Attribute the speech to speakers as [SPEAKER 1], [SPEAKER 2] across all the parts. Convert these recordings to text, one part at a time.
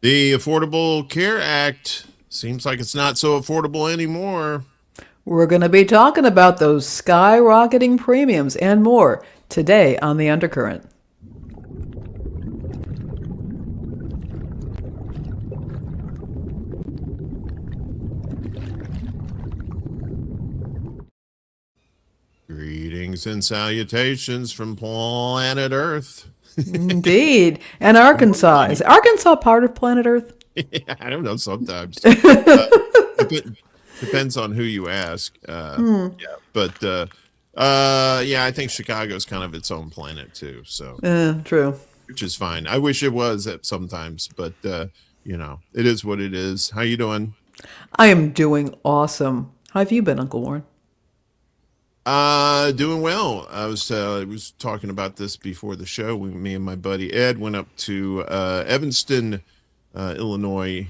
[SPEAKER 1] The Affordable Care Act seems like it's not so affordable anymore.
[SPEAKER 2] We're going to be talking about those skyrocketing premiums and more today on The Undercurrent.
[SPEAKER 1] Greetings and salutations from planet Earth.
[SPEAKER 2] Indeed. And
[SPEAKER 1] Good
[SPEAKER 2] Arkansas. Is
[SPEAKER 1] morning.
[SPEAKER 2] Arkansas part of planet Earth?
[SPEAKER 1] I don't know sometimes. Uh, dep- Depends on who you ask. Yeah, but yeah, I think Chicago's kind of its own planet too. So,
[SPEAKER 2] True.
[SPEAKER 1] which is fine. I wish it was at sometimes, but it is what it is. How you doing?
[SPEAKER 2] I am doing awesome. How have you been, Uncle Warren?
[SPEAKER 1] Doing well. I was talking about this before the show. Me and my buddy Ed went up to Evanston, Illinois,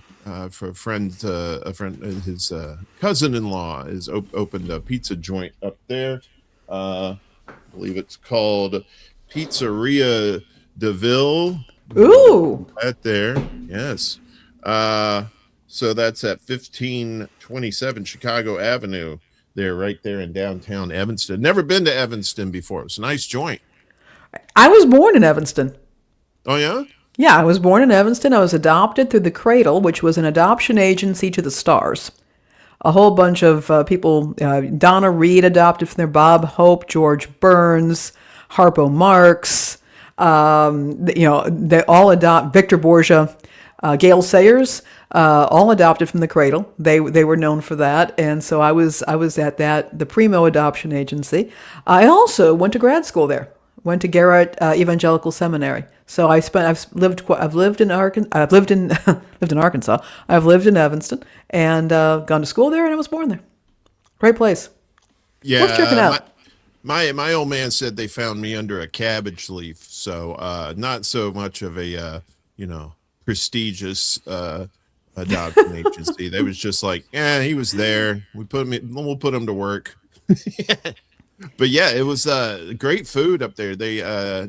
[SPEAKER 1] for a friend, his cousin-in-law is opened a pizza joint up there. I believe it's called Pizzeria DeVille.
[SPEAKER 2] Ooh.
[SPEAKER 1] Right there, yes. Uh, so that's at 1527 Chicago Avenue. There, right there in downtown Evanston. Never been to Evanston before. It's a nice joint.
[SPEAKER 2] I was born in Evanston.
[SPEAKER 1] Oh yeah.
[SPEAKER 2] Yeah, I was born in Evanston. I was adopted through the Cradle, which was an adoption agency to the stars. A whole bunch of people. Donna Reed adopted from there. Bob Hope, George Burns, Harpo Marx. They all adopt. Victor Borgia, Gail Sayers, all adopted from the Cradle. They were known for that, and so I was at the Primo Adoption Agency. I also went to grad school there. Went to Garrett Evangelical Seminary. So I've lived in lived in Arkansas. I've lived in Evanston and gone to school there, and I was born there. Great place. Worth checking
[SPEAKER 1] Yeah. My
[SPEAKER 2] out.
[SPEAKER 1] my old man said they found me under a cabbage leaf, so not so much of a prestigious adoption agency. They was just like, yeah, he was there. We'll put him to work. But yeah, it was great food up there. They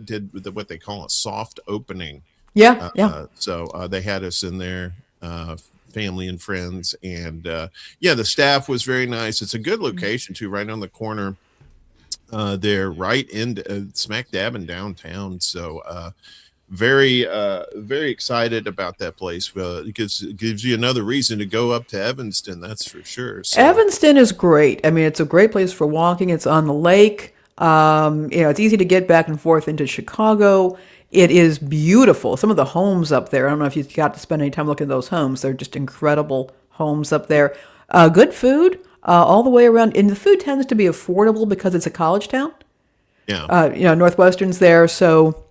[SPEAKER 1] did what they call a soft opening.
[SPEAKER 2] Yeah, yeah.
[SPEAKER 1] So they had us in there, family and friends, and yeah, the staff was very nice. It's a good location too, right on the corner. They're right in smack dab in downtown. So very excited about that place. It gives you another reason to go up to Evanston. That's for sure. So
[SPEAKER 2] Evanston is great. I mean, it's a great place for walking. It's on the lake. It's easy to get back and forth into Chicago. It is beautiful. Some of the homes up there, I don't know if you got to spend any time looking at those homes. They're just incredible homes up there. Good food all the way around. And the food tends to be affordable because it's a college town.
[SPEAKER 1] yeah.
[SPEAKER 2] Northwestern's there. So,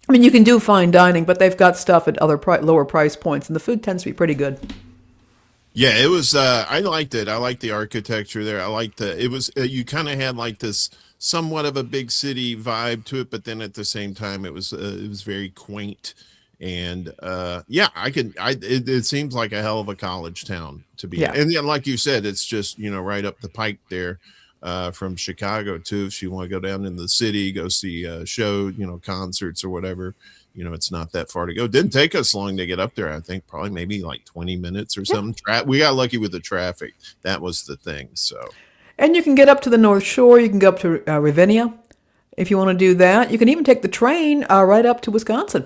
[SPEAKER 2] I mean, you can do fine dining, but they've got stuff at other lower price points. And the food tends to be pretty good.
[SPEAKER 1] Yeah, it was. I liked it. I liked the architecture there. I liked the. It was. You kind of had like this somewhat of a big city vibe to it, but then at the same time, it was very quaint. And yeah, I can. It seems like a hell of a college town to be in.
[SPEAKER 2] Yeah.
[SPEAKER 1] And yeah, like you said, it's just right up the pike there from Chicago too. If you want to go down in the city, go see a show, concerts or whatever. It's not that far to go. Didn't take us long to get up there. I think probably maybe like 20 minutes or
[SPEAKER 2] Yeah.
[SPEAKER 1] something. We got lucky with the traffic. That was the thing. So,
[SPEAKER 2] And you can get up to the North Shore. You can go up to Ravinia if you want to do that. You can even take the train right up to Wisconsin.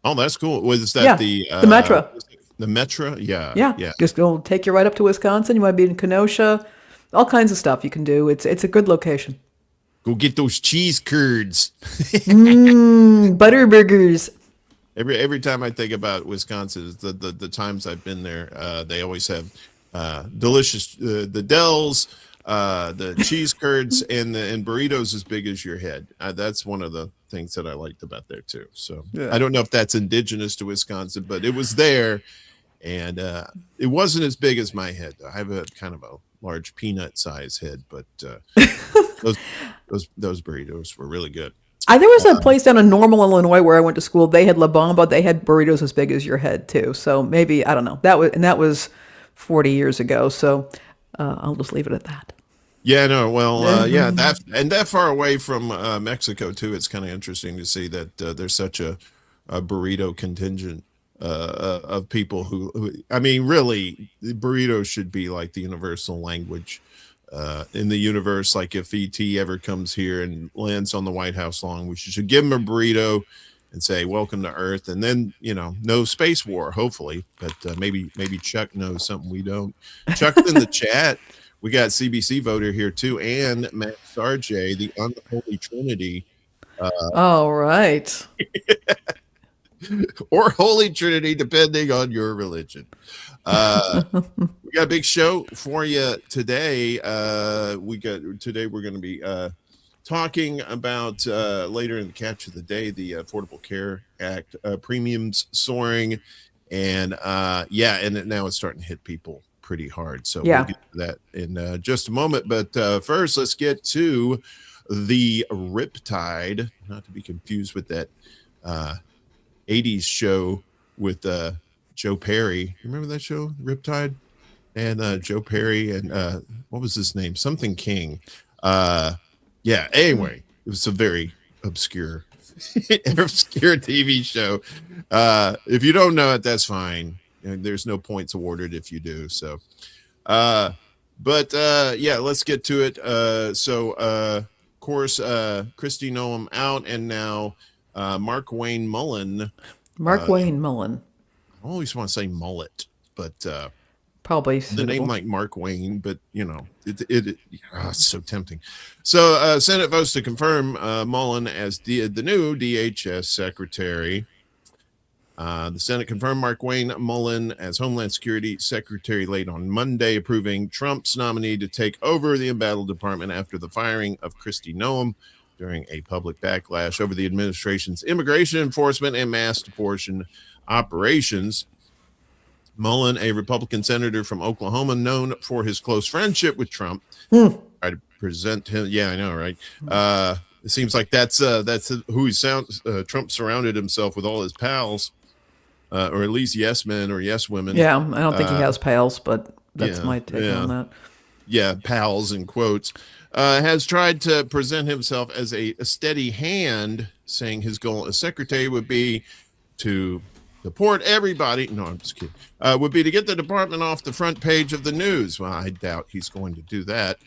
[SPEAKER 1] oh, that's cool. Was that
[SPEAKER 2] Yeah, the Metro.
[SPEAKER 1] the Metro? Yeah,
[SPEAKER 2] Yeah,
[SPEAKER 1] yeah.
[SPEAKER 2] just go take you right up to Wisconsin. You might be in Kenosha. All kinds of stuff you can do. It's a good location.
[SPEAKER 1] Go get those cheese curds.
[SPEAKER 2] Butter burgers.
[SPEAKER 1] Every time I think about Wisconsin, the times I've been there, they always have delicious the Dells, the cheese curds, and burritos as big as your head. That's one of the things that I liked about there too. So I
[SPEAKER 2] Yeah.
[SPEAKER 1] don't know if that's indigenous to Wisconsin, but it was there, and it wasn't as big as my head. I have a kind of a large peanut size head, but those those burritos were really good.
[SPEAKER 2] There was a place down in Normal, Illinois, where I went to school. They had La Bamba. They had burritos as big as your head too. So maybe I don't know. That was 40 years ago. So I'll just leave it at that.
[SPEAKER 1] Yeah, no, well, yeah, that far away from Mexico too. It's kind of interesting to see that there's such a burrito contingent of people who, I mean, really, the burrito should be like the universal language in the universe. Like if ET ever comes here and lands on the White House lawn, we should give him a burrito and say welcome to Earth, and then no space war, hopefully. But maybe Chuck knows something we don't. Chuck's in the chat. We got CBC voter here too, and Matt Sarjay, the unholy trinity.
[SPEAKER 2] All right.
[SPEAKER 1] Or Holy Trinity, depending on your religion. We got a big show for you today. We're going to be talking about later in the catch of the day, the Affordable Care Act premiums soaring, and and now it's starting to hit people pretty hard. So we'll get to that in just a moment. But first, let's get to the Riptide, not to be confused with that 80s show with Joe Perry. Remember that show, Riptide? And Joe Perry and what was his name? Something King. Anyway, it was a very obscure TV show. If you don't know it, that's fine. There's no points awarded if you do. So, let's get to it. Of course, Kristi Noem out, and now Mark Wayne Mullen.
[SPEAKER 2] Wayne Mullen.
[SPEAKER 1] I always want to say mullet, but
[SPEAKER 2] probably
[SPEAKER 1] the name like Mark Wayne, but it's so tempting. So Senate votes to confirm Mullen as the new DHS secretary. The Senate confirmed Mark Wayne Mullen as Homeland Security Secretary late on Monday, approving Trump's nominee to take over the embattled department after the firing of Kristi Noem during a public backlash over the administration's immigration enforcement and mass deportation operations. Mullen, a Republican senator from Oklahoma, known for his close friendship with Trump, tried to present him. Yeah, I know, right? It seems like that's who he sounds. Trump surrounded himself with all his pals, or at least yes men or yes women.
[SPEAKER 2] Yeah, I don't think he has pals, but that's my take on that.
[SPEAKER 1] Yeah, pals in quotes. Has tried to present himself as a steady hand, saying his goal as secretary would be to deport everybody. No, I'm just kidding. Would be to get the department off the front page of the news. Well, I doubt he's going to do that.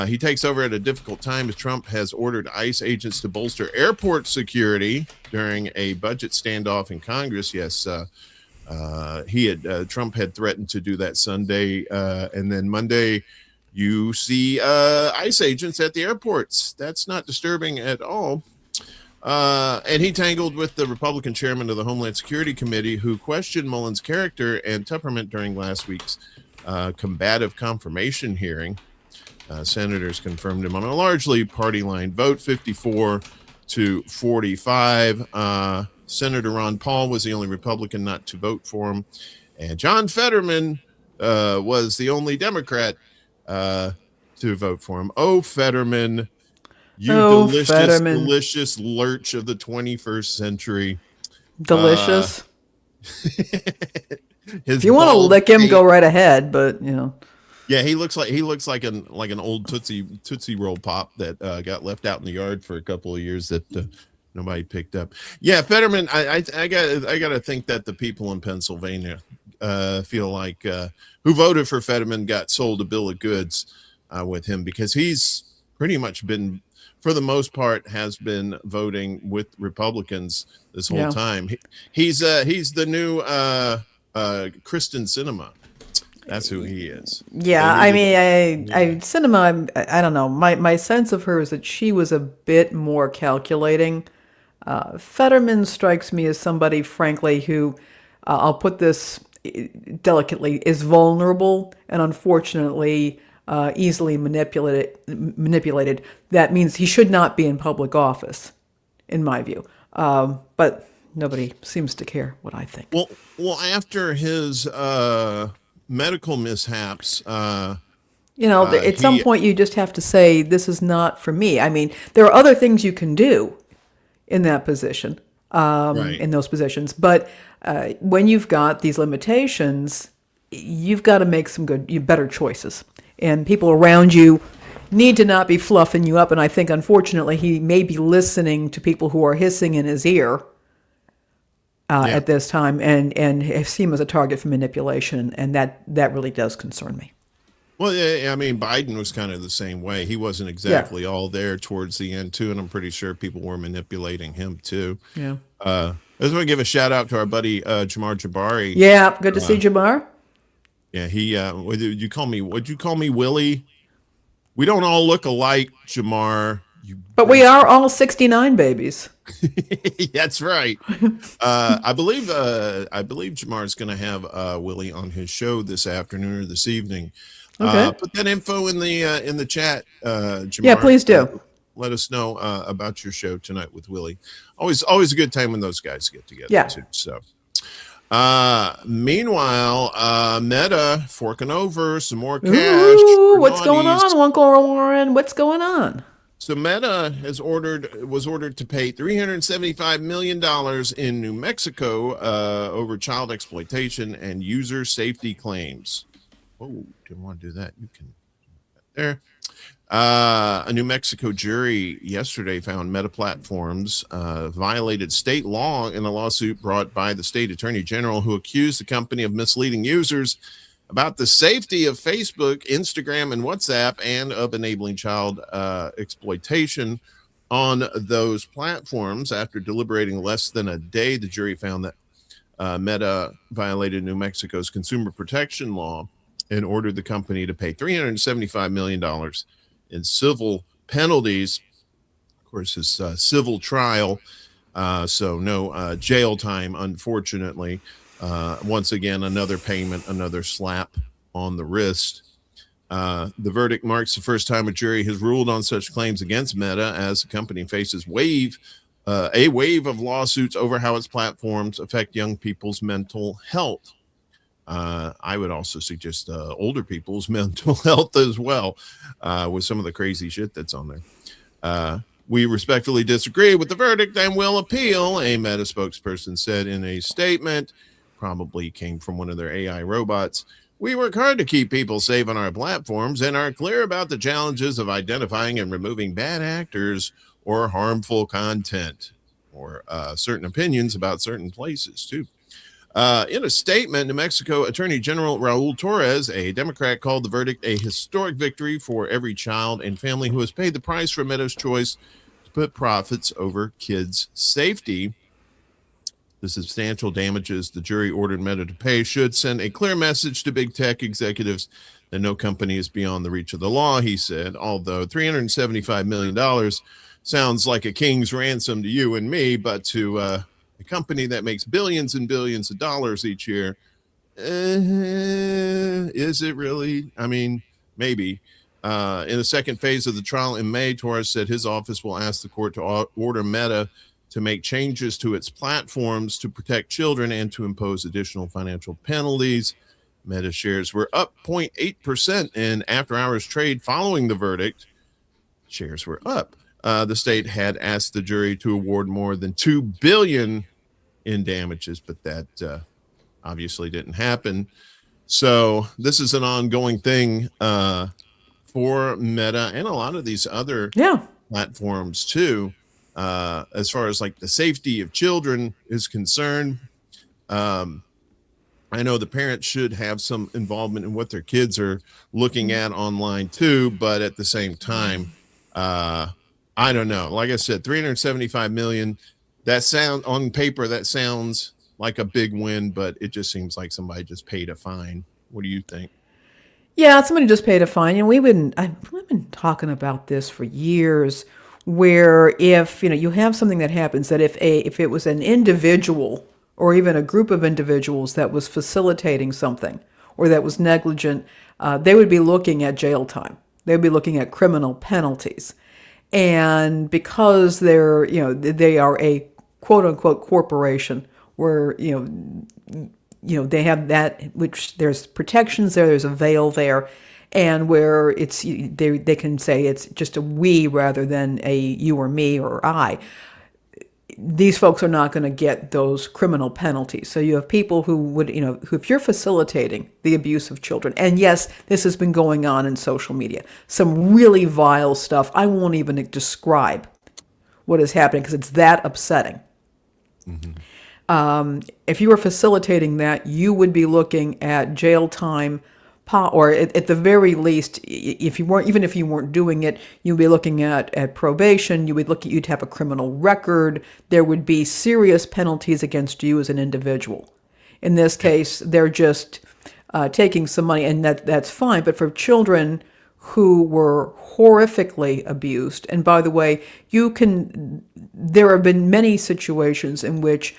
[SPEAKER 1] He takes over at a difficult time as Trump has ordered ICE agents to bolster airport security during a budget standoff in Congress. Yes, Trump had threatened to do that Sunday, and then Monday you see ICE agents at the airports. That's not disturbing at all. And he tangled with the Republican chairman of the Homeland Security Committee, who questioned Mullen's character and temperament during last week's combative confirmation hearing. Senators confirmed him on a largely party line vote, 54-45. Senator Ron Paul was the only Republican not to vote for him. And John Fetterman was the only Democrat to vote for him. Oh, Fetterman. You delicious lurch of the 21st century.
[SPEAKER 2] Delicious. If you want to lick him, go right ahead. But
[SPEAKER 1] yeah, he looks like an old Tootsie Roll pop that got left out in the yard for a couple of years that nobody picked up. Yeah, Fetterman. I got to think that the people in Pennsylvania feel like who voted for Fetterman got sold a bill of goods with him, because he's pretty much been, for the most part, has been voting with Republicans this whole time. He's the new Kristen Sinema. That's who he is.
[SPEAKER 2] Yeah, I mean, Sinema, I don't know. My sense of her is that she was a bit more calculating. Fetterman strikes me as somebody, frankly, who, I'll put this delicately, is vulnerable and unfortunately easily manipulated. That means he should not be in public office, in my view. But nobody seems to care what I think.
[SPEAKER 1] Well, after his medical mishaps,
[SPEAKER 2] at some point you just have to say, this is not for me. I mean, there are other things you can do in that position, in those positions. But when you've got these limitations, you've got to make some better choices. And people around you need to not be fluffing you up. And I think, unfortunately, he may be listening to people who are hissing in his ear at this time, and see him as a target for manipulation, and that really does concern me.
[SPEAKER 1] Well, yeah, I mean, Biden was kind of the same way. He wasn't exactly all there towards the end, too, and I'm pretty sure people were manipulating him, too.
[SPEAKER 2] Yeah.
[SPEAKER 1] I just want to give a shout out to our buddy Jamar Jabari.
[SPEAKER 2] Yeah, good to see Jamar.
[SPEAKER 1] Yeah, he. Would you call me Willie? We don't all look alike, Jamar.
[SPEAKER 2] But we are all 69 babies.
[SPEAKER 1] That's right. I believe Jamar's going to have Willie on his show this afternoon or this evening.
[SPEAKER 2] Okay.
[SPEAKER 1] Put that info in the chat, Jamar.
[SPEAKER 2] Yeah, please do.
[SPEAKER 1] Let us know about your show tonight with Willie. Always a good time when those guys get together too. So, meanwhile, Meta forking over some more cash.
[SPEAKER 2] Ooh, what's going on, Uncle Warren? What's going on?
[SPEAKER 1] So Meta was ordered to pay $375 million in New Mexico over child exploitation and user safety claims. Oh, didn't want to do that. You can there. A New Mexico jury yesterday found Meta Platforms violated state law in a lawsuit brought by the state attorney general, who accused the company of misleading users about the safety of Facebook, Instagram, and WhatsApp, and of enabling child exploitation on those platforms. After deliberating less than a day, the jury found that Meta violated New Mexico's consumer protection law and ordered the company to pay $375 million in civil penalties. Of course, it's a civil trial, so no jail time, unfortunately. Once again, another payment, another slap on the wrist. The verdict marks the first time a jury has ruled on such claims against Meta, as the company faces a wave of lawsuits over how its platforms affect young people's mental health. I would also suggest older people's mental health as well, with some of the crazy shit that's on there. We respectfully disagree with the verdict and will appeal, a Meta spokesperson said in a statement. Probably came from one of their AI robots. We work hard to keep people safe on our platforms and are clear about the challenges of identifying and removing bad actors or harmful content, or certain opinions about certain places, too. In a statement, New Mexico Attorney General Raul Torres, a Democrat, called the verdict a historic victory for every child and family who has paid the price for Meta's choice to put profits over kids' safety. The substantial damages the jury ordered Meta to pay should send a clear message to big tech executives that no company is beyond the reach of the law, he said. Although $375 million sounds like a king's ransom to you and me, but to a company that makes billions and billions of dollars each year, is it really? I mean, maybe. In the second phase of the trial in May, Torres said his office will ask the court to order Meta to make changes to its platforms to protect children and to impose additional financial penalties. Meta shares were up 0.8% in after-hours trade following the verdict. Shares were up. The state had asked the jury to award more than $2 billion in damages, but that obviously didn't happen. So this is an ongoing thing for Meta and a lot of these other platforms too. As far as like the safety of children is concerned, I know the parents should have some involvement in what their kids are looking at online too, but at the same time, I don't know. Like I said, 375 million, on paper, that sounds like a big win, but it just seems like somebody just paid a fine. What do you think?
[SPEAKER 2] Yeah, somebody just paid a fine, and we've been talking about this for years. Where if you have something that happens, that if it was an individual or even a group of individuals that was facilitating something or that was negligent, they would be looking at jail time. They would be looking at criminal penalties, and because they are a quote unquote corporation where they have that, which there's protections there, there's a veil there. And where it's they can say it's just a we rather than a you or me or I. These folks are not going to get those criminal penalties. So you have people who would, who, if you're facilitating the abuse of children, and yes, this has been going on in social media, some really vile stuff. I won't even describe what is happening because it's that upsetting. Mm-hmm. If you were facilitating that, you would be looking at jail time, or at the very least, if you weren't, even if you weren't doing it, you'd be looking at probation. You'd have a criminal record. There would be serious penalties against you as an individual. In this case, they're just taking some money, and that's fine. But for children who were horrifically abused, and by the way, there have been many situations in which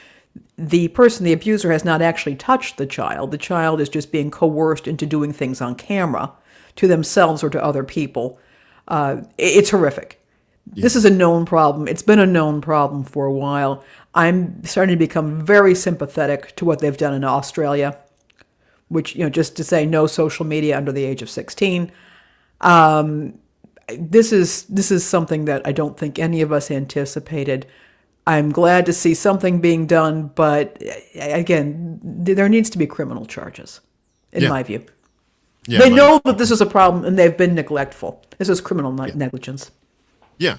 [SPEAKER 2] the abuser, has not actually touched the child. The child is just being coerced into doing things on camera to themselves or to other people. It's horrific. Yeah. This is a known problem. It's been a known problem for a while. I'm starting to become very sympathetic to what they've done in Australia, which, just to say no social media under the age of 16. This is something that I don't think any of us anticipated. I'm glad to see something being done, but again, there needs to be criminal charges, in my view. Yeah, they know that this is a problem, and they've been neglectful. This is criminal negligence.
[SPEAKER 1] Yeah,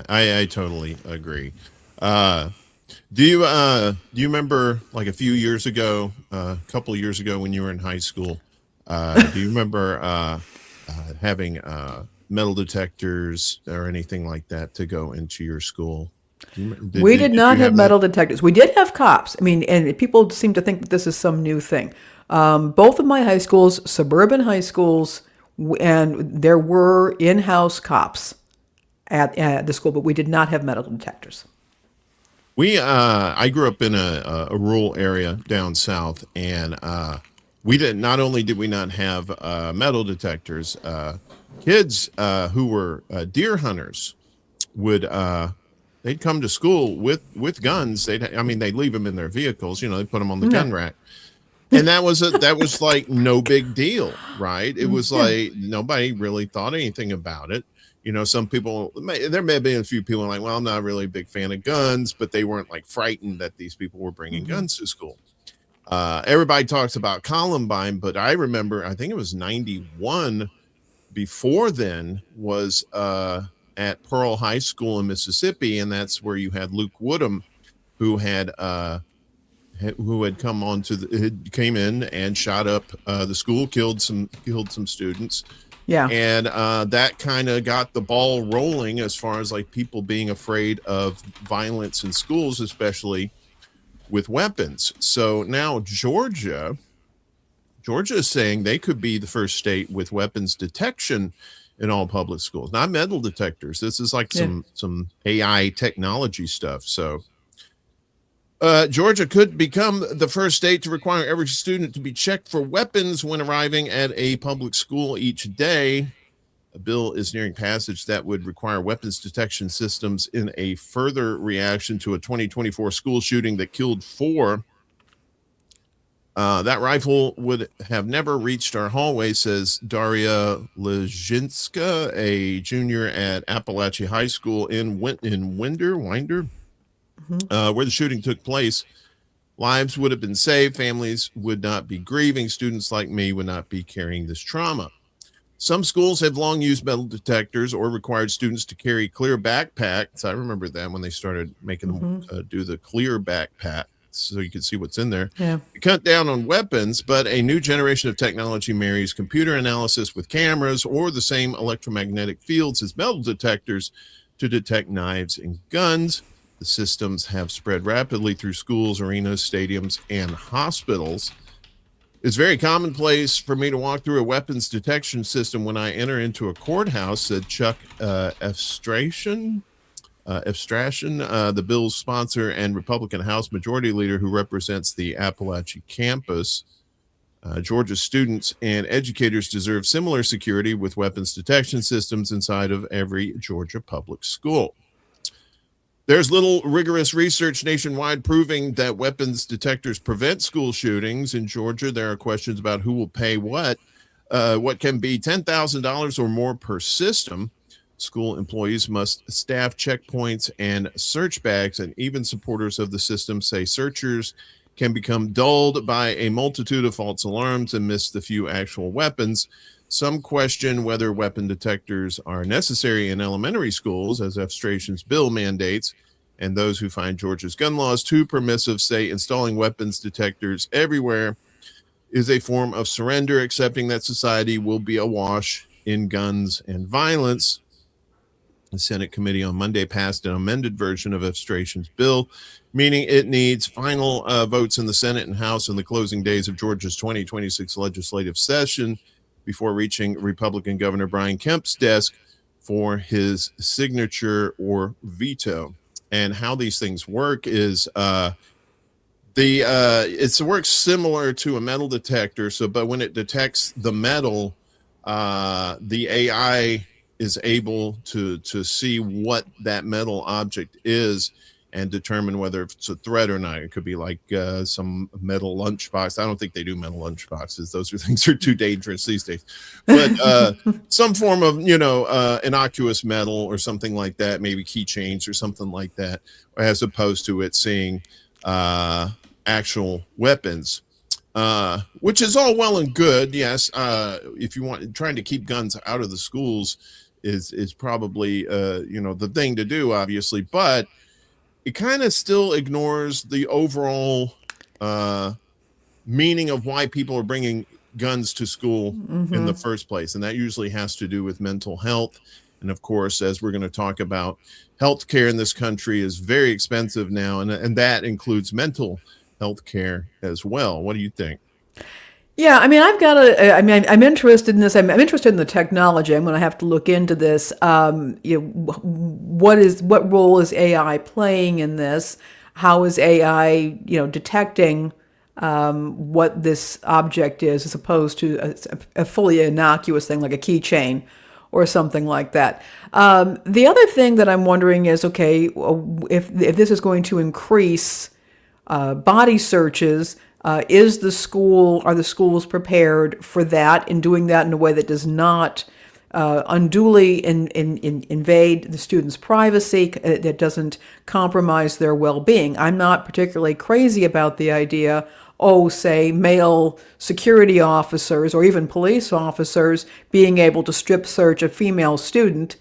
[SPEAKER 1] I totally agree. Do you remember, like a few years ago, a couple of years ago when you were in high school? Do you remember having metal detectors or anything like that to go into your school?
[SPEAKER 2] We did not have metal detectors. We did have cops. I mean, and people seem to think that this is some new thing. Both of my high schools, suburban high schools, and there were in-house cops at the school, but we did not have metal detectors.
[SPEAKER 1] I grew up in a rural area down south, and not only did we not have metal detectors, kids who were deer hunters would they'd come to school with guns. They'd leave them in their vehicles. They put them on the gun rack, and that was like no big deal, right? It was like nobody really thought anything about it. Some people, there may have been a few people like, well, I'm not really a big fan of guns, but they weren't like frightened that these people were bringing guns to school. Everybody talks about Columbine, but I remember, I think it was 91 before then was at Pearl High School in Mississippi, and that's where you had Luke Woodham, who had came in and shot up the school, killed some students.
[SPEAKER 2] Yeah.
[SPEAKER 1] And that kind of got the ball rolling as far as like people being afraid of violence in schools, especially with weapons. So now Georgia is saying they could be the first state with weapons detection in all public schools, not metal detectors. This is like some AI technology stuff. So Georgia could become the first state to require every student to be checked for weapons when arriving at a public school each day. A bill is nearing passage that would require weapons detection systems in a further reaction to a 2024 school shooting that killed 4. That rifle would have never reached our hallway, says Daria Lejinska, a junior at Appalachia High School in Winder, where the shooting took place. Lives would have been saved. Families would not be grieving. Students like me would not be carrying this trauma. Some schools have long used metal detectors or required students to carry clear backpacks. I remember that when they started making them do the clear backpack so you could see what's in there.
[SPEAKER 2] Yeah.
[SPEAKER 1] Cut down on weapons, but a new generation of technology marries computer analysis with cameras or the same electromagnetic fields as metal detectors to detect knives and guns. The systems have spread rapidly through schools, arenas, stadiums, and hospitals. It's very commonplace for me to walk through a weapons detection system when I enter into a courthouse, said Chuck Efstratian, the bill's sponsor and Republican House Majority Leader who represents the Appalachia campus. Georgia students and educators deserve similar security with weapons detection systems inside of every Georgia public school. There's little rigorous research nationwide proving that weapons detectors prevent school shootings. In Georgia, there are questions about who will pay what can be $10,000 or more per system. School employees must staff checkpoints and search bags, and even supporters of the system say searchers can become dulled by a multitude of false alarms and miss the few actual weapons. Some question whether weapon detectors are necessary in elementary schools, as Efstration's bill mandates. and those who find Georgia's gun laws too permissive say installing weapons detectors everywhere is a form of surrender, accepting that society will be awash in guns and violence. The Senate committee on Monday passed an amended version of administration's bill, meaning it needs final votes in the Senate and House in the closing days of Georgia's 2026 legislative session before reaching Republican Governor Brian Kemp's desk for his signature or veto. And how these things work is it works similar to a metal detector. So, but when it detects the metal, the AI is able to see what that metal object is and determine whether it's a threat or not. It could be like some metal lunchbox. I don't think they do metal lunchboxes. Those things are too dangerous these days. But some form of, innocuous metal or something like that, maybe keychains or something like that, as opposed to it seeing actual weapons, which is all well and good. Yes, if you want, trying to keep guns out of the schools is probably the thing to do, obviously, but it kind of still ignores the overall meaning of why people are bringing guns to school in the first place, and that usually has to do with mental health. And of course, as we're going to talk about, healthcare in this country is very expensive now, and that includes mental health care as well. What do you think?
[SPEAKER 2] Yeah, I mean, I'm interested in this. I'm interested in the technology. I'm going to have to look into this. What role is AI playing in this? How is AI, detecting what this object is, as opposed to a fully innocuous thing like a keychain or something like that. The other thing that I'm wondering is, okay, if this is going to increase body searches, are the schools prepared for that, and doing that in a way that does not unduly invade the students' privacy, that doesn't compromise their well-being? I'm not particularly crazy about the idea, say, male security officers or even police officers being able to strip search a female student,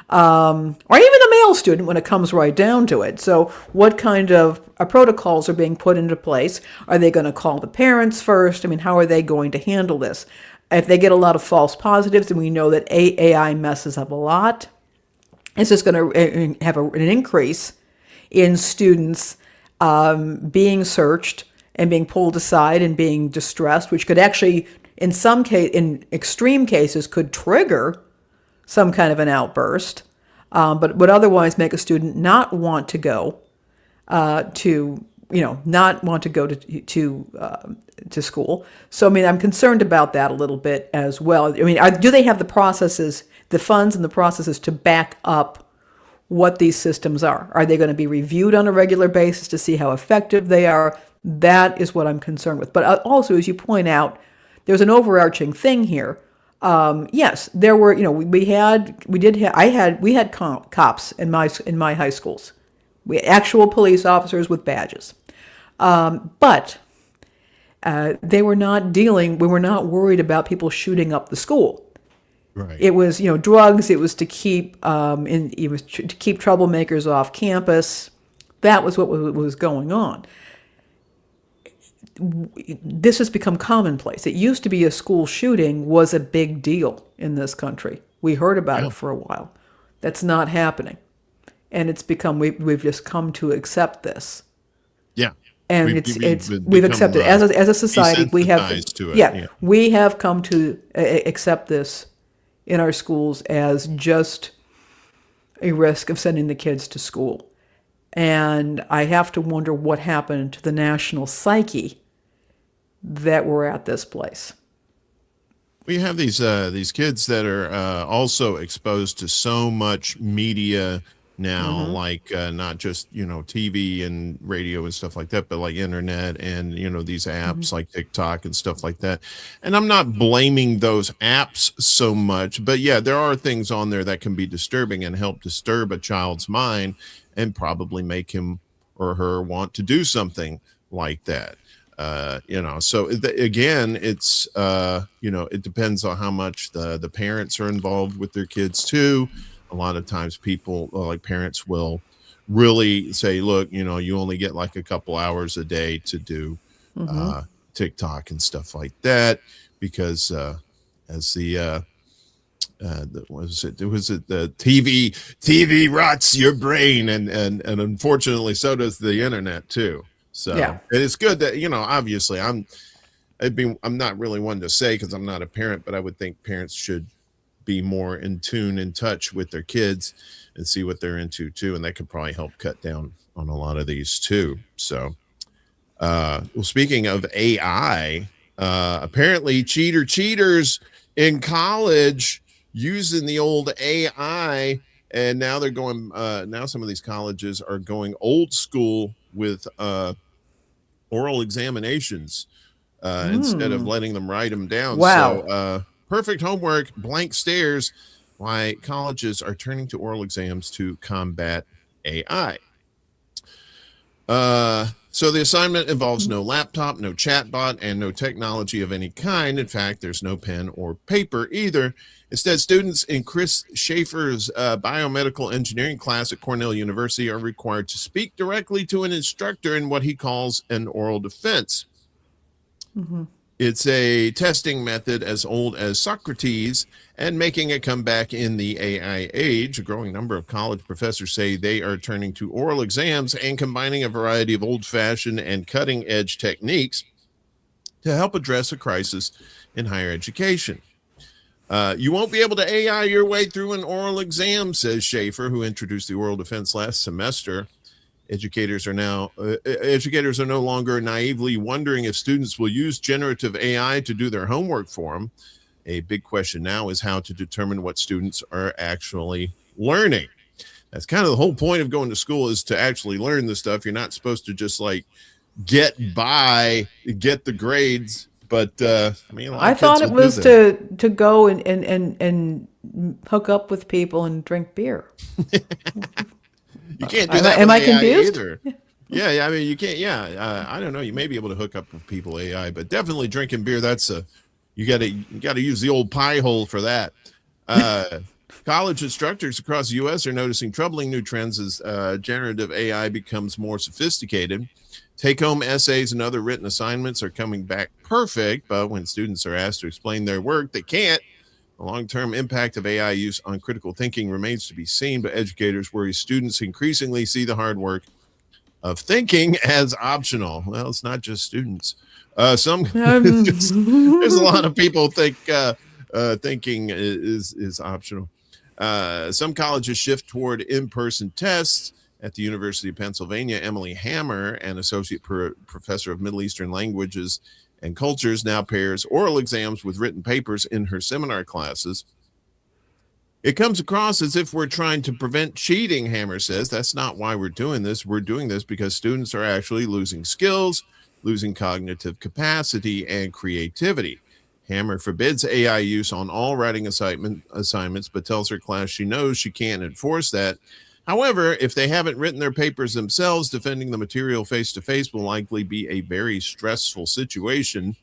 [SPEAKER 2] or even a male student when it comes right down to it. So what kind of protocols are being put into place? Are they going to call the parents first? I mean, how are they going to handle this? If they get a lot of false positives, and we know that AI messes up a lot, it's just going to have an increase in students being searched and being pulled aside and being distressed, which could actually, in extreme cases, could trigger some kind of an outburst, but would otherwise make a student not want to go to school. So, I mean, I'm concerned about that a little bit as well. I mean, do they have the processes, the funds and the processes to back up what these systems are? Are they going to be reviewed on a regular basis to see how effective they are? That is what I'm concerned with. But also, as you point out, there's an overarching thing here. Yes, there were, we had cops in my high schools. We had actual police officers with badges. But we were not worried about people shooting up the school.
[SPEAKER 1] Right.
[SPEAKER 2] It was, drugs. It was to keep, to keep troublemakers off campus. That was what was going on. This has become commonplace. It used to be a school shooting was a big deal in this country. We heard about it for a while. That's not happening. And it's become, we've just come to accept this.
[SPEAKER 1] Yeah.
[SPEAKER 2] And we've accepted it. As a society, we have, we have come to accept this in our schools as just a risk of sending the kids to school. And I have to wonder what happened to the national psyche that we're at this place.
[SPEAKER 1] We have these kids that are also exposed to so much media now, like not just TV and radio and stuff like that, but like internet and these apps like TikTok and stuff like that. And I'm not blaming those apps so much, but yeah, there are things on there that can be disturbing and help disturb a child's mind and probably make him or her want to do something like that. So again, it's it depends on how much the parents are involved with their kids too. A lot of times people like parents will really say, look, you only get like a couple hours a day to do
[SPEAKER 2] Mm-hmm.
[SPEAKER 1] uh, TikTok and stuff like that, because as the TV rots your brain, and unfortunately so does the internet too.
[SPEAKER 2] Yeah.
[SPEAKER 1] So it's good that, obviously I'm not really one to say because I'm not a parent, but I would think parents should be more in touch with their kids and see what they're into too, and that could probably help cut down on a lot of these too. So well, speaking of AI, apparently cheaters in college using the old AI, and now they're going. Now some of these colleges are going old school with oral examinations instead of
[SPEAKER 2] Mm.
[SPEAKER 1] letting them write them down. So
[SPEAKER 2] Wow.
[SPEAKER 1] perfect homework, blank stares. Why colleges are turning to oral exams to combat AI. So the assignment involves no laptop, no chatbot, and no technology of any kind. In fact, there's no pen or paper either. Instead, students in Chris Schaefer's biomedical engineering class at Cornell University are required to speak directly to an instructor in what he calls an oral defense.
[SPEAKER 2] Mm-hmm.
[SPEAKER 1] It's a testing method as old as Socrates and making a comeback in the AI age. A growing number of college professors say they are turning to oral exams and combining a variety of old-fashioned and cutting-edge techniques to help address a crisis in higher education. You won't be able to AI your way through an oral exam, says Schaefer, who introduced the oral defense last semester. Educators are no longer naively wondering if students will use generative AI to do their homework for them. A big question now is how to determine what students are actually learning. That's kind of the whole point of going to school, is to actually learn the stuff. You're not supposed to just like get the grades. But I mean, a lot
[SPEAKER 2] I
[SPEAKER 1] of kids
[SPEAKER 2] thought
[SPEAKER 1] will
[SPEAKER 2] it
[SPEAKER 1] do
[SPEAKER 2] was
[SPEAKER 1] that.
[SPEAKER 2] to go and hook up with people and drink beer.
[SPEAKER 1] You can't do
[SPEAKER 2] Am I,
[SPEAKER 1] that
[SPEAKER 2] am
[SPEAKER 1] with
[SPEAKER 2] I
[SPEAKER 1] AI
[SPEAKER 2] confused?
[SPEAKER 1] either. Yeah. I mean, you can't. Yeah, I don't know. You may be able to hook up with people AI, but definitely drinking beer. You got to use the old pie hole for that. Uh, College instructors across the U.S. are noticing troubling new trends as generative AI becomes more sophisticated. Take-home essays and other written assignments are coming back perfect, but when students are asked to explain their work, they can't. The long-term impact of AI use on critical thinking remains to be seen, but educators worry students increasingly see the hard work of thinking as optional. Well, it's not just students. Some there's a lot
[SPEAKER 2] Um,
[SPEAKER 1] of people think thinking is optional. Some colleges shift toward in-person tests. At the University of Pennsylvania, Emily Hammer, an associate professor of Middle Eastern languages and cultures, now pairs oral exams with written papers in her seminar classes. It comes across as if we're trying to prevent cheating, Hammer says. That's not why we're doing this. We're doing this because students are actually losing skills, losing cognitive capacity, and creativity. Hammer forbids AI use on all writing assignments, but tells her class she knows she can't enforce that. However, if they haven't written their papers themselves, defending the material face to face will likely be a very stressful situation.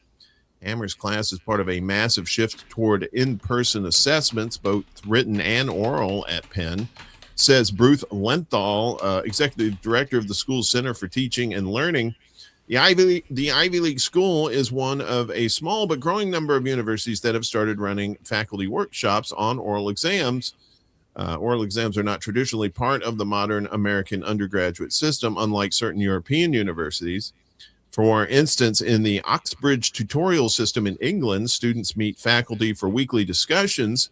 [SPEAKER 1] Hammer's class is part of a massive shift toward in-person assessments, both written and oral at Penn, says Bruce Lenthal, executive director of the school's Center for Teaching and Learning. The Ivy League school is one of a small but growing number of universities that have started running faculty workshops on oral exams. Oral exams are not traditionally part of the modern American undergraduate system, unlike certain European universities. For instance, in the Oxbridge tutorial system in England, students meet faculty for weekly discussions.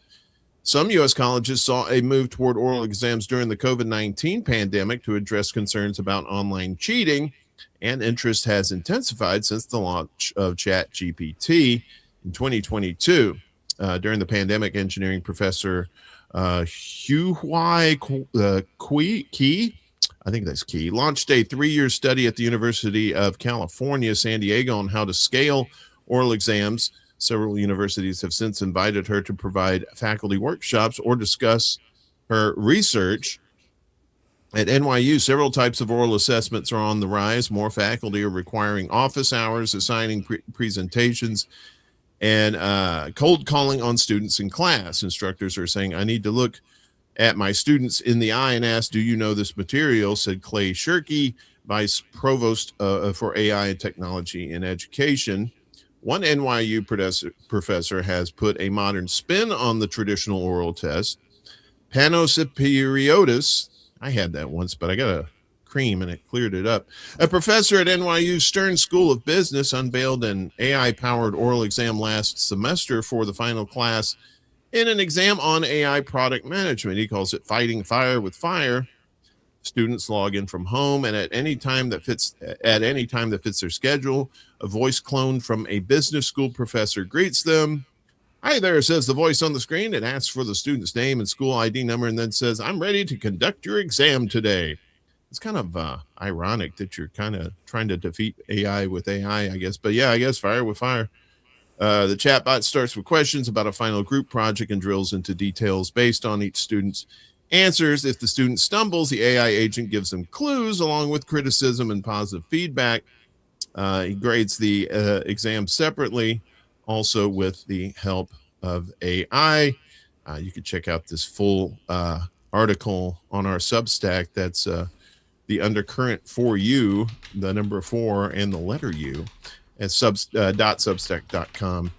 [SPEAKER 1] Some U.S. colleges saw a move toward oral exams during the COVID-19 pandemic to address concerns about online cheating, and interest has intensified since the launch of ChatGPT in 2022. During the pandemic, engineering professor Hugh Key, I think that's key, launched a 3-year study at the University of California, San Diego on how to scale oral exams. Several universities have since invited her to provide faculty workshops or discuss her research. At NYU, several types of oral assessments are on the rise. More faculty are requiring office hours, assigning presentations, and cold calling on students in class. Instructors are saying, I need to look at my students in the eye and asked, "Do you know this material?" Said Clay Shirky, Vice Provost for AI and Technology in Education. One NYU professor has put a modern spin on the traditional oral test. Panos Epiriotis, I had that once, but I got a cream and it cleared it up. A professor at NYU Stern School of Business unveiled an AI powered oral exam last semester for the final class in an exam on AI product management. He calls it Fighting Fire with Fire. Students log in from home and at any time that fits their schedule. A voice clone from a business school professor greets them. "Hi there," says the voice on the screen. It asks for the student's name and school ID number and then says, "I'm ready to conduct your exam today." It's kind of ironic that you're kind of trying to defeat AI with AI, I guess. But yeah, I guess fire with fire. The chatbot starts with questions about a final group project and drills into details based on each student's answers. If the student stumbles, the AI agent gives them clues along with criticism and positive feedback. He grades the exam separately, also with the help of AI. You can check out this full article on our Substack. That's the Undercurrent for you, the number 4 and the letter U at .substack.com.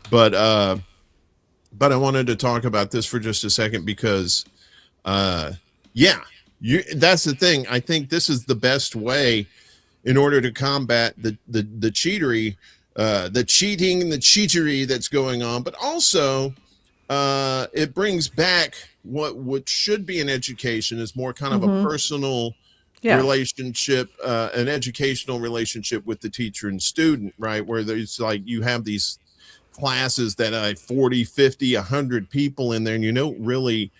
[SPEAKER 1] But I wanted to talk about this for just a second because that's the thing. I think this is the best way in order to combat the cheatery, the cheating and the cheatery that's going on, but also it brings back what should be an education is more kind of a personal relationship, an educational relationship with the teacher and student, right? Where there's like, you have these classes that are 40, 50, 100 people in there, and you don't really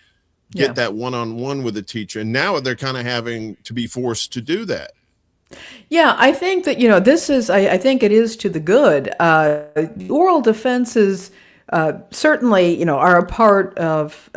[SPEAKER 1] get that one-on-one with the teacher. And now they're kind of having to be forced to do that.
[SPEAKER 2] Yeah, I think that, this is, I think it is to the good. Oral defenses certainly, are a part of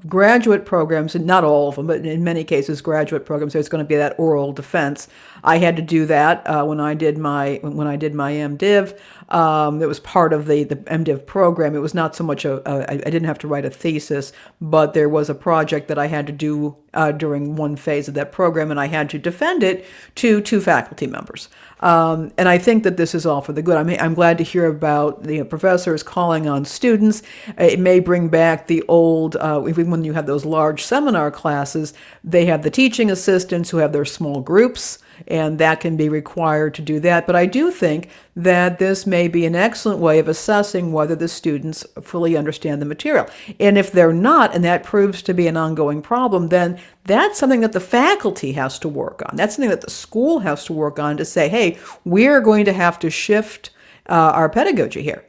[SPEAKER 2] graduate programs, and not all of them, but in many cases, graduate programs, there's going to be that oral defense. I had to do that when I did my MDiv. It was part of the MDiv program. It was not so much I didn't have to write a thesis, but there was a project that I had to do during one phase of that program, and I had to defend it to 2 faculty members. And I think that this is all for the good. I'm glad to hear about the professors calling on students. It may bring back the old, even when you have those large seminar classes, they have the teaching assistants who have their small groups, and that can be required to do that. But I do think that this may be an excellent way of assessing whether the students fully understand the material. And if they're not, and that proves to be an ongoing problem, then that's something that the faculty has to work on. That's something that the school has to work on to say, hey, we're going to have to shift our pedagogy here.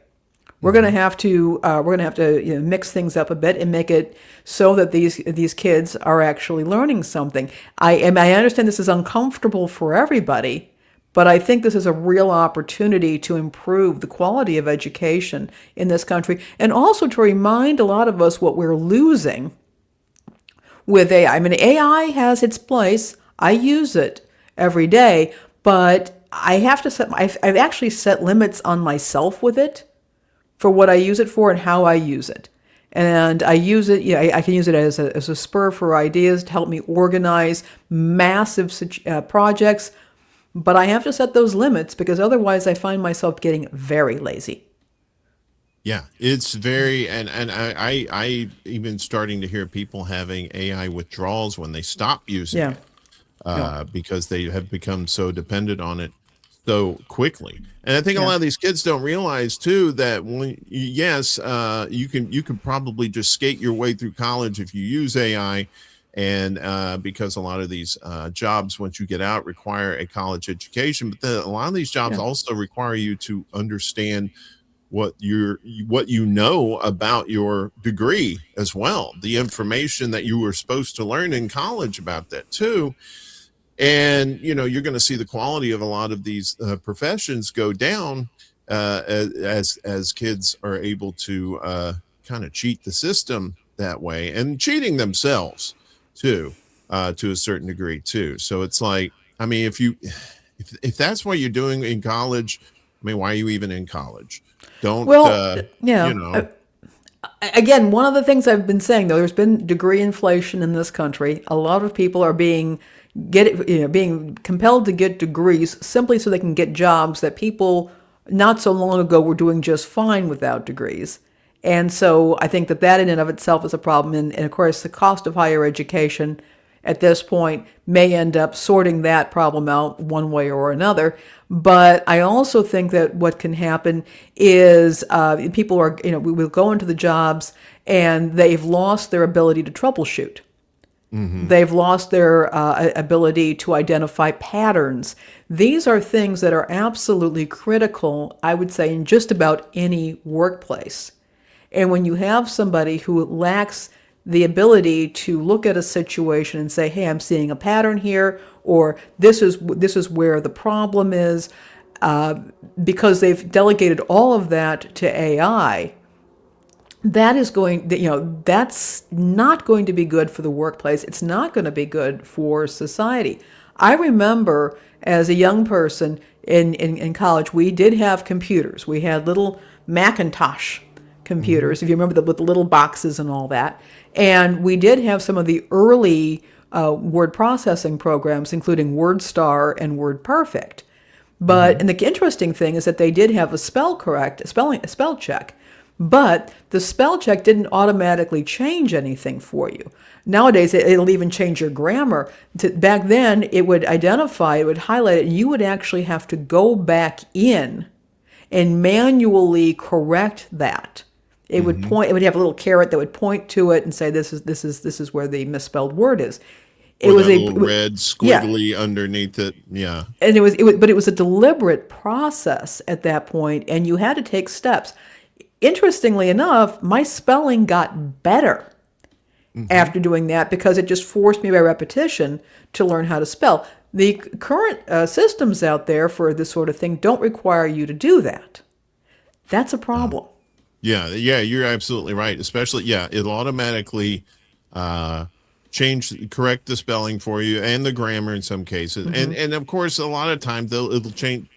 [SPEAKER 2] We're going to have to mix things up a bit and make it so that these kids are actually learning something. I understand this is uncomfortable for everybody, but I think this is a real opportunity to improve the quality of education in this country, and also to remind a lot of us what we're losing with AI. I mean, AI has its place. I use it every day, but I have to I've actually set limits on myself with it, for what I use it for and how I use it. And I use it, I can use it as a spur for ideas to help me organize massive projects, but I have to set those limits because otherwise I find myself getting very lazy.
[SPEAKER 1] Yeah, it's very, and I even starting to hear people having AI withdrawals when they stop using it because they have become so dependent on it so quickly. And I think a lot of these kids don't realize too that you can probably just skate your way through college if you use AI, and because a lot of these jobs once you get out require a college education, but then a lot of these jobs also require you to understand what you know about your degree as well, the information that you were supposed to learn in college about that too. And you're going to see the quality of a lot of these professions go down as kids are able to kind of cheat the system that way, and cheating themselves too, to a certain degree too. So it's like, I mean, if that's what you're doing in college, I mean, why are you even in college? Don't
[SPEAKER 2] Again, one of the things I've been saying, though, there's been degree inflation in this country. A lot of people are being compelled to get degrees simply so they can get jobs that people not so long ago were doing just fine without degrees. And so I think that in and of itself is a problem. And of course, the cost of higher education at this point may end up sorting that problem out one way or another. But I also think that what can happen is people are, we will go into the jobs and they've lost their ability to troubleshoot. Mm-hmm. They've lost their ability to identify patterns. These are things that are absolutely critical, I would say, in just about any workplace. And when you have somebody who lacks the ability to look at a situation and say, hey, I'm seeing a pattern here, or this is where the problem is, because they've delegated all of that to AI, that's not going to be good for the workplace. It's not going to be good for society. I remember as a young person in college, we did have computers. We had little Macintosh computers, if you remember, with the little boxes and all that. And we did have some of the early word processing programs, including WordStar and WordPerfect. But and the interesting thing is that they did have a spell check. But the spell check didn't automatically change anything for you. Nowadays, it'll even change your grammar. Back then, it would identify, it would highlight it, and you would actually have to go back in and manually correct that. It would point. It would have a little caret that would point to it and say, "This is where the misspelled word is."
[SPEAKER 1] It was a little red squiggly underneath it. Yeah,
[SPEAKER 2] and but it was a deliberate process at that point, and you had to take steps. Interestingly enough, my spelling got better after doing that because it just forced me by repetition to learn how to spell. The current systems out there for this sort of thing don't require you to do that. That's a problem.
[SPEAKER 1] Yeah, you're absolutely right. Especially, it'll automatically correct the spelling for you and the grammar in some cases. And of course, a lot of times it'll change.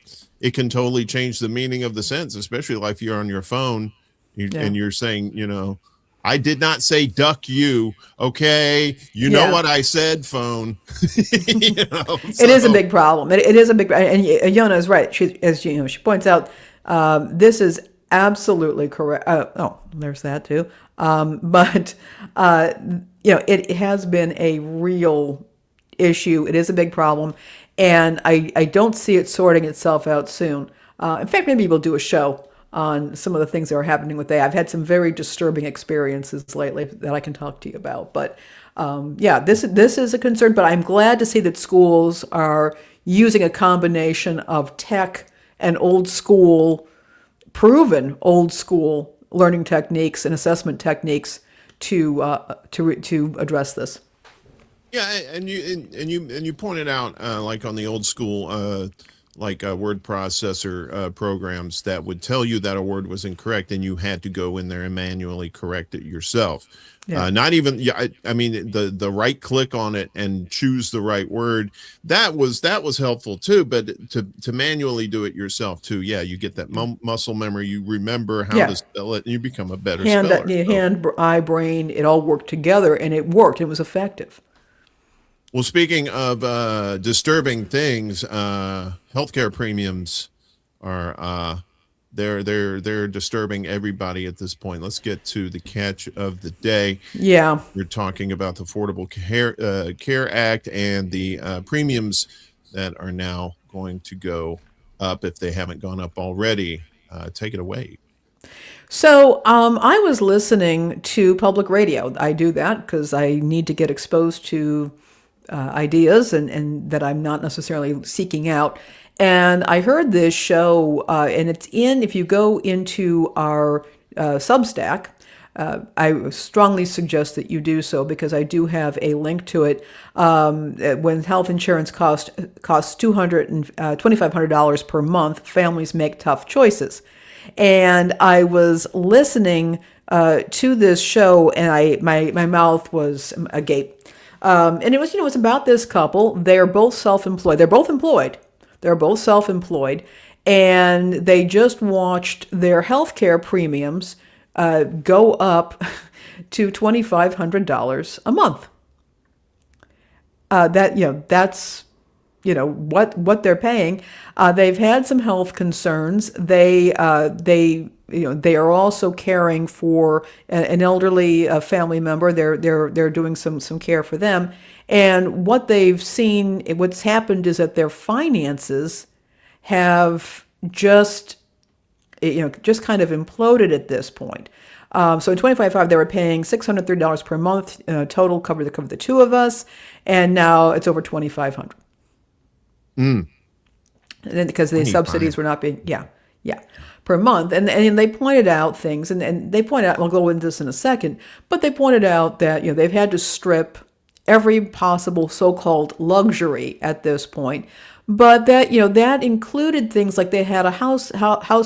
[SPEAKER 1] It can totally change the meaning of the sentence, especially like if you're on your phone and you're saying, I did not say duck you. Okay. You know what I said, phone.
[SPEAKER 2] It is a big problem. It is a big, and Yona is right. She points out, this is absolutely correct. There's that too. But it has been a real issue. It is a big problem. And I don't see it sorting itself out soon. In fact, maybe we'll do a show on some of the things that are happening with AI. I've had some very disturbing experiences lately that I can talk to you about. But this is a concern. But I'm glad to see that schools are using a combination of tech and proven old school learning techniques and assessment techniques to address this.
[SPEAKER 1] Yeah, and you pointed out like on the old school word processor programs that would tell you that a word was incorrect, and you had to go in there and manually correct it yourself. Yeah. Not even I mean the right click on it and choose the right word. That was helpful too. But to manually do it yourself too, you get that muscle memory. You remember how to spell it, and you become a better speller.
[SPEAKER 2] Hand, eye, brain, it all worked together, and it worked. It was effective.
[SPEAKER 1] Well, speaking of disturbing things, healthcare premiums are they're disturbing everybody at this point. Let's get to the catch of the day.
[SPEAKER 2] Yeah,
[SPEAKER 1] we're talking about the Affordable Care Act and the premiums that are now going to go up if they haven't gone up already. Take it away.
[SPEAKER 2] So I was listening to public radio. I do that because I need to get exposed to ideas and that I'm not necessarily seeking out. And I heard this show, and if you go into our Substack, I strongly suggest that you do so because I do have a link to it. When health insurance costs $2,500 per month, families make tough choices. And I was listening to this show, and my mouth was agape. And it was about this couple. They're both self-employed. They're both self-employed, and they just watched their healthcare premiums go up to $2,500 a month. That's what they're paying. They've had some health concerns. They are also caring for an elderly family member. They're doing some care for them. And what they've seen, what's happened is that their finances have just kind of imploded at this point. So in 2025, they were paying $630 per month total, cover the two of us, and now it's over $2,500. And then because the subsidies were not being per month, and they pointed out things, and they pointed out, I'll go into this in a second, but they pointed out that they've had to strip every possible so-called luxury at this point. But that that included things like they had a house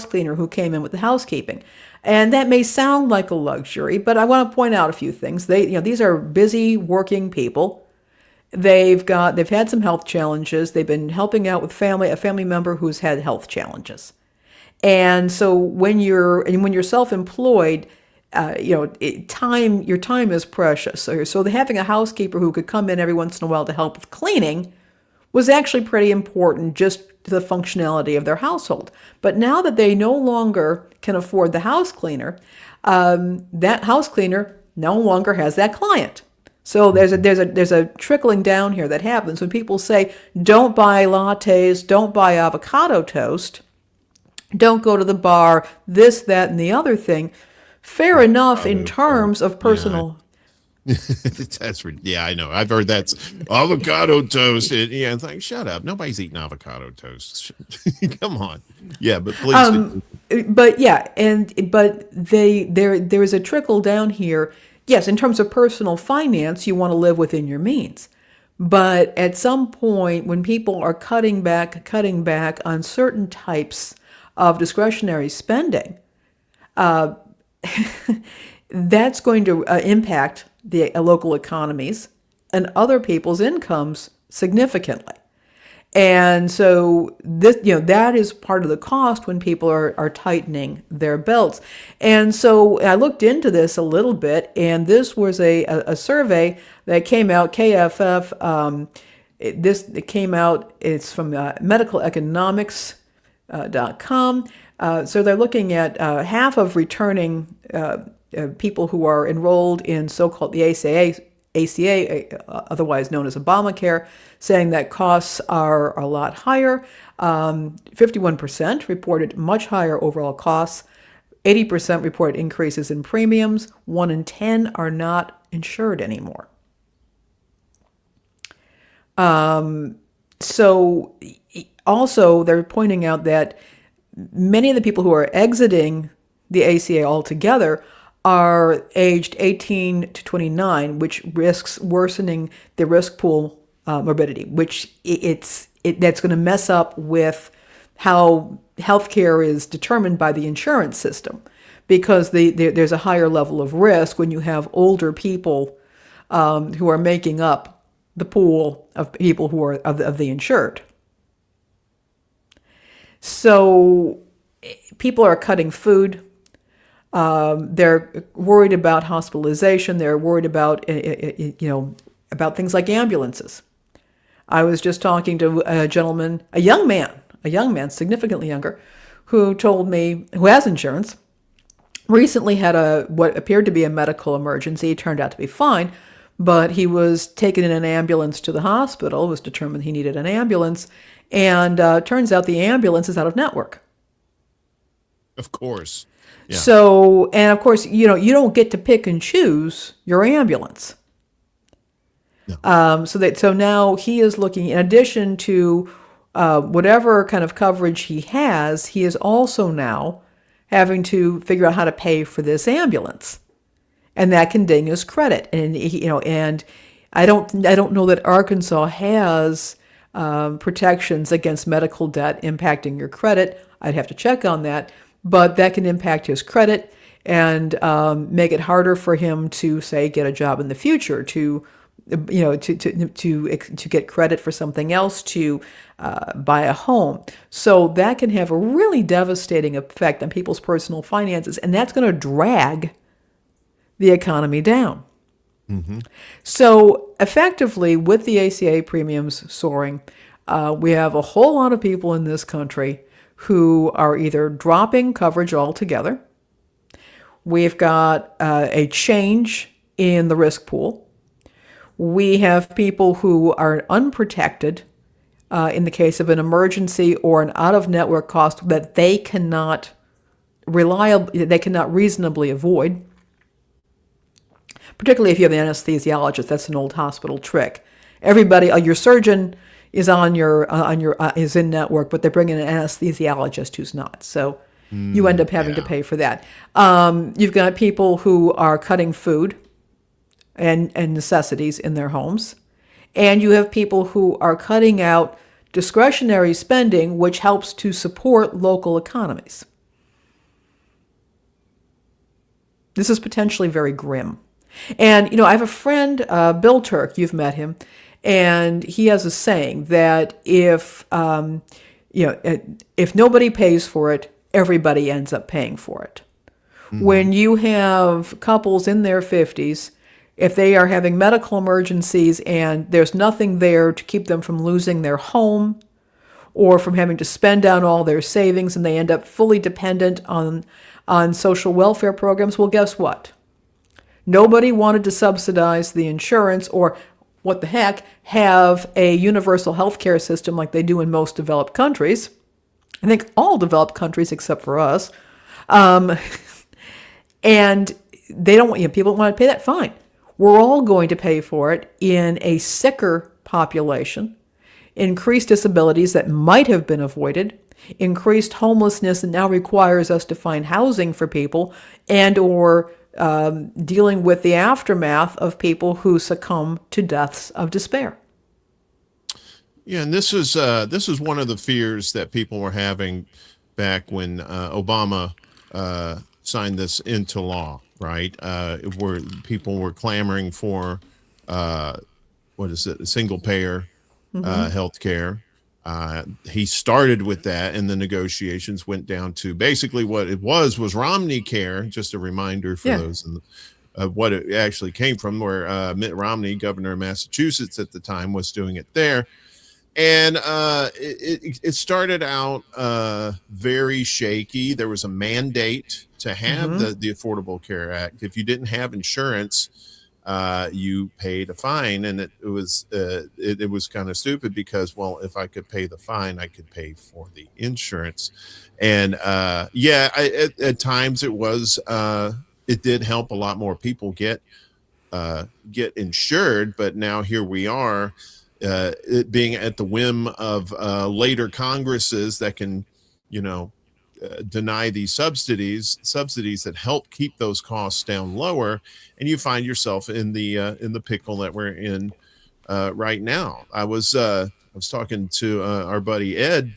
[SPEAKER 2] cleaner who came in with the housekeeping, and that may sound like a luxury, but I want to point out a few things. These are busy working people. They've had some health challenges. They've been helping out with a family member who's had health challenges, and so when you're self-employed, your time is precious. So having a housekeeper who could come in every once in a while to help with cleaning was actually pretty important just to the functionality of their household. But now that they no longer can afford the house cleaner, that house cleaner no longer has that client. So there's a trickling down here that happens when people say, don't buy lattes, don't buy avocado toast, don't go to the bar, this, that, and the other thing. Fair enough in terms of personal.
[SPEAKER 1] I know. I've heard that's avocado toast. It's like, shut up. Nobody's eating avocado toast. Come on. Yeah, but please.
[SPEAKER 2] But there is a trickle down here. Yes, in terms of personal finance, you want to live within your means. But at some point, when people are cutting back on certain types of discretionary spending, that's going to impact the local economies and other people's incomes significantly. And so that is part of the cost when people are tightening their belts. And so I looked into this a little bit, and this was a survey that came out, KFF. It came out, it's from medicaleconomics.com. So they're looking at half of returning people who are enrolled in so-called the ACA, otherwise known as Obamacare, saying that costs are a lot higher. 51% reported much higher overall costs. 80% reported increases in premiums. 1 in 10 are not insured anymore. So also they're pointing out that many of the people who are exiting the ACA altogether are aged 18 to 29, which risks worsening the risk pool morbidity, which that's going to mess up with how healthcare is determined by the insurance system, because there's a higher level of risk when you have older people who are making up the pool of people who are of the insured. So people are cutting food. They're worried about hospitalization. They're worried about things like ambulances. I was just talking to a gentleman, a young man, significantly younger, who told me, who has insurance, recently had what appeared to be a medical emergency. It turned out to be fine, but he was taken in an ambulance to the hospital. It was determined he needed an ambulance, and turns out the ambulance is out of network.
[SPEAKER 1] Of course. Yeah.
[SPEAKER 2] So, and of course, you don't get to pick and choose your ambulance. No. So now he is looking, in addition to whatever kind of coverage he is also now having to figure out how to pay for this ambulance, and that can ding his credit. And and I don't know that Arkansas has protections against medical debt impacting your credit. I'd have to check on that. But that can impact his credit, and make it harder for him to, say, get a job in the future, to to get credit for something else, to buy a home. So that can have a really devastating effect on people's personal finances, and that's going to drag the economy down.
[SPEAKER 1] Mm-hmm.
[SPEAKER 2] So effectively, with the ACA premiums soaring, we have a whole lot of people in this country who are either dropping coverage altogether. We've got a change in the risk pool. We have people who are unprotected in the case of an emergency or an out-of-network cost that they cannot reasonably avoid. Particularly if you have an anesthesiologist, that's an old hospital trick. Everybody, your surgeon is is in network, but they're bringing an anesthesiologist who's not. So you end up having to pay for that. You've got people who are cutting food and necessities in their homes, and you have people who are cutting out discretionary spending, which helps to support local economies. This is potentially very grim. And, I have a friend, Bill Turk, you've met him, and he has a saying that if nobody pays for it, everybody ends up paying for it. Mm-hmm. When you have couples in their 50s, if they are having medical emergencies and there's nothing there to keep them from losing their home or from having to spend down all their savings, and they end up fully dependent on social welfare programs, well, guess what? Nobody wanted to subsidize the insurance or, what the heck, have a universal health care system like they do in most developed countries. I think all developed countries except for us. And they don't want, people want to pay that, fine. We're all going to pay for it in a sicker population, increased disabilities that might have been avoided, increased homelessness that now requires us to find housing for people, and or dealing with the aftermath of people who succumb to deaths of despair.
[SPEAKER 1] Yeah, and this is one of the fears that people were having back when Obama signed this into law, right? Where people were clamoring for a single payer health care. He started with that, and the negotiations went down to basically what it was Romney Care. Just a reminder for those what it actually came from, where Mitt Romney, governor of Massachusetts at the time, was doing it there. And it started out very shaky. There was a mandate to have the Affordable Care Act. If you didn't have insurance, you paid a fine, and it was kind of stupid because, well, if I could pay the fine, I could pay for the insurance. And at times it did help a lot more people get insured. But now here we are, it being at the whim of later Congresses that can, deny these subsidies that help keep those costs down lower, and you find yourself in the pickle that we're in right now. I was talking to our buddy Ed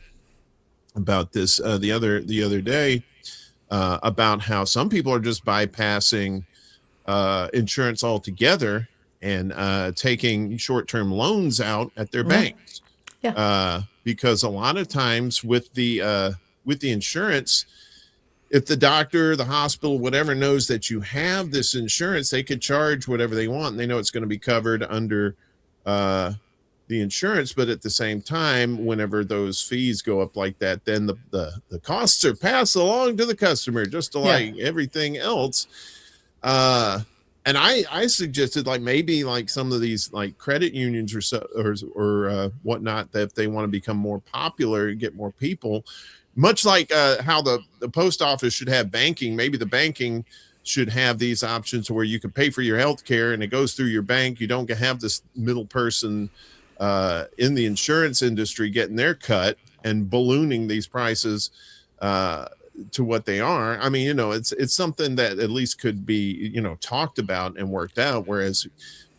[SPEAKER 1] about this the other day about how some people are just bypassing insurance altogether and taking short-term loans out at their banks. Because a lot of times with the insurance, if the doctor, the hospital, whatever knows that you have this insurance, they could charge whatever they want, and they know it's going to be covered under the insurance. But at the same time, whenever those fees go up like that, then the costs are passed along to the customer, just like everything else. And I suggested maybe some of these credit unions or whatnot, that if they want to become more popular and get more people, much like how the post office should have banking, maybe the banking should have these options where you can pay for your health care and it goes through your bank. You don't have this middle person in the insurance industry getting their cut and ballooning these prices to what they are. I mean, it's something that at least could be, talked about and worked out.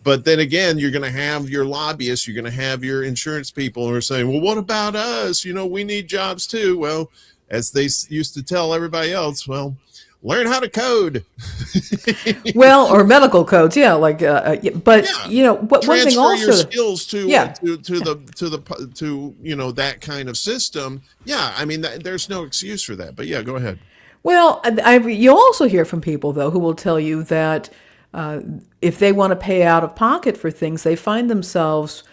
[SPEAKER 1] But then again, you're going to have your lobbyists, you're going to have your insurance people who are saying, well, what about us? We need jobs too. Well, as they used to tell everybody else, well, learn how to code.
[SPEAKER 2] Well, or medical codes, yeah. But
[SPEAKER 1] Yeah,
[SPEAKER 2] one thing
[SPEAKER 1] transfer your
[SPEAKER 2] also,
[SPEAKER 1] skills to
[SPEAKER 2] yeah.
[SPEAKER 1] that kind of system. Yeah, I mean, there's no excuse for that. But yeah, go ahead.
[SPEAKER 2] Well, you also hear from people though who will tell you that uh, if they want to pay out of pocket for things, they find themselves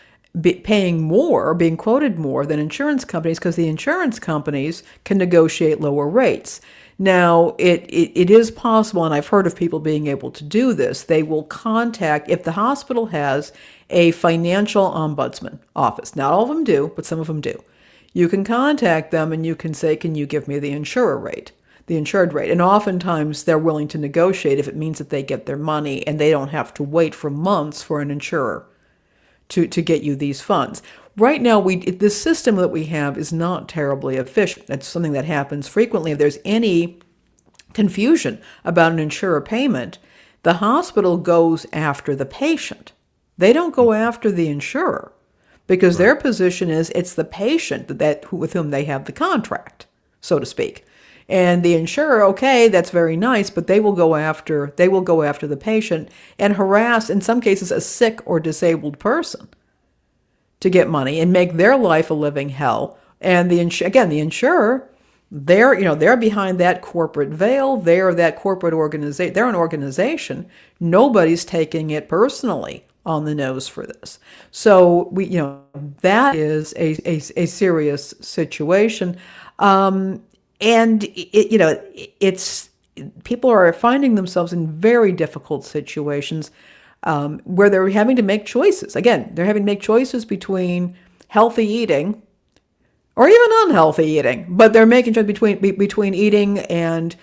[SPEAKER 2] paying more, being quoted more than insurance companies because the insurance companies can negotiate lower rates. Now, it is possible, and I've heard of people being able to do this. They will contact, if the hospital has a financial ombudsman office, not all of them do, but some of them do. You can contact them and you can say, can you give me the insurer rate? The insured rate. And oftentimes they're willing to negotiate if it means that they get their money and they don't have to wait for months for an insurer to get you these funds. Right now, this system that we have is not terribly efficient. That's something that happens frequently. If there's any confusion about an insurer payment, the hospital goes after the patient. They don't go after the insurer because
[SPEAKER 1] Right.
[SPEAKER 2] their position is it's the patient with whom they have the contract, so to speak. And the insurer, okay, that's very nice, but they will go after the patient and harass, in some cases, a sick or disabled person to get money and make their life a living hell. And the insurer, they're behind that corporate veil. They're that corporate organization. They're an organization. Nobody's taking it personally on the nose for this. So that is a serious situation. And it's people are finding themselves in very difficult situations where they're having to make choices. Again, they're having to make choices between healthy eating or even unhealthy eating, but they're making choices between eating and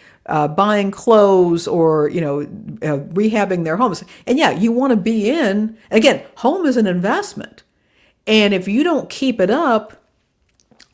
[SPEAKER 2] buying clothes or rehabbing their homes. And yeah, you want to be in. Again, home is an investment, and if you don't keep it up,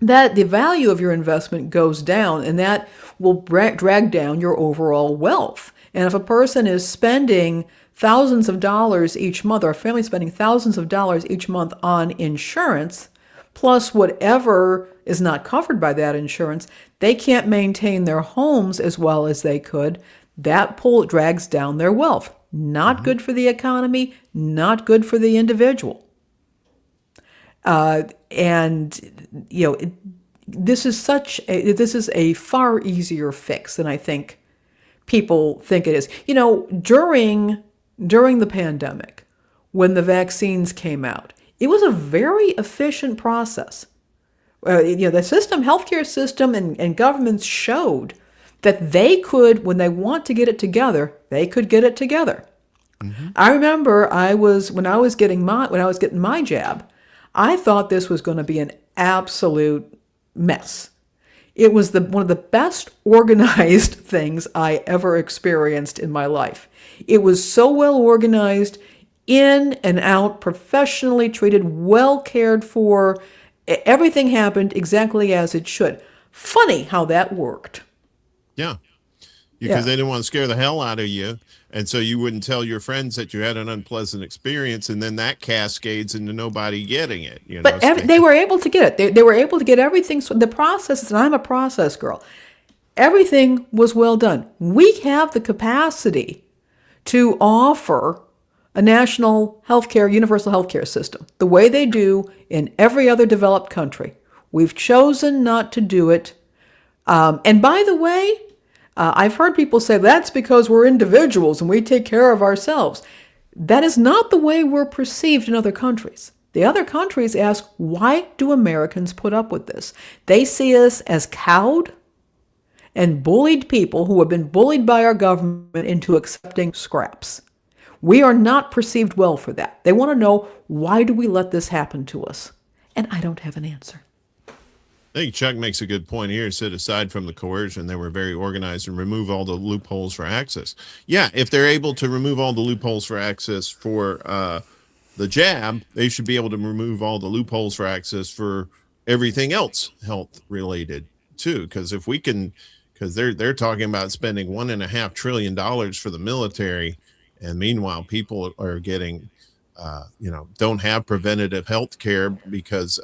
[SPEAKER 2] that the value of your investment goes down, and that will drag down your overall wealth. And if a person is spending thousands of dollars each month, or a family spending thousands of dollars each month on insurance, plus whatever is not covered by that insurance, they can't maintain their homes as well as they could. That drags down their wealth. Not good for the economy, not good for the individual. And this is a far easier fix than I think people think it is. During the pandemic, when the vaccines came out, it was a very efficient process. The healthcare system and governments showed that they could, when they want to get it together, they could get it together.
[SPEAKER 1] Mm-hmm.
[SPEAKER 2] I remember when I was getting my jab, I thought this was going to be an absolute mess. It was one of the best organized things I ever experienced in my life. It was so well organized, in and out, professionally treated, well cared for. Everything happened exactly as it should. Funny how that worked.
[SPEAKER 1] Yeah. Because they didn't want to scare the hell out of you. And so you wouldn't tell your friends that you had an unpleasant experience, and then that cascades into nobody getting it.
[SPEAKER 2] But they were able to get it. They were able to get everything. So the process, and I'm a process girl, everything was well done. We have the capacity to offer a national healthcare, universal healthcare system, the way they do in every other developed country. We've chosen not to do it. And by the way, I've heard people say that's because we're individuals and we take care of ourselves. That is not the way we're perceived in other countries. The other countries ask, why do Americans put up with this? They see us as cowed and bullied people who have been bullied by our government into accepting scraps. We are not perceived well for that. They want to know, why do we let this happen to us? And I don't have an answer.
[SPEAKER 1] I think Chuck makes a good point here. He said, aside from the coercion, they were very organized and remove all the loopholes for access. Yeah, if they're able to remove all the loopholes for access for the jab, they should be able to remove all the loopholes for access for everything else health related too. Because if we can, because they're talking about spending $1.5 trillion for the military, and meanwhile people are getting, don't have preventative health care because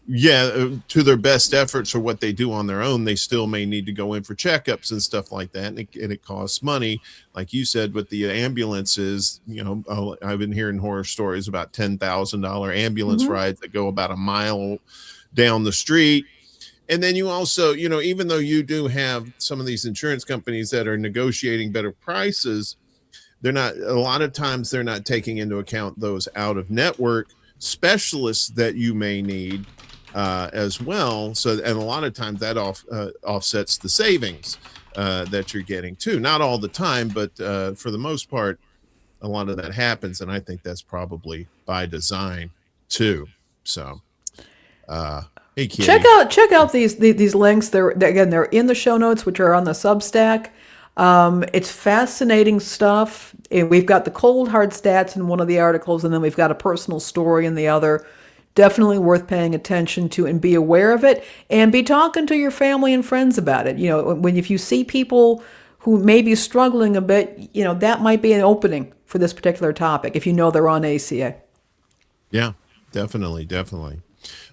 [SPEAKER 1] to their best efforts or what they do on their own, they still may need to go in for checkups and stuff like that. And it costs money. Like you said, with the ambulances, I've been hearing horror stories about $10,000 ambulance rides that go about a mile down the street. And then you also, even though you do have some of these insurance companies that are negotiating better prices, a lot of times they're not taking into account those out of network specialists that you may need as well. So, and a lot of times that offsets the savings that you're getting too. Not all the time, but for the most part, a lot of that happens. And I think that's probably by design too. So, hey, Kitty.
[SPEAKER 2] Check out these links. They're in the show notes, which are on the Substack. It's fascinating stuff. We've got the cold hard stats in one of the articles, and then we've got a personal story in the other. Definitely worth paying attention to and be aware of it, and be talking to your family and friends about it. If you see people who may be struggling a bit, that might be an opening for this particular topic if they're on ACA.
[SPEAKER 1] Yeah, definitely.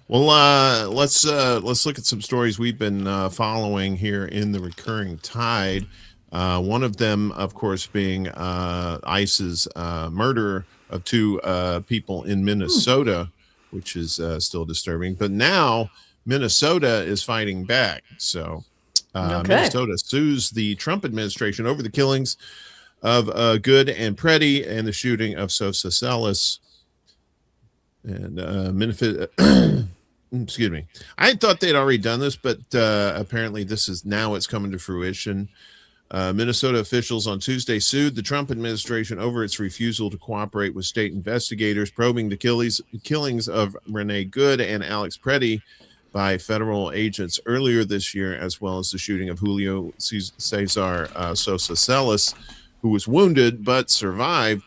[SPEAKER 1] Well, let's look at some stories we've been following here in the recurring tide. One of them, of course, being ICE's murder of two people in Minnesota, which is still disturbing. But now Minnesota is fighting back. So Minnesota sues the Trump administration over the killings of Good and Preddy and the shooting of Sosa Salas. And excuse me. I thought they'd already done this, but apparently it's coming to fruition. Minnesota officials on Tuesday sued the Trump administration over its refusal to cooperate with state investigators probing the killings of Renee Good and Alex Preddy by federal agents earlier this year, as well as the shooting of Julio Cesar Sosa Salas, who was wounded but survived.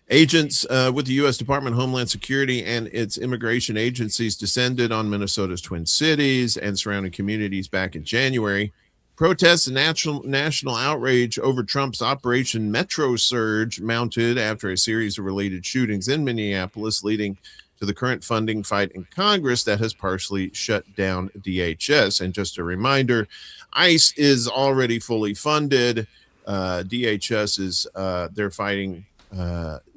[SPEAKER 1] Agents with the U.S. Department of Homeland Security and its immigration agencies descended on Minnesota's Twin Cities and surrounding communities back in January. Protests and national outrage over Trump's Operation Metro Surge mounted after a series of related shootings in Minneapolis, leading to the current funding fight in Congress that has partially shut down DHS. And just a reminder, ICE is already fully funded. DHS is they're fighting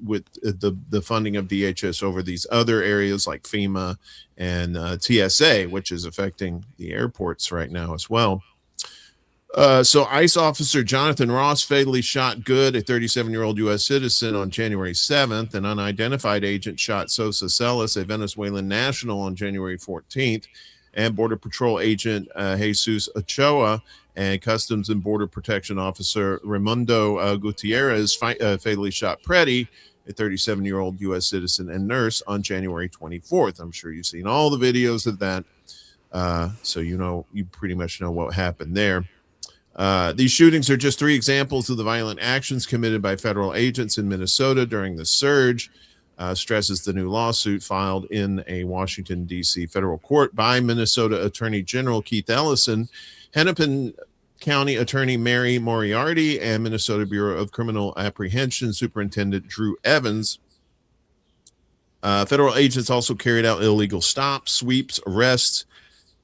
[SPEAKER 1] with the funding of DHS over these other areas like FEMA and TSA, which is affecting the airports right now as well. So ICE officer Jonathan Ross fatally shot Good, a 37-year-old U.S. citizen, on January 7th. An unidentified agent shot Sosa Salas, a Venezuelan national, on January 14th. And Border Patrol agent Jesus Ochoa and Customs and Border Protection officer Raimundo Gutierrez fatally shot Preddy, a 37-year-old U.S. citizen and nurse, on January 24th. I'm sure you've seen all the videos of that. So you pretty much know what happened there. These shootings are just three examples of the violent actions committed by federal agents in Minnesota during the surge, stresses the new lawsuit filed in a Washington, D.C. federal court by Minnesota Attorney General Keith Ellison, Hennepin County Attorney Mary Moriarty, and Minnesota Bureau of Criminal Apprehension Superintendent Drew Evans. Federal agents also carried out illegal stops, sweeps, arrests,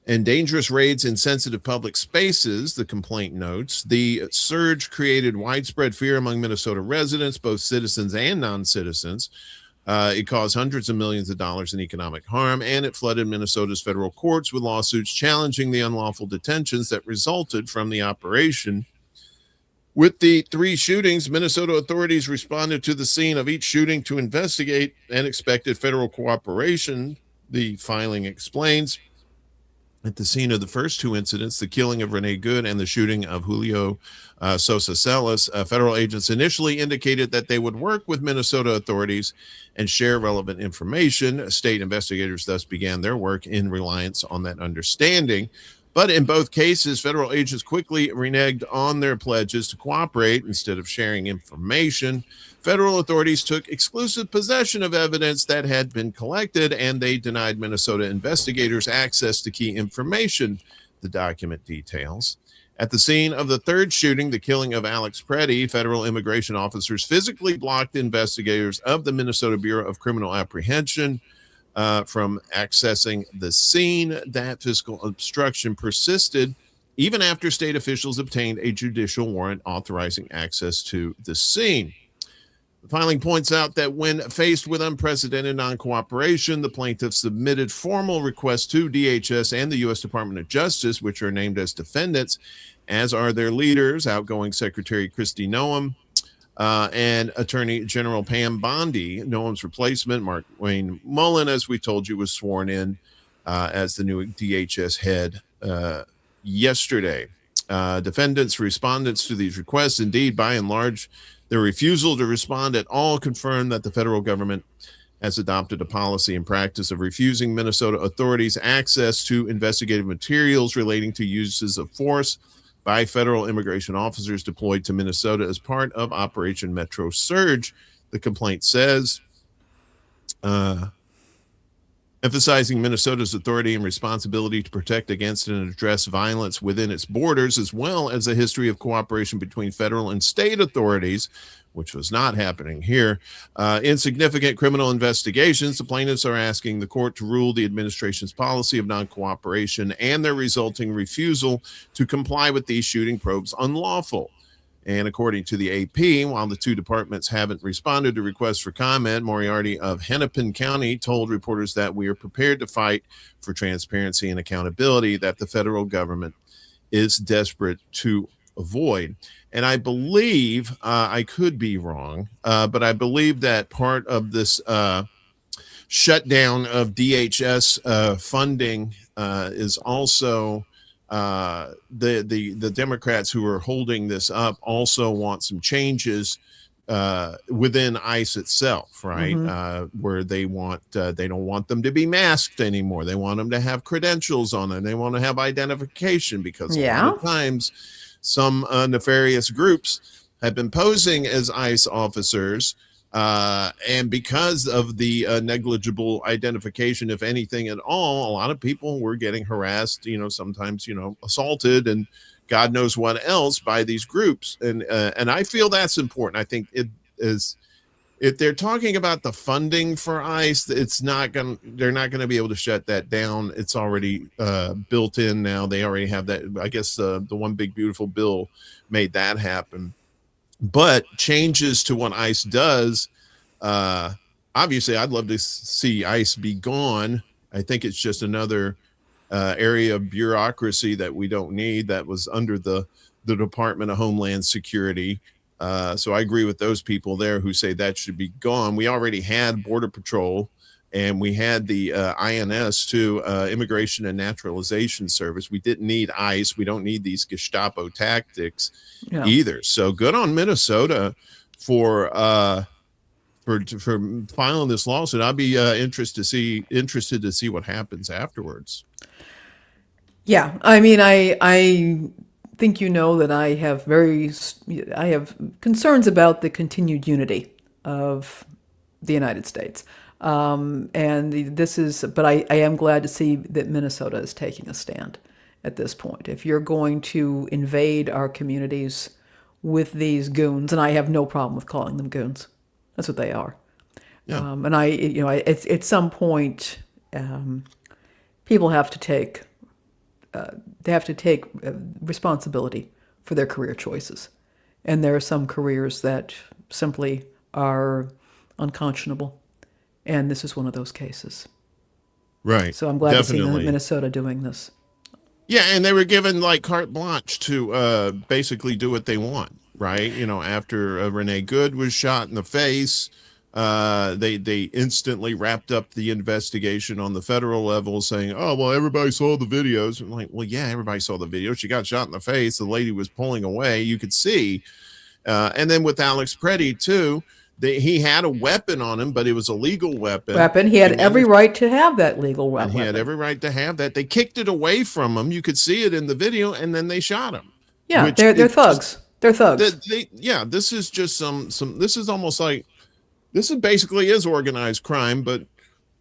[SPEAKER 1] and dangerous raids in sensitive public spaces, the complaint notes. The surge created widespread fear among Minnesota residents, both citizens and non-citizens. It caused hundreds of millions of dollars in economic harm, and it flooded Minnesota's federal courts with lawsuits challenging the unlawful detentions that resulted from the operation. With the three shootings, Minnesota authorities responded to the scene of each shooting to investigate and expected federal cooperation, the filing explains. At the scene of the first two incidents, the killing of Renee Good and the shooting of Julio Sosa Salas, federal agents initially indicated that they would work with Minnesota authorities and share relevant information. State investigators thus began their work in reliance on that understanding. But in both cases, federal agents quickly reneged on their pledges to cooperate instead of sharing information. Federal authorities took exclusive possession of evidence that had been collected, and they denied Minnesota investigators access to key information, the document details. At the scene of the third shooting, the killing of Alex Preddy, federal immigration officers physically blocked investigators of the Minnesota Bureau of Criminal Apprehension from accessing the scene. That fiscal obstruction persisted even after state officials obtained a judicial warrant authorizing access to the scene. The filing points out that when faced with unprecedented non-cooperation, the plaintiffs submitted formal requests to DHS and the U.S. Department of Justice, which are named as defendants, as are their leaders, outgoing Secretary Kristi Noem and Attorney General Pam Bondi. Noem's replacement, Mark Wayne Mullen, as we told you, was sworn in as the new DHS head yesterday. Defendants' respondents to these requests, indeed, by and large, their refusal to respond at all confirmed that the federal government has adopted a policy and practice of refusing Minnesota authorities access to investigative materials relating to uses of force by federal immigration officers deployed to Minnesota as part of Operation Metro Surge. The complaint says, emphasizing Minnesota's authority and responsibility to protect against and address violence within its borders, as well as a history of cooperation between federal and state authorities, which was not happening here. In significant criminal investigations, the plaintiffs are asking the court to rule the administration's policy of non-cooperation and their resulting refusal to comply with these shooting probes unlawful. And according to the AP, while the two departments haven't responded to requests for comment, Moriarty of Hennepin County told reporters that we are prepared to fight for transparency and accountability that the federal government is desperate to avoid. And I believe, I could be wrong, but I believe that part of this shutdown of DHS funding is also the Democrats who are holding this up also want some changes within ICE itself, right? Where they don't want them to be masked anymore. They want them to have credentials on them. They want to have identification because a lot of times some nefarious groups have been posing as ICE officers. And because of the negligible identification, if anything at all, a lot of people were getting harassed, sometimes, assaulted and God knows what else by these groups. And I feel that's important. I think it is, if they're talking about the funding for ICE, they're not going to be able to shut that down. It's already built in now. They already have that. I guess the one big beautiful bill made that happen. But changes to what ICE does, obviously, I'd love to see ICE be gone. I think it's just another area of bureaucracy that we don't need, that was under the Department of Homeland Security. So I agree with those people there who say that should be gone. We already had Border Patrol, and we had the INS too, Immigration and Naturalization Service. We didn't need ICE. We don't need these Gestapo tactics either. So good on Minnesota for filing this lawsuit. I'll be interested to see what happens afterwards.
[SPEAKER 2] Yeah, I mean, I think that I have concerns about the continued unity of the United States. But I am glad to see that Minnesota is taking a stand at this point. If you're going to invade our communities with these goons, and I have no problem with calling them goons, that's what they are. Yeah. At some point, people have to take responsibility for their career choices, and there are some careers that simply are unconscionable. And this is one of those cases.
[SPEAKER 1] Right.
[SPEAKER 2] So I'm glad to see Minnesota doing this.
[SPEAKER 1] Yeah, and they were given carte blanche to basically do what they want, right? After Renee Good was shot in the face, they instantly wrapped up the investigation on the federal level, saying, "Oh, well, everybody saw the videos." I'm like, well, yeah, everybody saw the video. She got shot in the face. The lady was pulling away. You could see. And then with Alex Preddy too. He had a weapon on him, but it was a legal weapon.
[SPEAKER 2] He had every right to have that legal weapon.
[SPEAKER 1] He had every right to have that. They kicked it away from him. You could see it in the video, and then they shot him.
[SPEAKER 2] Yeah, they're thugs. They're thugs.
[SPEAKER 1] This is just some. This is almost like this is basically organized crime, but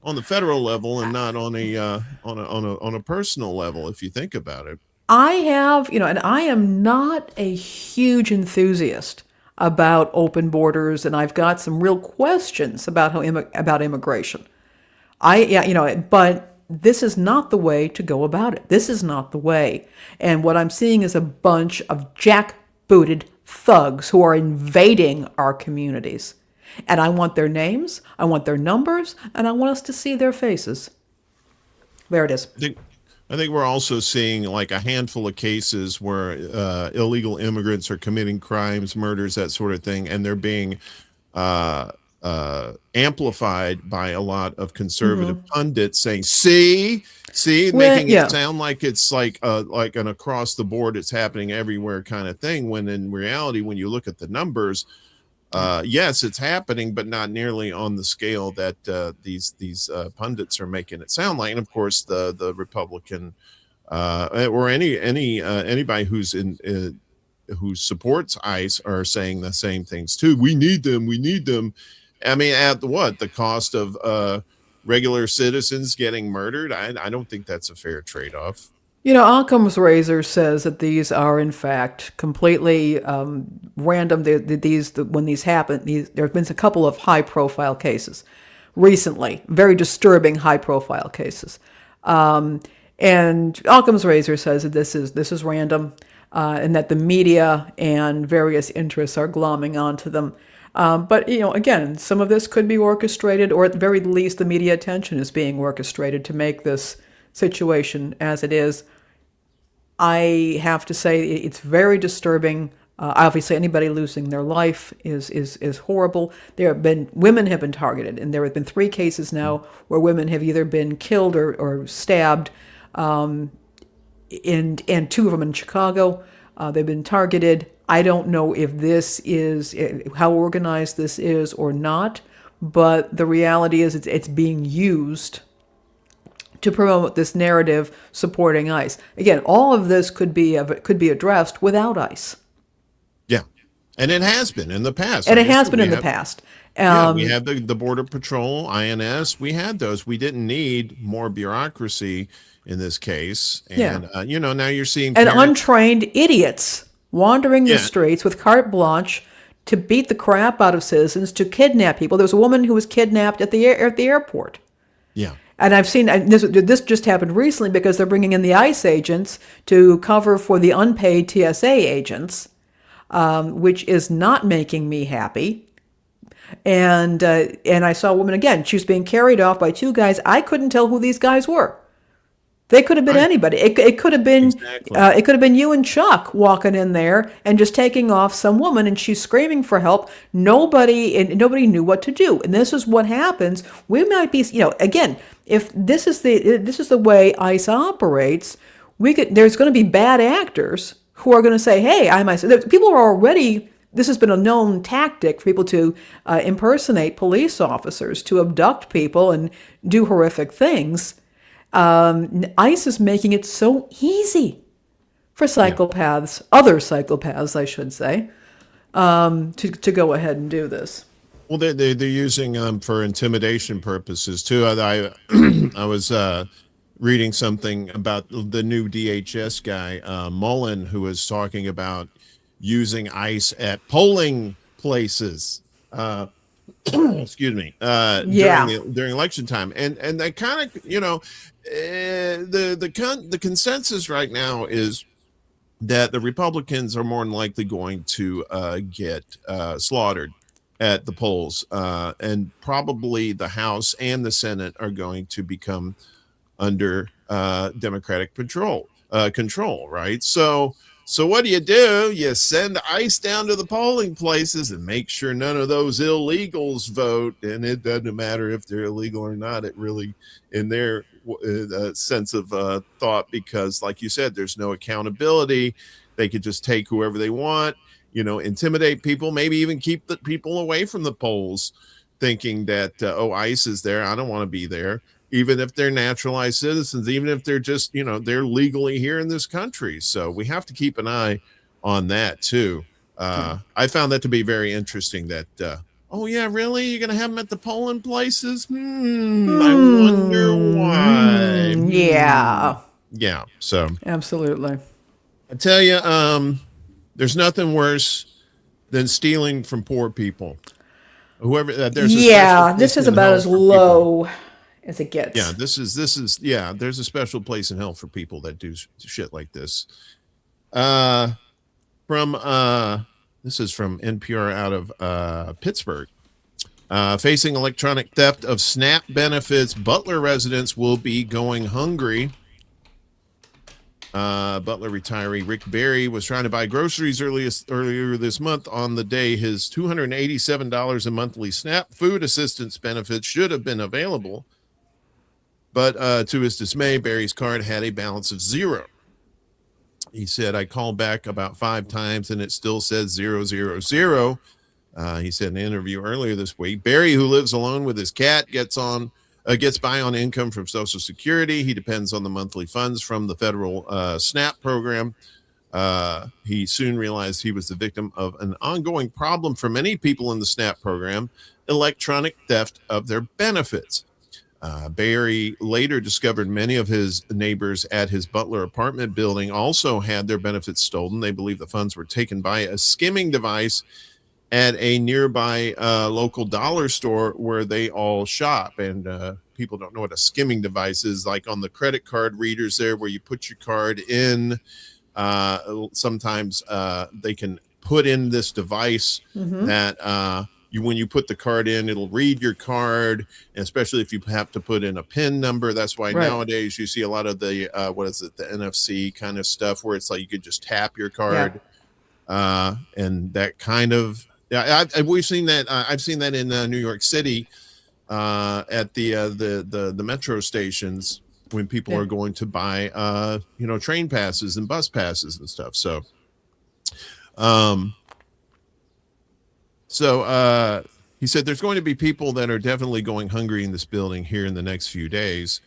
[SPEAKER 1] on the federal level and not on a personal level. If you think about it,
[SPEAKER 2] I have and I am not a huge enthusiast about open borders, and I've got some real questions about about immigration. But this is not the way to go about it. This is not the way. And what I'm seeing is a bunch of jackbooted thugs who are invading our communities. And I want their names, I want their numbers, and I want us to see their faces. There it is.
[SPEAKER 1] I think we're also seeing like a handful of cases where illegal immigrants are committing crimes, murders, that sort of thing, and they're being amplified by a lot of conservative pundits saying, "See, making it sound like it's like an across the board, it's happening everywhere kind of thing." When in reality, when you look at the numbers, yes, it's happening, but not nearly on the scale that these pundits are making it sound like. And of course, the Republican or anybody who supports ICE are saying the same things too. We need them. We need them. I mean, at the cost of regular citizens getting murdered? I don't think that's a fair trade-off.
[SPEAKER 2] Occam's razor says that these are, in fact, completely random. When these happen, there have been a couple of high-profile cases recently, very disturbing high-profile cases. And Occam's razor says that this is random, and that the media and various interests are glomming onto them. But again, some of this could be orchestrated, or at the very least, the media attention is being orchestrated to make this situation as it is. I have to say it's very disturbing. Obviously, anybody losing their life is horrible. Women have been targeted, and there have been 3 cases now where women have either been killed or stabbed, and 2 of them in Chicago. They've been targeted. I don't know if this is how organized this is or not, but the reality is it's being used to promote this narrative supporting ICE. Again, all of this could be addressed without ICE.
[SPEAKER 1] Yeah, and it has been in the past.
[SPEAKER 2] And it has been in the past.
[SPEAKER 1] We had the Border Patrol, INS. We had those. We didn't need more bureaucracy in this case. And, now you're seeing
[SPEAKER 2] untrained idiots wandering the streets with carte blanche to beat the crap out of citizens, to kidnap people. There was a woman who was kidnapped at the airport.
[SPEAKER 1] Yeah.
[SPEAKER 2] And I've seen this just happened recently because they're bringing in the ICE agents to cover for the unpaid TSA agents, which is not making me happy. And I saw a woman again. She was being carried off by 2 guys. I couldn't tell who these guys were. They could have been anybody. It could have been it could have been you and Chuck walking in there and just taking off some woman, and she's screaming for help. Nobody knew what to do. And this is what happens. We might be, again, if this is the way ICE operates, there's going to be bad actors who are going to say, "Hey, I'm ICE." People are already. This has been a known tactic for people to impersonate police officers, to abduct people and do horrific things. ICE is making it so easy for psychopaths, other psychopaths, I should say, to go ahead and do this.
[SPEAKER 1] Well, they're using for intimidation purposes too. I was reading something about the new DHS guy, Mullen, who was talking about using ICE at polling places. Excuse me. During election time, and that kind of the consensus right now is that the Republicans are more than likely going to get slaughtered at the polls, and probably the House and the Senate are going to become under Democratic control, right? So what do? You send ICE down to the polling places and make sure none of those illegals vote. And it doesn't matter if they're illegal or not. It really, in their sense of thought, because like you said, there's no accountability. They could just take whoever they want, intimidate people, maybe even keep the people away from the polls, thinking that, ICE is there. I don't want to be there. Even if they're naturalized citizens, even if they're just, they're legally here in this country. So we have to keep an eye on that too. I found that to be very interesting that, really? You're going to have them at the polling places? I wonder why.
[SPEAKER 2] Yeah.
[SPEAKER 1] Yeah. So
[SPEAKER 2] absolutely.
[SPEAKER 1] I tell you, there's nothing worse than stealing from poor people. Whoever, there's
[SPEAKER 2] this is about as low as it
[SPEAKER 1] Yeah,
[SPEAKER 2] gets.
[SPEAKER 1] this is yeah, there's a special place in hell for people that do shit like this. Uh from this is from NPR out of Pittsburgh. Facing electronic theft of SNAP benefits, Butler residents will be going hungry. Butler retiree Rick Berry was trying to buy groceries earlier this month on the day his $287 a monthly SNAP food assistance benefits should have been available. But to his dismay, Berry's card had a balance of zero. He said, I called back about 5 times and it still says 000. He said in an interview earlier this week, Berry, who lives alone with his cat, gets by on income from Social Security. He depends on the monthly funds from the federal SNAP program. He soon realized he was the victim of an ongoing problem for many people in the SNAP program, electronic theft of their benefits. Berry later discovered many of his neighbors at his Butler apartment building also had their benefits stolen. They believe the funds were taken by a skimming device at a nearby local dollar store where they all shop. And people don't know what a skimming device is, like on the credit card readers there where you put your card in. Sometimes they can put in this device that when you put the card in, it'll read your card, and especially if you have to put in a PIN number. That's why nowadays you see a lot of the the NFC kind of stuff where it's like you could just tap your card. And that kind of we've seen that. I've seen that in New York City at the metro stations when people are going to buy train passes and bus passes and stuff. So he said there's going to be people that are definitely going hungry in this building here in the next few days.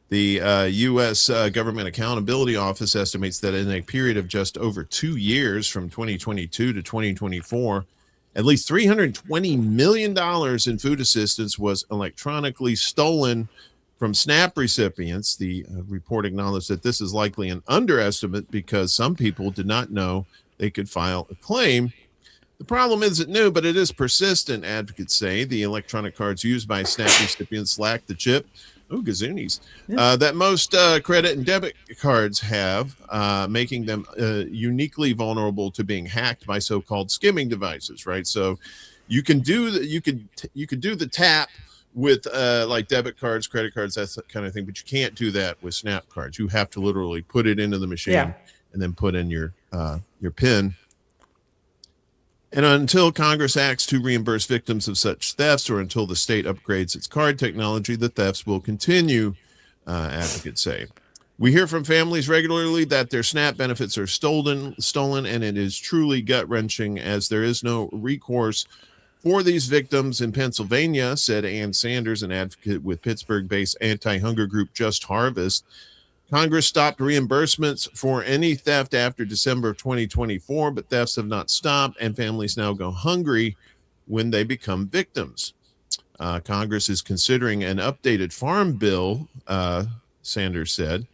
[SPEAKER 1] The U.S. Government Accountability Office estimates that in a period of just over 2 years, from 2022 to 2024, at least $320 million in food assistance was electronically stolen from SNAP recipients. The report acknowledged that this is likely an underestimate because some people did not know they could file a claim. The problem isn't new, but it is persistent, advocates say. The electronic cards used by SNAP recipients lack the chip, gazoonies, that most credit and debit cards have, making them uniquely vulnerable to being hacked by so-called skimming devices, right? So you can do the tap with like debit cards, credit cards, that kind of thing, but you can't do that with SNAP cards. You have to literally put it into the machine and then put in your PIN. And until Congress acts to reimburse victims of such thefts, or until the state upgrades its card technology, the thefts will continue, advocates say. We hear from families regularly that their SNAP benefits are stolen, and it is truly gut-wrenching as there is no recourse for these victims in Pennsylvania, said Ann Sanders, an advocate with Pittsburgh-based anti-hunger group Just Harvest. Congress stopped reimbursements for any theft after December of 2024, but thefts have not stopped, and families now go hungry when they become victims. Congress is considering an updated farm bill, Sanders said.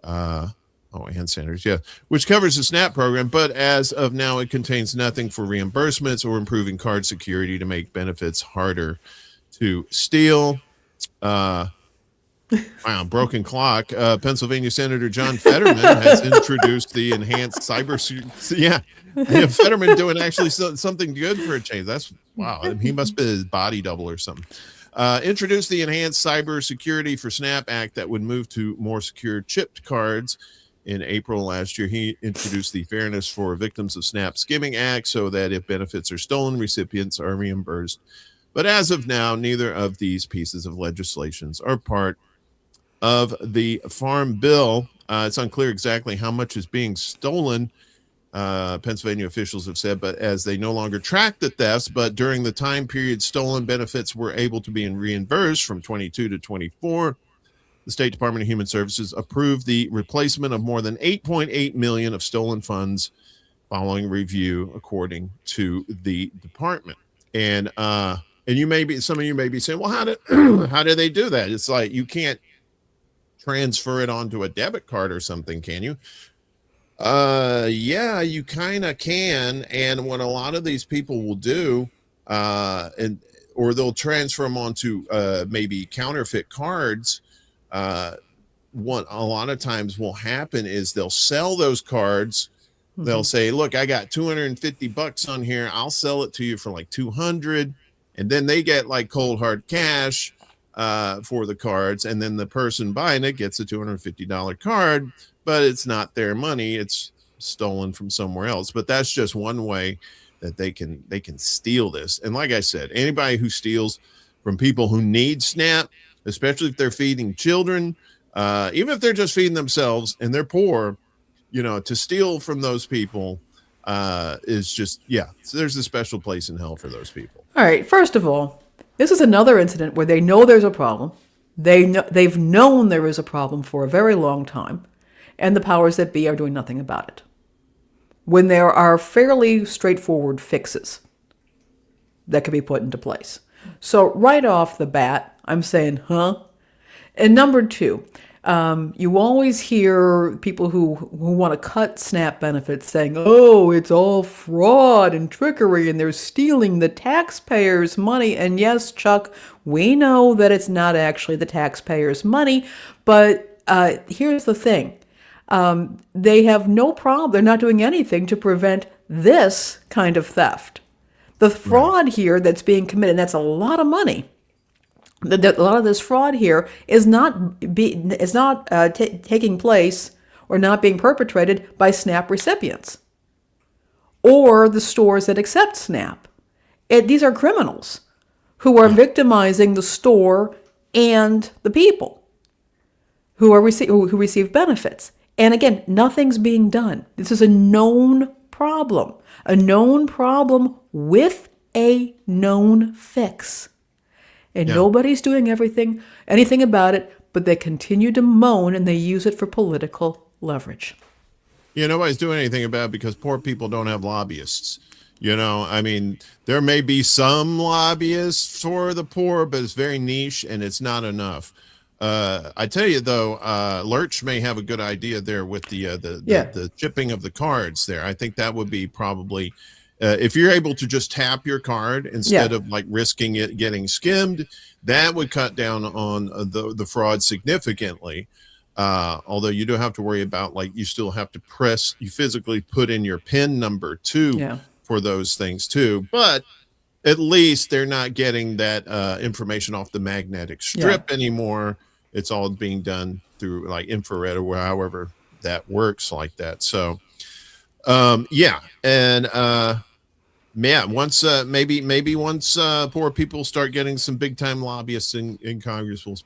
[SPEAKER 1] Ann Sanders, which covers the SNAP program, but as of now, it contains nothing for reimbursements or improving card security to make benefits harder to steal. Wow, broken clock. Pennsylvania Senator John Fetterman has introduced the enhanced cyber. Fetterman doing actually something good for a change. That's wow. He must be his body double or something. Introduced the enhanced cyber security for SNAP Act that would move to more secure chipped cards. In April last year, he introduced the Fairness for Victims of SNAP Skimming Act so that if benefits are stolen, recipients are reimbursed. But as of now, neither of these pieces of legislation are part of the farm bill. It's unclear exactly how much is being stolen, Pennsylvania officials have said, but as they no longer track the thefts, but during the time period stolen benefits were able to be reimbursed from 22 to 24, the State Department of Human Services approved the replacement of more than 8.8 million of stolen funds following review, according to the department. And some of you may be saying, well, how do they do that? It's like you can't transfer it onto a debit card or something, can you? Yeah, you kind of can. And what a lot of these people will do, and or they'll transfer them onto maybe counterfeit cards. What a lot of times will happen is they'll sell those cards. They'll say, look, I got $250 on here. I'll sell it to you for like 200. And then they get like cold hard cash for the cards. And then the person buying it gets a $250 card, but it's not their money. It's stolen from somewhere else. But that's just one way that they can steal this. And like I said, anybody who steals from people who need SNAP, especially if they're feeding children, even if they're just feeding themselves and they're poor, to steal from those people is just, so there's a special place in hell for those people.
[SPEAKER 2] All right. First of all, this is another incident where they know there's a problem. They've known there is a problem for a very long time, and the powers that be are doing nothing about it. When there are fairly straightforward fixes that can be put into place. So right off the bat, I'm saying, huh? And number two, you always hear people who want to cut SNAP benefits saying, oh, it's all fraud and trickery and they're stealing the taxpayers' money. And yes, Chuck, we know that it's not actually the taxpayers' money, but here's the thing. They have no problem. They're not doing anything to prevent this kind of theft. The fraud here that's being committed, and that's a lot of money. A lot of this fraud here is not taking place or not being perpetrated by SNAP recipients or the stores that accept SNAP. These are criminals who are victimizing the store and the people who receive benefits. And again, nothing's being done. This is a known problem with a known fix. And nobody's doing anything about it, but they continue to moan and they use it for political leverage.
[SPEAKER 1] Nobody's doing anything about it because poor people don't have lobbyists. I mean, there may be some lobbyists for the poor, but it's very niche and it's not enough. I tell you though, Lurch may have a good idea there with the chipping of the cards there. I think that would be probably if you're able to just tap your card instead of like risking it getting skimmed, that would cut down on the fraud significantly. Although you do have to worry about, like, you still have to you physically put in your PIN number too for those things too. But at least they're not getting that information off the magnetic strip anymore. It's all being done through like infrared or however that works like that. So once maybe once poor people start getting some big time lobbyists in Congress, we'll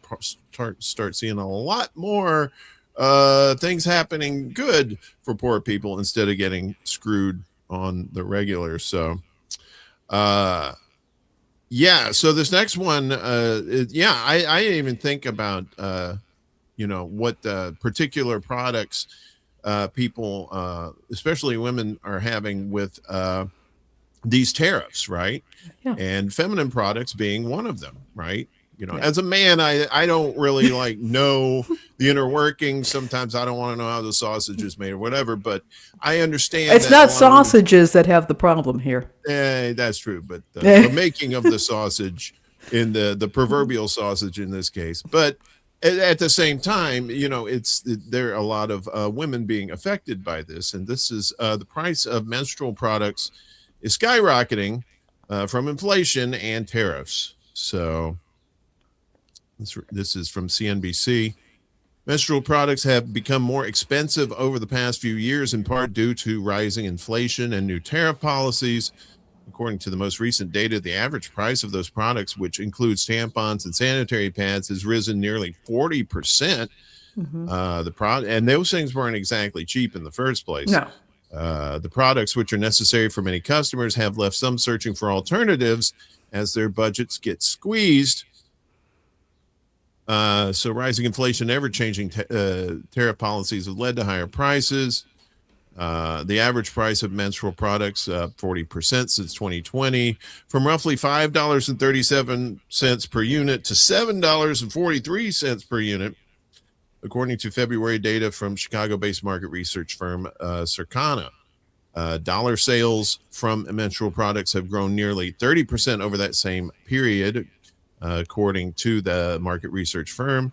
[SPEAKER 1] start seeing a lot more things happening good for poor people instead of getting screwed on the regular. So so this next one I didn't even think about what particular products people especially women are having with these tariffs, right? And feminine products being one of them, right? As a man, I don't really like know the inner workings. Sometimes I don't want to know how the sausage is made or whatever, but I understand
[SPEAKER 2] it's not sausages that have the problem here.
[SPEAKER 1] That's true, but the making of the sausage in the proverbial sausage in this case. But at the same time, there are a lot of women being affected by this, and this is the price of menstrual products is skyrocketing from inflation and tariffs. So this is from CNBC. Menstrual products have become more expensive over the past few years, in part due to rising inflation and new tariff policies. According to the most recent data, the average price of those products, which includes tampons and sanitary pads, has risen nearly 40%. And those things weren't exactly cheap in the first place.
[SPEAKER 2] No.
[SPEAKER 1] The products, which are necessary for many customers, have left some searching for alternatives as their budgets get squeezed. So rising inflation, ever-changing tariff policies have led to higher prices. The average price of menstrual products up 40% since 2020, from roughly $5.37 per unit to $7.43 per unit, according to February data from Chicago-based market research firm Circana. Dollar sales from menstrual products have grown nearly 30% over that same period, according to the market research firm.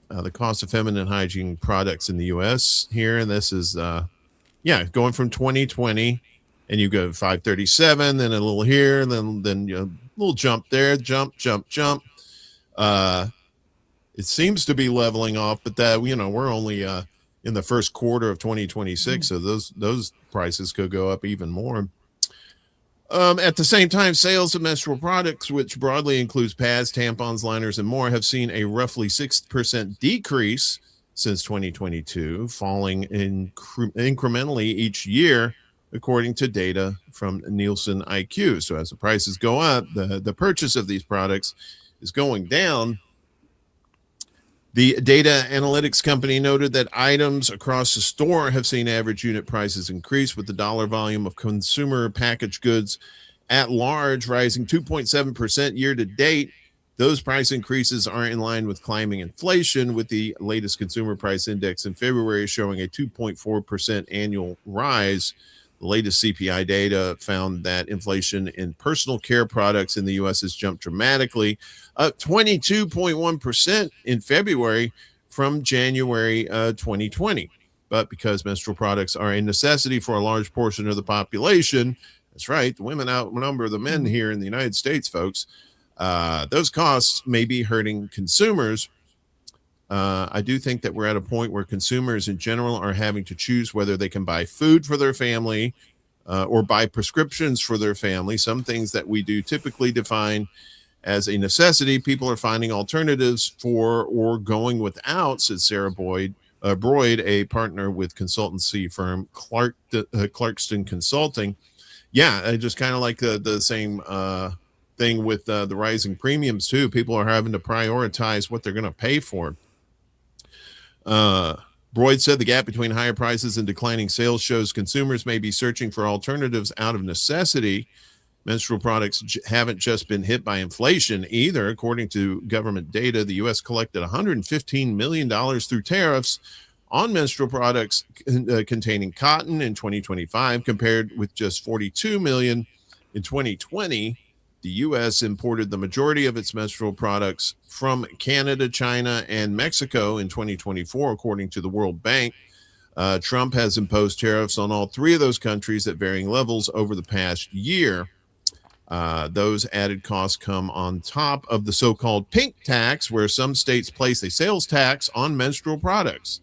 [SPEAKER 1] The cost of feminine hygiene products in the U.S. here, and this is going from 2020, and you go 537, then a little here, then a little jump there, jump. It seems to be leveling off, but that we're only in the first quarter of 2026, so those prices could go up even more. At the same time, sales of menstrual products, which broadly includes pads, tampons, liners, and more, have seen a roughly 6% decrease since 2022, falling incrementally each year, according to data from Nielsen IQ. So as the prices go up, the purchase of these products is going down. The data analytics company noted that items across the store have seen average unit prices increase, with the dollar volume of consumer packaged goods at large rising 2.7% year to date. Those price increases are in line with climbing inflation, with the latest consumer price index in February showing a 2.4% annual rise. The latest CPI data found that inflation in personal care products in the U.S. has jumped dramatically, up 22.1% in February from January 2020. But because menstrual products are a necessity for a large portion of the population, that's right, the women outnumber the men here in the United States, folks, those costs may be hurting consumers. I do think that we're at a point where consumers in general are having to choose whether they can buy food for their family or buy prescriptions for their family. Some things that we do typically define as a necessity, people are finding alternatives for or going without, said Sarah Broyd, a partner with consultancy firm Clarkston Consulting. Yeah, just kind of like the same thing with the rising premiums too. People are having to prioritize what they're going to pay for. Broyd said the gap between higher prices and declining sales shows consumers may be searching for alternatives out of necessity. Menstrual products haven't just been hit by inflation either. According to government data, the U.S. collected $115 million through tariffs on menstrual products containing cotton in 2025, compared with just $42 million in 2020. The U.S. imported the majority of its menstrual products from Canada, China, and Mexico in 2024, according to the World Bank. Trump has imposed tariffs on all three of those countries at varying levels over the past year. Those added costs come on top of the so-called pink tax, where some states place a sales tax on menstrual products.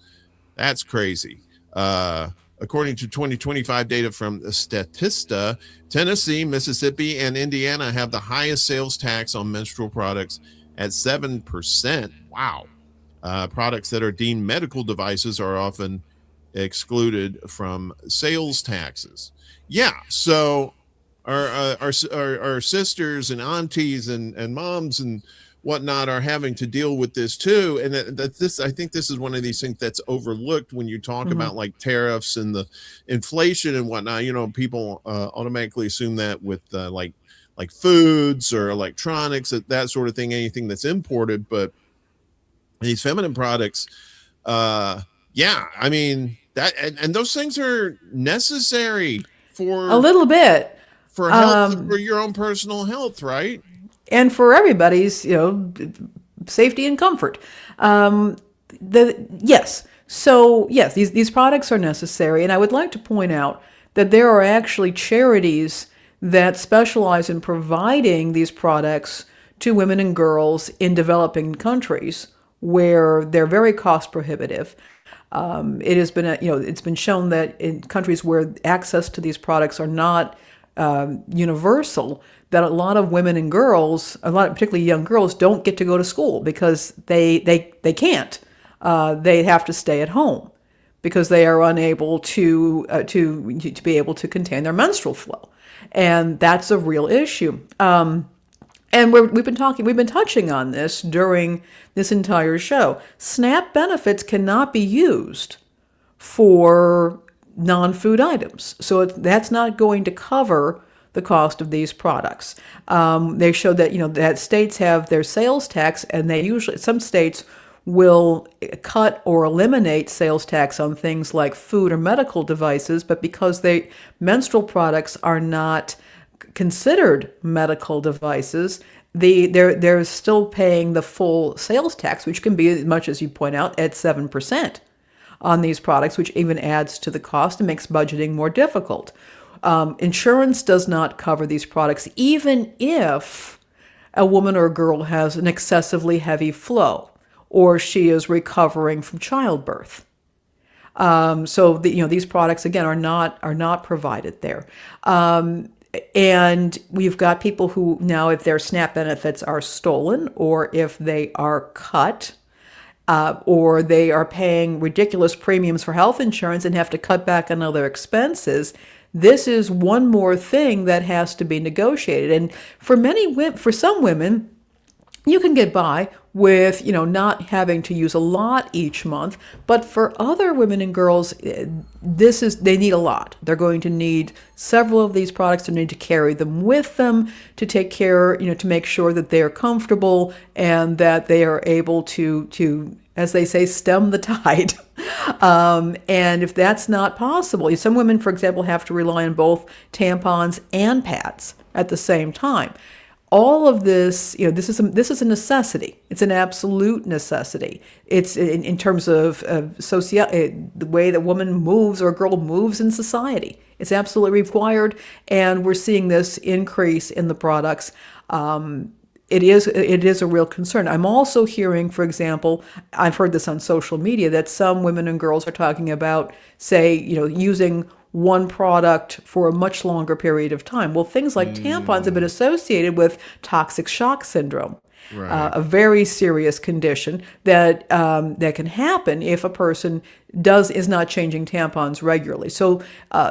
[SPEAKER 1] That's crazy. According to 2025 data from Statista, Tennessee, Mississippi, and Indiana have the highest sales tax on menstrual products at 7%. Wow. Products that are deemed medical devices are often excluded from sales taxes. Yeah, so our sisters and aunties and moms and whatnot are having to deal with this too, and I think this is one of these things that's overlooked when you talk about like tariffs and the inflation and whatnot. People automatically assume that with like foods or electronics, that sort of thing, anything that's imported. But these feminine products, I mean that, and those things are necessary for
[SPEAKER 2] A little bit.
[SPEAKER 1] for health, for your own personal health, right?
[SPEAKER 2] And for everybody's, safety and comfort. Yes, these products are necessary, and I would like to point out that there are actually charities that specialize in providing these products to women and girls in developing countries where they're very cost prohibitive. It has been, it's been shown that in countries where access to these products are not universal, that a lot of women and girls, particularly young girls, don't get to go to school because they can't. They have to stay at home because they are unable to be able to contain their menstrual flow, and that's a real issue. And we've been touching on this during this entire show. SNAP benefits cannot be used for non-food items, so that's not going to cover the cost of these products. They show that that states have their sales tax, and some states will cut or eliminate sales tax on things like food or medical devices, but because menstrual products are not considered medical devices, they're still paying the full sales tax, which can be as much as you point out at 7% on these products, which even adds to the cost and makes budgeting more difficult. Insurance does not cover these products, even if a woman or a girl has an excessively heavy flow, or she is recovering from childbirth. So these products again are not provided there. And we've got people who now, if their SNAP benefits are stolen, or if they are cut, or they are paying ridiculous premiums for health insurance and have to cut back on other expenses, this is one more thing that has to be negotiated. And for some women, you can get by with, not having to use a lot each month. But for other women and girls, they need a lot. They're going to need several of these products. They need to carry them with them to take care, to make sure that they are comfortable and that they are able to, as they say, stem the tide. And if that's not possible, some women, for example, have to rely on both tampons and pads at the same time. All of this, this is a necessity. It's an absolute necessity. It's in terms of the way that woman moves or a girl moves in society. It's absolutely required, and we're seeing this increase in the products. It is a real concern. I'm also hearing, for example, I've heard this on social media, that some women and girls are talking about, say, using one product for a much longer period of time. Well, things like tampons have been associated with toxic shock syndrome,
[SPEAKER 1] Right.
[SPEAKER 2] a very serious condition that can happen if a person is not changing tampons regularly. So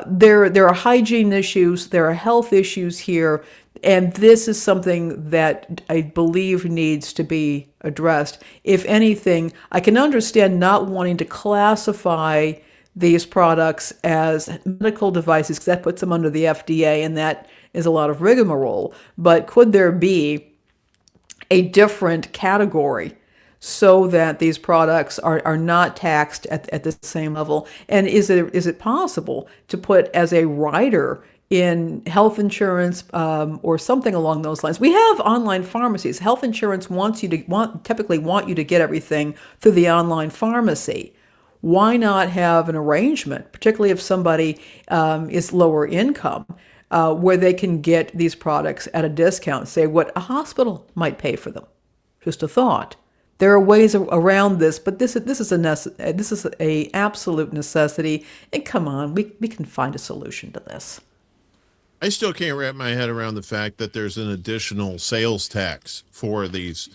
[SPEAKER 2] there are hygiene issues, there are health issues here, and this is something that I believe needs to be addressed. If anything, I can understand not wanting to classify these products as medical devices, because that puts them under the FDA, and that is a lot of rigmarole. But could there be a different category so that these products are not taxed at the same level? And is it possible to put as a rider in health insurance or something along those lines? We have online pharmacies. Health insurance typically want you to get everything through the online pharmacy. Why not have an arrangement, particularly if somebody is lower income, where they can get these products at a discount, say what a hospital might pay for them? Just a thought. There are ways around this, but this is a absolute necessity. And come on, we can find a solution to this.
[SPEAKER 1] I still can't wrap my head around the fact that there's an additional sales tax for these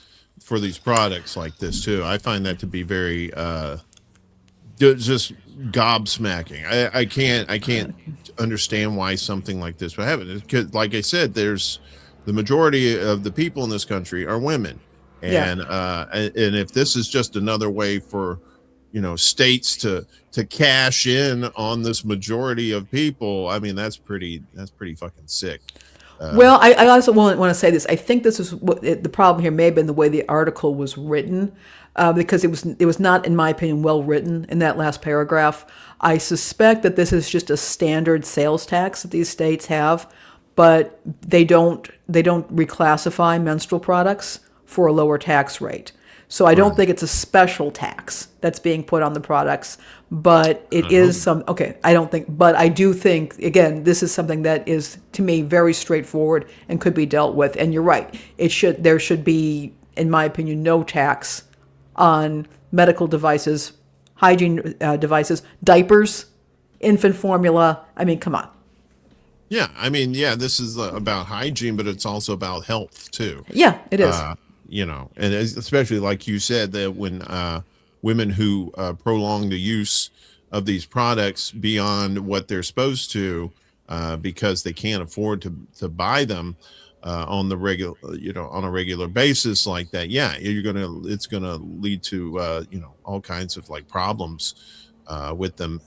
[SPEAKER 1] products like this too. I find that to be very just gobsmacking. I can't understand why something like this would happen. Because, like I said, there's the majority of the people in this country are women, and and if this is just another way for states to cash in on this majority of people, I mean that's pretty fucking sick.
[SPEAKER 2] Well, I also want to say this. I think this is what the problem here may have been, the way the article was written, because it was not, in my opinion, well written in that last paragraph. I suspect that this is just a standard sales tax that these states have, but they don't reclassify menstrual products for a lower tax rate. So I don't think it's a special tax that's being put on the products, but it is I don't think, but I do think, again, this is something that is, to me, very straightforward and could be dealt with. And you're right. There should be, in my opinion, no tax on medical devices, hygiene devices, diapers, infant formula. I mean, come on.
[SPEAKER 1] Yeah, I mean, this is about hygiene, but it's also about health too.
[SPEAKER 2] Yeah, it is.
[SPEAKER 1] And especially like you said, that when women who prolong the use of these products beyond what they're supposed to, because they can't afford to buy them on the regular basis like that, it's gonna lead to all kinds of like problems with them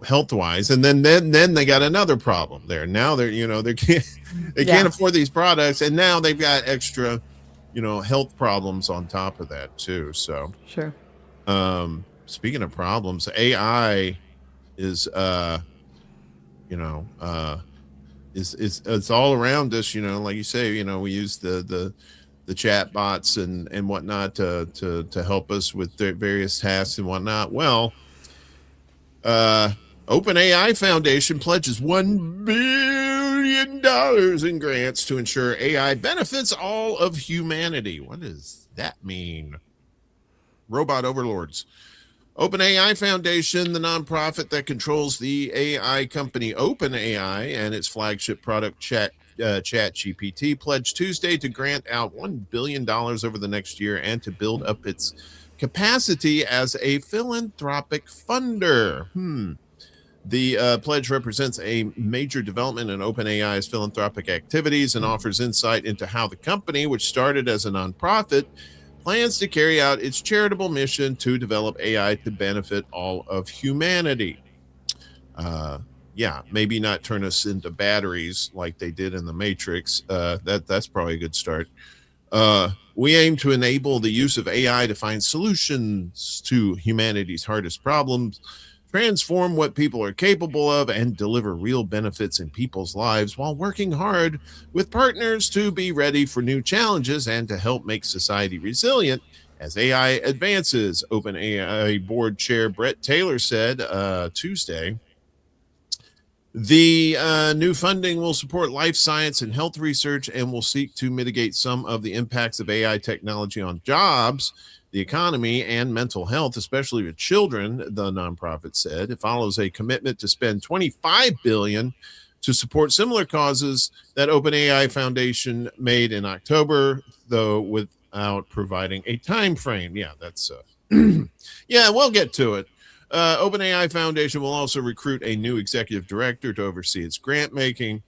[SPEAKER 1] health wise. And then they got another problem there. Now they can't afford these products, and now they've got extra health problems on top of that too. So,
[SPEAKER 2] Sure.
[SPEAKER 1] speaking of problems, AI is, you know, it's all around us. Like you say, we use the chat bots and whatnot to help us with their various tasks and whatnot. Well, uh, OpenAI Foundation pledges $1 billion in grants to ensure AI benefits all of humanity. What does that mean? Robot overlords. OpenAI Foundation, the nonprofit that controls the AI company OpenAI and its flagship product ChatGPT, pledged Tuesday to grant out $1 billion over the next year and to build up its capacity as a philanthropic funder. The pledge represents a major development in OpenAI's philanthropic activities and offers insight into how the company, which started as a nonprofit, plans to carry out its charitable mission to develop AI to benefit all of humanity. Yeah, maybe not turn us into batteries like they did in the Matrix. That's probably a good start. We aim to enable the use of AI to find solutions to humanity's hardest problems, transform what people are capable of, and deliver real benefits in people's lives while working hard with partners to be ready for new challenges and to help make society resilient as AI advances. OpenAI board chair Brett Taylor said Tuesday. The new funding will support life science and health research and will seek to mitigate some of the impacts of AI technology on jobs, the economy, and mental health, especially with children, the nonprofit said. It follows a commitment to spend $25 billion to support similar causes that OpenAI Foundation made in October, though without providing a time frame. Yeah, that's yeah, we'll get to it. OpenAI Foundation will also recruit a new executive director to oversee its grant making.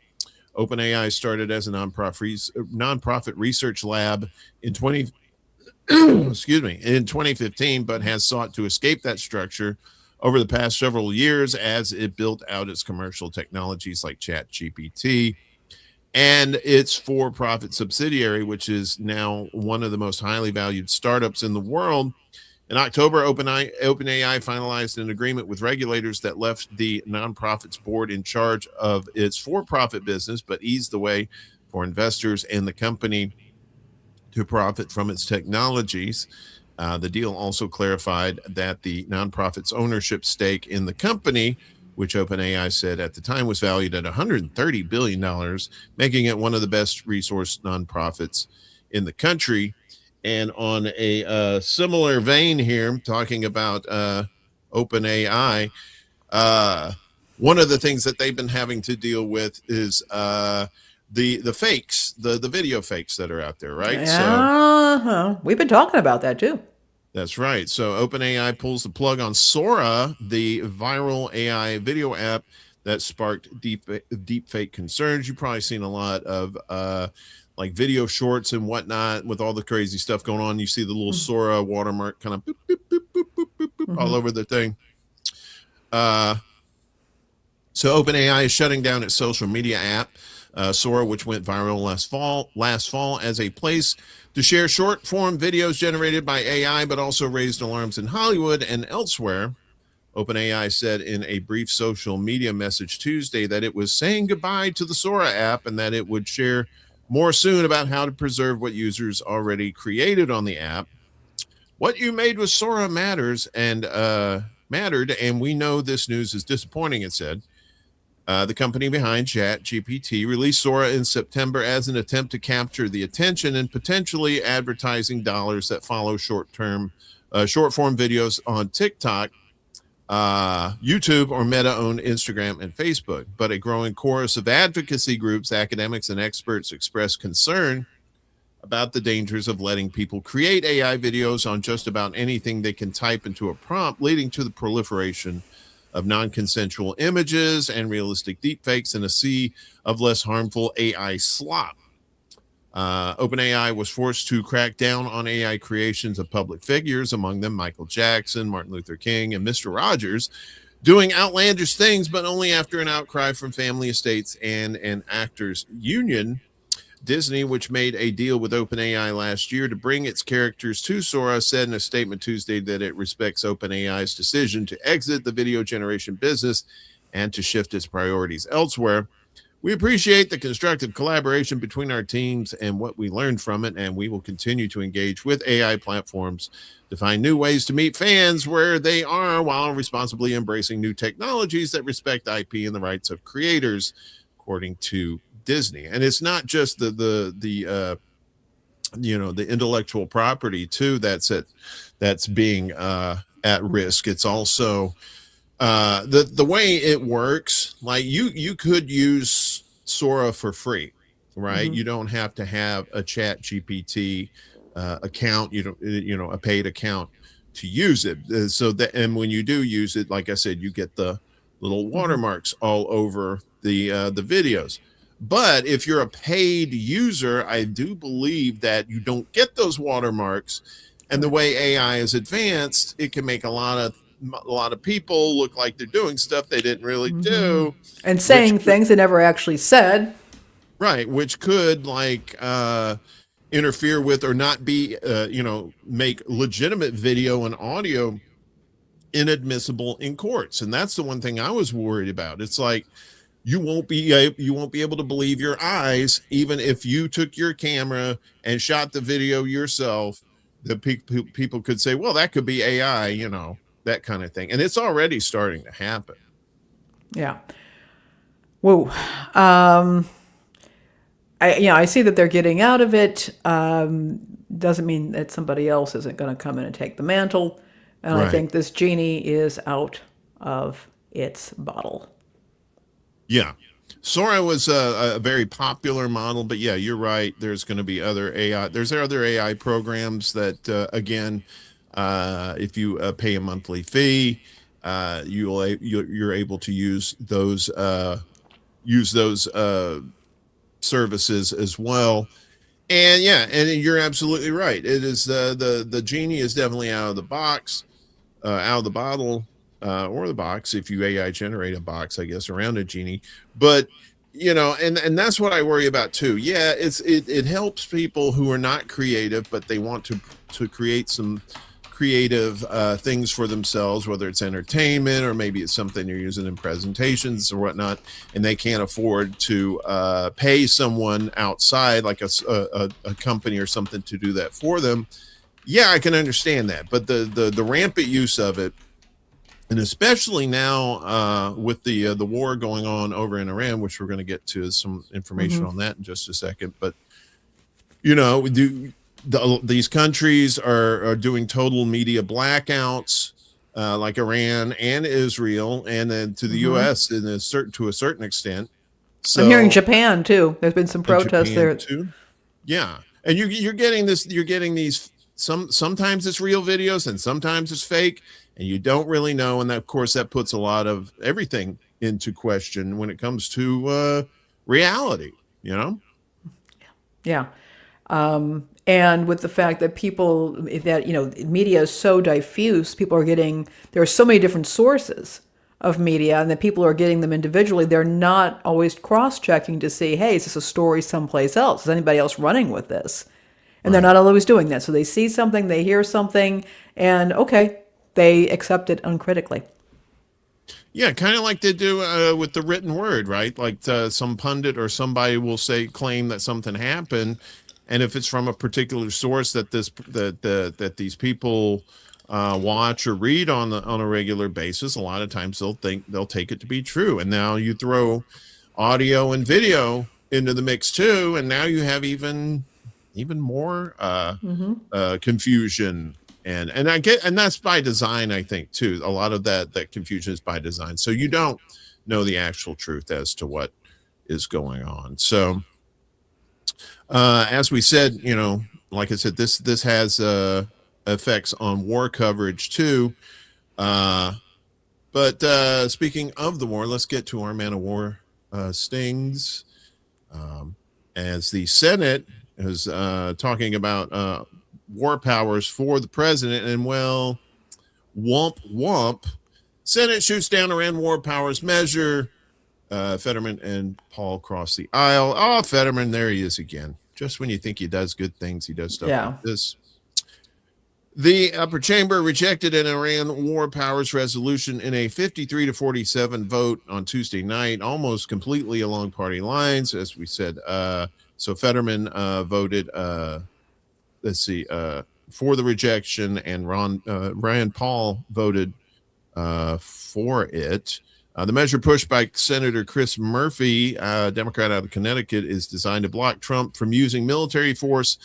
[SPEAKER 1] OpenAI started as a nonprofit research lab in 2015, but has sought to escape that structure over the past several years as it built out its commercial technologies like ChatGPT and its for-profit subsidiary, which is now one of the most highly valued startups in the world. In October, OpenAI finalized an agreement with regulators that left the nonprofit's board in charge of its for-profit business, but eased the way for investors and the company to profit from its technologies. The deal also clarified that the nonprofit's ownership stake in the company, which OpenAI said at the time was valued at $130 billion, making it one of the best resource nonprofits in the country. And on a similar vein here, talking about OpenAI, one of the things that they've been having to deal with is the fakes, the video fakes that are out there, right? So
[SPEAKER 2] We've been talking about that too.
[SPEAKER 1] that's right. So OpenAI pulls the plug on Sora, the viral AI video app that sparked deep fake concerns. You've probably seen a lot of like video shorts and whatnot with all the crazy stuff going on. You see the little Sora watermark kind of boop, boop, boop, boop, boop, boop, boop, all over the thing. So OpenAI is shutting down its social media app, Soar, which went viral last fall as a place to share short form videos generated by AI, but also raised alarms in Hollywood and elsewhere. OpenAI said in a brief social media message Tuesday that it was saying goodbye to the Sora app and that it would share more soon about how to preserve what users already created on the app. What you made with Sora mattered, and we know this news is disappointing, it said. The company behind ChatGPT released Sora in September as an attempt to capture the attention and potentially advertising dollars that follow short form videos on TikTok, YouTube, or Meta-owned Instagram and Facebook. But a growing chorus of advocacy groups, academics, and experts expressed concern about the dangers of letting people create AI videos on just about anything they can type into a prompt, leading to the proliferation of non-consensual images and realistic deepfakes in a sea of less harmful AI slop. OpenAI was forced to crack down on AI creations of public figures, among them Michael Jackson, Martin Luther King, and Mr. Rogers, doing outlandish things, but only after an outcry from family estates and an actors union. Disney, which made a deal with OpenAI last year to bring its characters to Sora, said in a statement Tuesday that it respects OpenAI's decision to exit the video generation business and to shift its priorities elsewhere. We appreciate the constructive collaboration between our teams and what we learned from it, and we will continue to engage with AI platforms to find new ways to meet fans where they are while responsibly embracing new technologies that respect IP and the rights of creators, according to Disney. And it's not just the intellectual property too that's being at risk. It's also the way it works. Like you could use Sora for free, right? You don't have to have a Chat GPT account. You don't a paid account to use it. And when you do use it, like I said, you get the little watermarks all over the videos. But if you're a paid user, I do believe that you don't get those watermarks. And the way AI is advanced, it can make a lot of people look like they're doing stuff they didn't really do,
[SPEAKER 2] and saying things they never actually said.
[SPEAKER 1] Right, which could interfere with or not be, make legitimate video and audio inadmissible in courts. And that's the one thing I was worried about. It's like you won't be able to believe your eyes, even if you took your camera and shot the video yourself. The people could say, well, that could be AI, that kind of thing. And it's already starting to happen.
[SPEAKER 2] Yeah. Whoa. I see that they're getting out of it. Doesn't mean that somebody else isn't going to come in and take the mantle. And
[SPEAKER 1] Right.
[SPEAKER 2] I think this genie is out of its bottle.
[SPEAKER 1] Yeah. Sora was a very popular model, but yeah, you're right. There's going to be other AI. There's other AI programs that, again, if you pay a monthly fee, you're able to use those services as well. And yeah, and you're absolutely right. It is the genie is definitely out of the box, out of the bottle. Or the box, if you AI generate a box, I guess, around a genie. But and that's what I worry about too. Yeah, it helps people who are not creative, but they want to create some creative things for themselves, whether it's entertainment or maybe it's something you're using in presentations or whatnot, and they can't afford to pay someone outside, like a company or something, to do that for them. Yeah, I can understand that, but the rampant use of it. And especially now with the war going on over in Iran, which we're going to get to some information on that in just a second. But, these countries are doing total media blackouts, like Iran and Israel, and then to the U.S. to a certain extent. So
[SPEAKER 2] I'm hearing Japan too. There's been some protests
[SPEAKER 1] Japan
[SPEAKER 2] there
[SPEAKER 1] too. Yeah, and you're getting this. You're getting these. Sometimes it's real videos and sometimes it's fake, and you don't really know. And of course, that puts a lot of everything into question when it comes to reality.
[SPEAKER 2] Yeah. And with the fact that media is so diffuse, there are so many different sources of media, and that people are getting them individually. They're not always cross-checking to see, hey, is this a story someplace else? Is anybody else running with this? And they're not always doing that. So they see something, they hear something, and okay, they accept it uncritically.
[SPEAKER 1] Yeah, kind of like they do with the written word, right? Like some pundit or somebody will claim that something happened, and if it's from a particular source that these people watch or read on a regular basis, a lot of times they'll take it to be true. And now you throw audio and video into the mix too, and now you have even more confusion. And that's by design, I think, too. A lot of that confusion is by design. So you don't know the actual truth as to what is going on. So as we said, like I said, this has effects on war coverage too. But speaking of the war, let's get to our man of war stings. As the Senate is talking about war powers for the president, and well, womp womp. Senate shoots down Iran war powers measure. Fetterman and Paul cross the aisle. Oh, Fetterman, there he is again. Just when you think he does good things, he does stuff like this. The upper chamber rejected an Iran war powers resolution in a 53-47 vote on Tuesday night, almost completely along party lines, as we said. So Fetterman voted, for the rejection, and Rand Paul voted for it. The measure pushed by Senator Chris Murphy, Democrat out of Connecticut, is designed to block Trump from using military force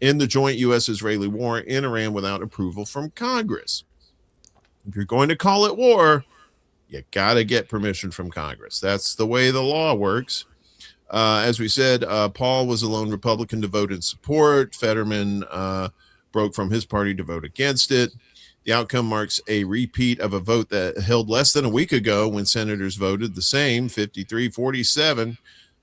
[SPEAKER 1] in the joint U.S.-Israeli war in Iran without approval from Congress. If you're going to call it war, you got to get permission from Congress. That's the way the law works. As we said, Paul was the lone Republican to vote in support. Fetterman broke from his party to vote against it. The outcome marks a repeat of a vote that held less than a week ago when senators voted the same, 53-47,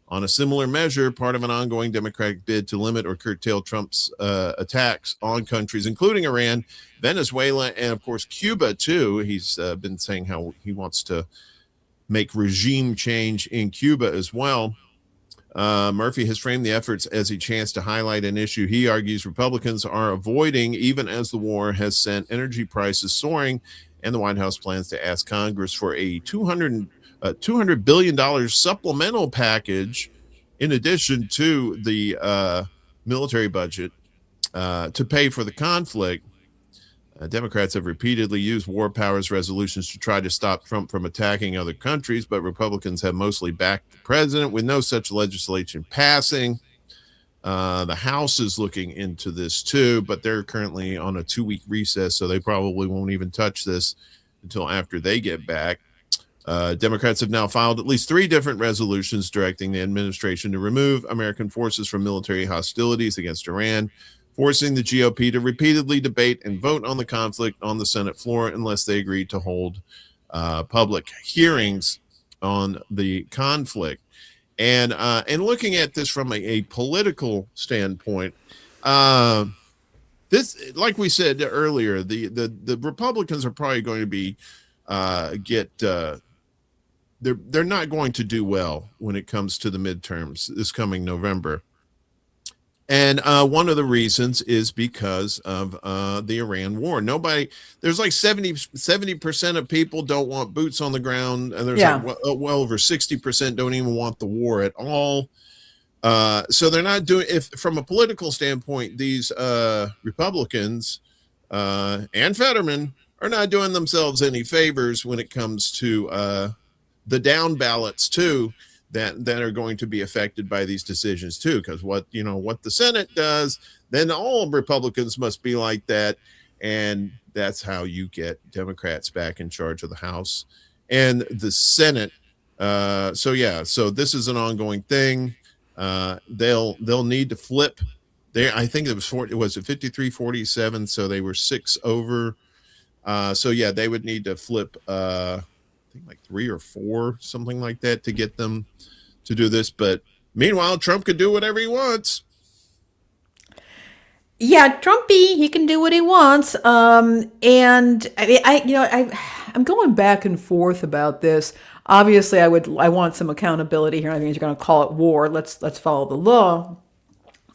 [SPEAKER 1] on a similar measure, part of an ongoing Democratic bid to limit or curtail Trump's attacks on countries, including Iran, Venezuela, and, of course, Cuba, too. He's been saying how he wants to make regime change in Cuba as well. Murphy has framed the efforts as a chance to highlight an issue he argues Republicans are avoiding, even as the war has sent energy prices soaring, and the White House plans to ask Congress for a $200 billion supplemental package in addition to the military budget to pay for the conflict. Democrats have repeatedly used war powers resolutions to try to stop Trump from attacking other countries, but Republicans have mostly backed the president with no such legislation passing. The House is looking into this too, but they're currently on a 2-week recess, so they probably won't even touch this until after they get back. Democrats have now filed at least 3 different resolutions directing the administration to remove American forces from military hostilities against Iran, forcing the GOP to repeatedly debate and vote on the conflict on the Senate floor unless they agree to hold public hearings on the conflict. And looking at this from a political standpoint, this, like we said earlier, the Republicans are probably going to be they're not going to do well when it comes to the midterms this coming November. And one of the reasons is because of the Iran war. There's like 70% of people don't want boots on the ground. And there's like well over 60% don't even want the war at all. So they're not doing, if from a political standpoint, these Republicans and Fetterman are not doing themselves any favors when it comes to the down ballots too, that are going to be affected by these decisions too. Because what the Senate does, then all Republicans must be like that, and that's how you get Democrats back in charge of the House and the Senate. So this is an ongoing thing. They'll need to flip. I think it was 53-47, so they were 6 over. They would need to flip. I think like 3 or 4, something like that, to get them to do this. But meanwhile, Trump could do whatever he wants.
[SPEAKER 2] Yeah, Trumpy, he can do what he wants. And I'm going back and forth about this. Obviously, I want some accountability here. I think you're going to call it war. Let's follow the law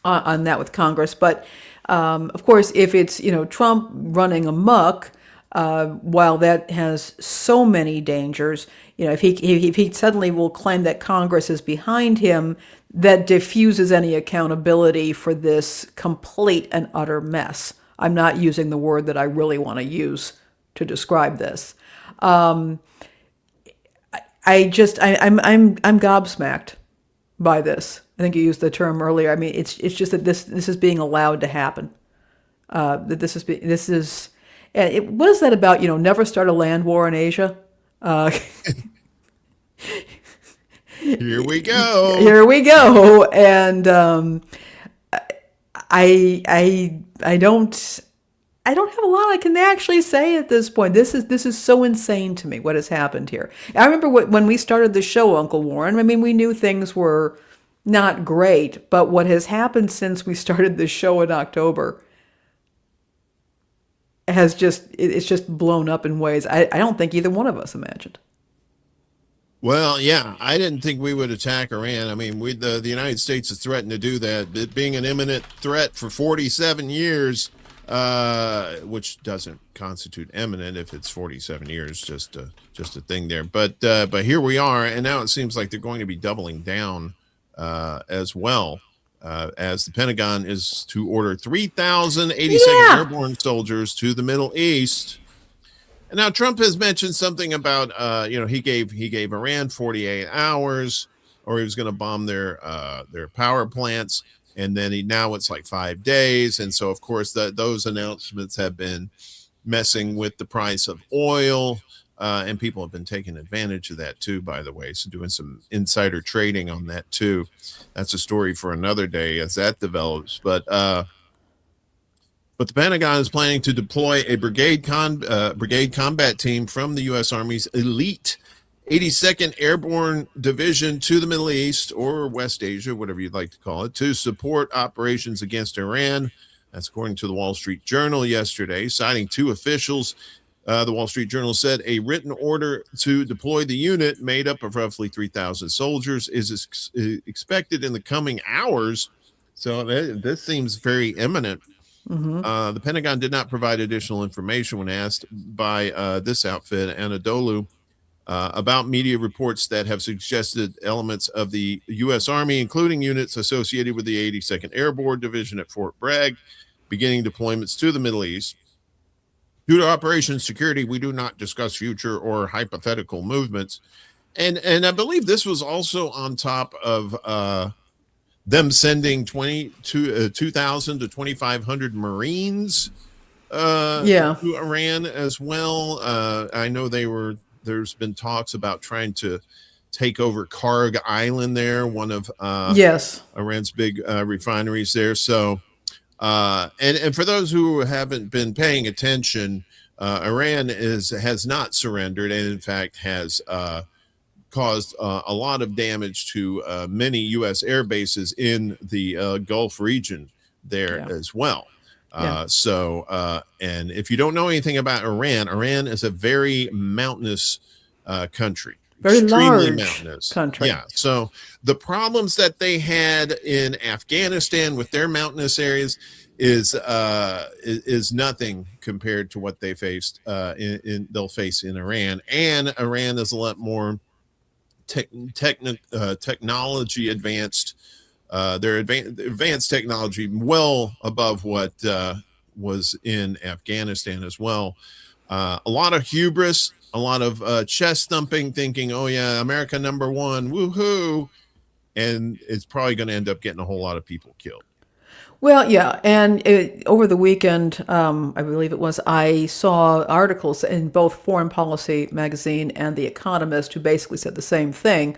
[SPEAKER 2] on that with Congress. But of course, if it's Trump running amok, while that has so many dangers, if he suddenly will claim that Congress is behind him, that diffuses any accountability for this complete and utter mess. I'm not using the word that I really want to use to describe this. I'm gobsmacked by this. I think you used the term earlier. I mean, it's just that this is being allowed to happen. What is that about? Never start a land war in Asia.
[SPEAKER 1] Here we go.
[SPEAKER 2] And I don't have a lot I can actually say at this point. This is so insane to me, what has happened here. I remember when we started the show, Uncle Warren. I mean, we knew things were not great, but what has happened since we started the show in October it's just blown up in ways I don't think either one of us imagined.
[SPEAKER 1] Well, yeah, I didn't think we would attack Iran. I mean, the United States has threatened to do that. It being an imminent threat for 47 years, which doesn't constitute imminent if it's 47 years, just a thing there. But here we are, and now it seems like they're going to be doubling down as well. As the Pentagon is to order 3,082nd
[SPEAKER 2] Yeah.
[SPEAKER 1] Airborne soldiers to the Middle East. And now Trump has mentioned something about, he gave Iran 48 hours, or he was going to bomb their power plants, and then now it's like 5 days, and so of course those announcements have been messing with the price of oil, and people have been taking advantage of that too. By the way, so doing some insider trading on that too. That's a story for another day as that develops, but the Pentagon is planning to deploy a brigade combat team from the U.S. Army's elite 82nd Airborne Division to the Middle East, or West Asia, whatever you'd like to call it, to support operations against Iran. That's according to the Wall Street Journal yesterday, citing two officials. The Wall Street Journal said a written order to deploy the unit, made up of roughly 3,000 soldiers, is expected in the coming hours. So this seems very imminent. The Pentagon did not provide additional information when asked by this outfit, Anadolu, about media reports that have suggested elements of the U.S. Army, including units associated with the 82nd Airborne Division at Fort Bragg, beginning deployments to the Middle East. Due to Operation Security, we do not discuss future or hypothetical movements. And I believe this was also on top of them sending 2,000 to 2,500 Marines to Iran as well. I know there's been talks about trying to take over Karg Island there, one of Iran's big refineries there. So, and for those who haven't been paying attention, Iran has not surrendered, and in fact has caused a lot of damage to many U.S. air bases in the Gulf region there as well. And if you don't know anything about Iran is a very mountainous country.
[SPEAKER 2] Very
[SPEAKER 1] extremely
[SPEAKER 2] large
[SPEAKER 1] mountainous
[SPEAKER 2] country.
[SPEAKER 1] Yeah. So the problems that they had in Afghanistan with their mountainous areas is nothing compared to what they faced they'll face in Iran. And Iran is a lot more technology advanced. Their advanced technology well above what was in Afghanistan as well. A lot of hubris, a lot of chest thumping, thinking, oh yeah, America number one, woohoo. And it's probably going to end up getting a whole lot of people killed.
[SPEAKER 2] Well, yeah, and over the weekend, I believe it was, I saw articles in both Foreign Policy magazine and The Economist who basically said the same thing,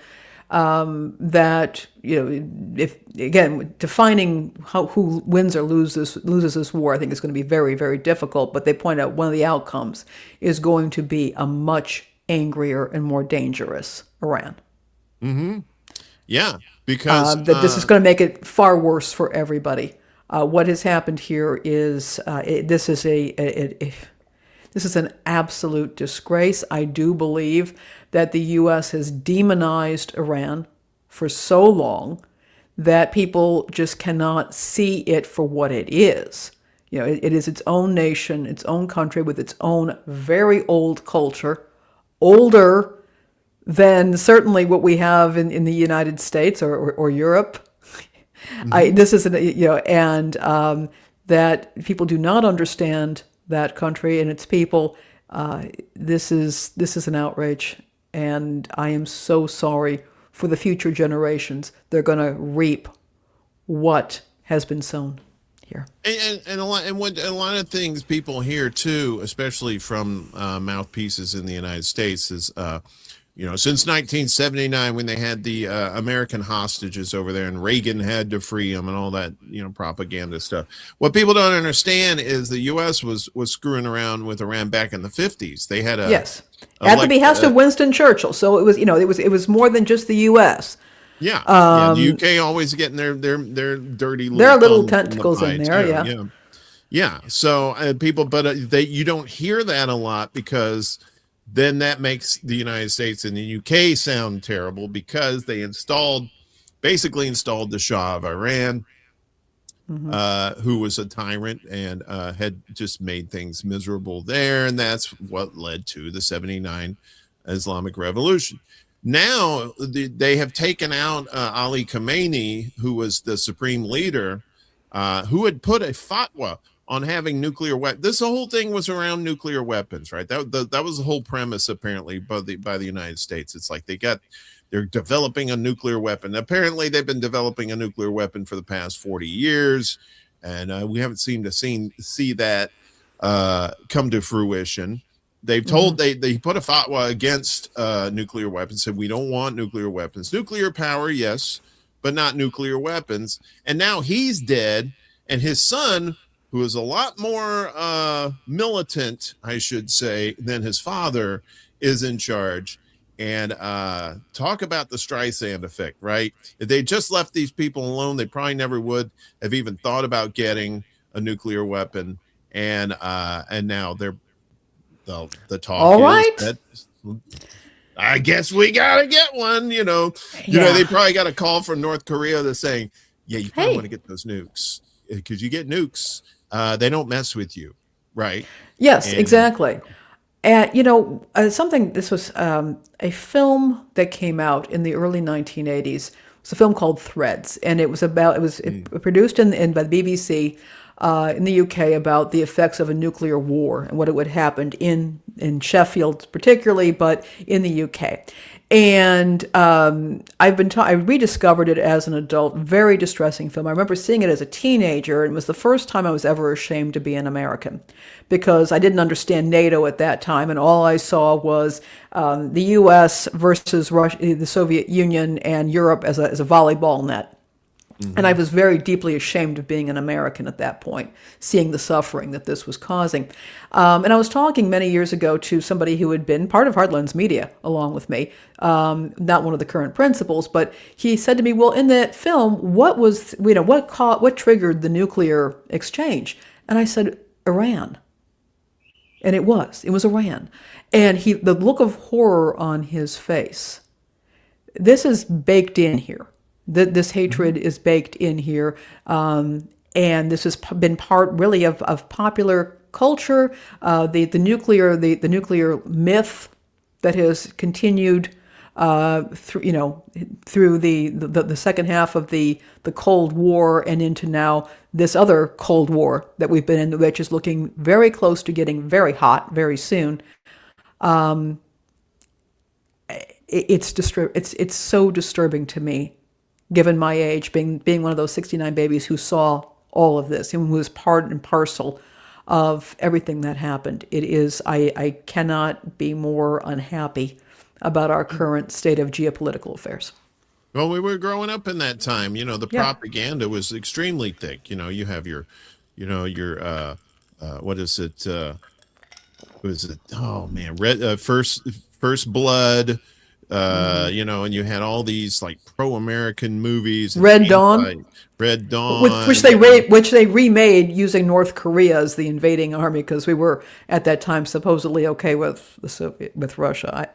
[SPEAKER 2] that, if, again, defining who wins or loses this war, I think is going to be very, very difficult, but they point out one of the outcomes is going to be a much angrier and more dangerous Iran.
[SPEAKER 1] Mm-hmm. Yeah, because
[SPEAKER 2] that this is going to make it far worse for everybody. What has happened here is this is an absolute disgrace. I do believe that the U.S. has demonized Iran for so long that people just cannot see it for what it is. It is its own nation, its own country with its own very old culture, older than certainly what we have in the United States or Europe. Mm-hmm. This is that people do not understand that country and its people. This is an outrage, and I am so sorry for the future generations. They're going to reap what has been sown here.
[SPEAKER 1] And a lot of things people hear too, especially from mouthpieces in the United States, is since 1979, when they had the American hostages over there and Reagan had to free them and all that, propaganda stuff. What people don't understand is the U.S. was screwing around with Iran back in the 50s. They had
[SPEAKER 2] at the behest of Winston Churchill. So it was more than just the U.S.
[SPEAKER 1] Yeah, the UK always getting their dirty
[SPEAKER 2] little tentacles in there.
[SPEAKER 1] Yeah. So people, but you don't hear that a lot because then that makes the United States and the UK sound terrible because they basically installed the Shah of Iran, who was a tyrant and had just made things miserable there. And that's what led to the 79 Islamic Revolution. Now they have taken out Ali Khamenei, who was the supreme leader, who had put a fatwa on having nuclear weapons. This whole thing was around nuclear weapons, right? That was the whole premise, apparently, by the United States. It's like they're developing a nuclear weapon. Apparently, they've been developing a nuclear weapon for the past 40 years, and we haven't seemed to see that come to fruition. They've told they put a fatwa against nuclear weapons, said we don't want nuclear weapons. Nuclear power, yes, but not nuclear weapons. And now he's dead, and his son, who is a lot more militant, I should say, than his father, is in charge. And talk about the Streisand effect, right? If they just left these people alone, they probably never would have even thought about getting a nuclear weapon. And now the talk
[SPEAKER 2] All
[SPEAKER 1] is
[SPEAKER 2] right.
[SPEAKER 1] that I guess we gotta get one.
[SPEAKER 2] Yeah.
[SPEAKER 1] They probably got a call from North Korea that's saying, "Yeah, you probably
[SPEAKER 2] Hey.
[SPEAKER 1] want to get those nukes because you get nukes, they don't mess with you, right?"
[SPEAKER 2] Yes,
[SPEAKER 1] And
[SPEAKER 2] exactly. And something. This was a film that came out in the early 1980s. It's a film called Threads, and it was produced by the BBC in the UK about the effects of a nuclear war and what it would happen in Sheffield particularly, but in the UK. And I rediscovered it as an adult. Very distressing film. I remember seeing it as a teenager, and it was the first time I was ever ashamed to be an American, because I didn't understand NATO at that time, and all I saw was the U.S. versus Russia, the Soviet Union, and Europe as a volleyball net. And I was very deeply ashamed of being an American at that point, seeing the suffering that this was causing. And I was talking many years ago to somebody who had been part of Heartlands Media along with me, not one of the current principals, but he said to me, "Well, in that film, what triggered the nuclear exchange?" And I said, "Iran." And it was Iran. And the look of horror on his face. This is baked in here. This hatred is baked in here, and this has been part really of popular culture. The nuclear myth that has continued through the second half of the Cold War and into now this other Cold War that we've been in, which is looking very close to getting very hot very soon. It's so disturbing to me, given my age, being one of those 69 babies who saw all of this and who was part and parcel of everything that happened. I cannot be more unhappy about our current state of geopolitical affairs.
[SPEAKER 1] well, we were growing up in that time. The
[SPEAKER 2] Yeah.
[SPEAKER 1] propaganda was extremely thick. You have your what is it? Was it? Oh man, First Blood. And you had all these like pro-American movies and
[SPEAKER 2] Red Dawn,
[SPEAKER 1] Red Dawn,
[SPEAKER 2] which they remade using North Korea as the invading army, because we were at that time supposedly okay with with Russia.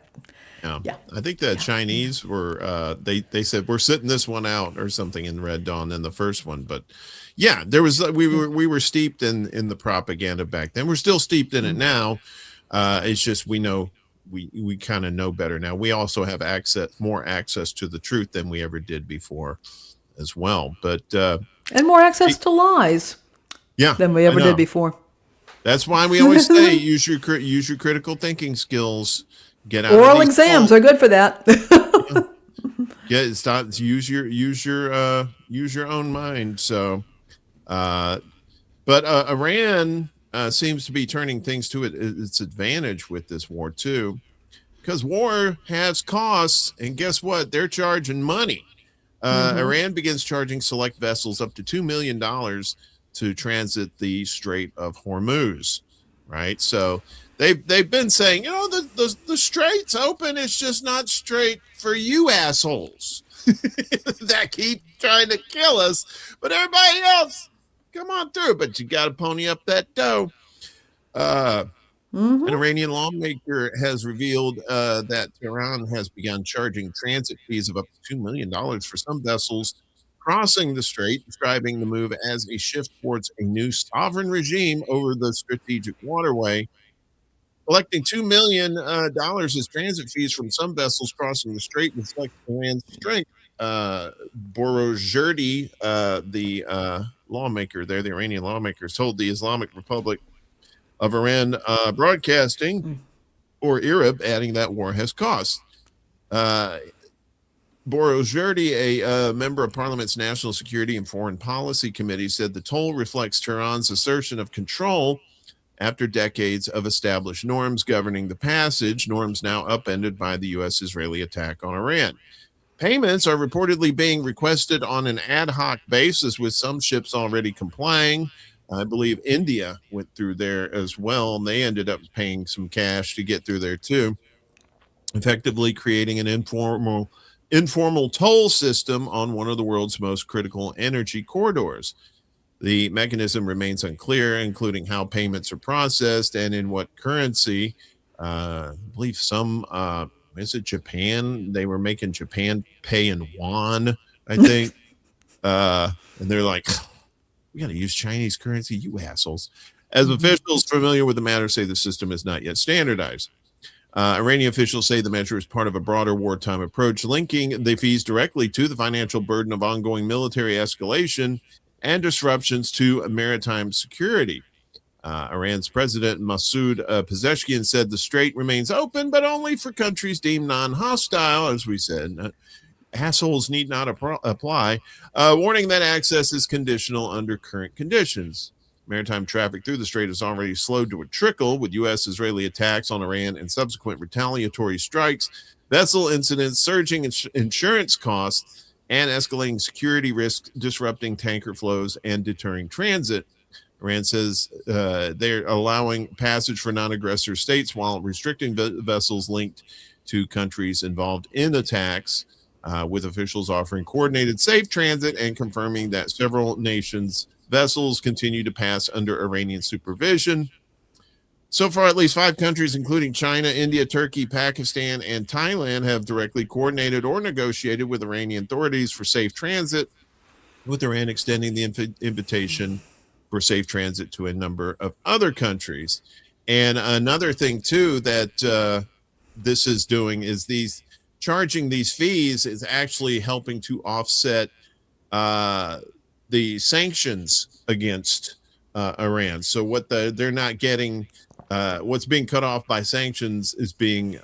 [SPEAKER 2] Yeah.
[SPEAKER 1] I think the Chinese were they said we're sitting this one out or something in Red Dawn in the first one, but yeah, there was we were steeped in the propaganda back then. We're still steeped in it now. It's just we kind of know better now. We also have more access to the truth than we ever did before as well. But
[SPEAKER 2] And more access to lies
[SPEAKER 1] yeah,
[SPEAKER 2] than we ever did before.
[SPEAKER 1] That's why we always say use your critical thinking skills. Get out
[SPEAKER 2] Oral
[SPEAKER 1] of these
[SPEAKER 2] exams are good for that.
[SPEAKER 1] Use your own mind. So but Iran seems to be turning things to its advantage with this war too, because war has costs, and guess what? They're charging money. Iran begins charging select vessels up to $2 million to transit the Strait of Hormuz. Right, so they've been saying, the strait's open. It's just not straight for you assholes that keep trying to kill us, but everybody else, come on through. But you got to pony up that dough. An Iranian lawmaker has revealed that Tehran has begun charging transit fees of up to $2 million for some vessels crossing the strait, describing the move as a shift towards a new sovereign regime over the strategic waterway. Collecting $2 million as transit fees from some vessels crossing the strait reflects Iran's strength. Borozherdi, the lawmaker there, the Iranian lawmaker, told the Islamic Republic of Iran Broadcasting, or Arab, adding that war has cost. Borozherdi, a member of Parliament's National Security and Foreign Policy Committee, said the toll reflects Tehran's assertion of control after decades of established norms governing the passage, norms now upended by the U.S.-Israeli attack on Iran. Payments are reportedly being requested on an ad hoc basis, with some ships already complying. I believe India went through there as well, and they ended up paying some cash to get through there too, effectively creating an informal toll system on one of the world's most critical energy corridors. The mechanism remains unclear, including how payments are processed and in what currency. I believe some, is it Japan? They were making Japan pay in yuan, I think. And they're like, we got to use Chinese currency, you assholes. As officials familiar with the matter say, the system is not yet standardized. Iranian officials say the measure is part of a broader wartime approach, linking the fees directly to the financial burden of ongoing military escalation and disruptions to maritime security. Iran's President Masoud Pezeshkian said the strait remains open, but only for countries deemed non-hostile, as we said. Assholes need not apply, warning that access is conditional under current conditions. Maritime traffic through the strait has already slowed to a trickle, with U.S.-Israeli attacks on Iran and subsequent retaliatory strikes, vessel incidents, surging insurance costs, and escalating security risks, disrupting tanker flows and deterring transit. Iran says they're allowing passage for non-aggressor states while restricting vessels linked to countries involved in attacks, with officials offering coordinated safe transit and confirming that several nations' vessels continue to pass under Iranian supervision. So far, at least 5 countries, including China, India, Turkey, Pakistan, and Thailand, have directly coordinated or negotiated with Iranian authorities for safe transit, with Iran extending the invitation for safe transit to a number of other countries. And another thing, too, that this is doing is charging these fees is actually helping to offset the sanctions against Iran. So what they're not getting, what's being cut off by sanctions is being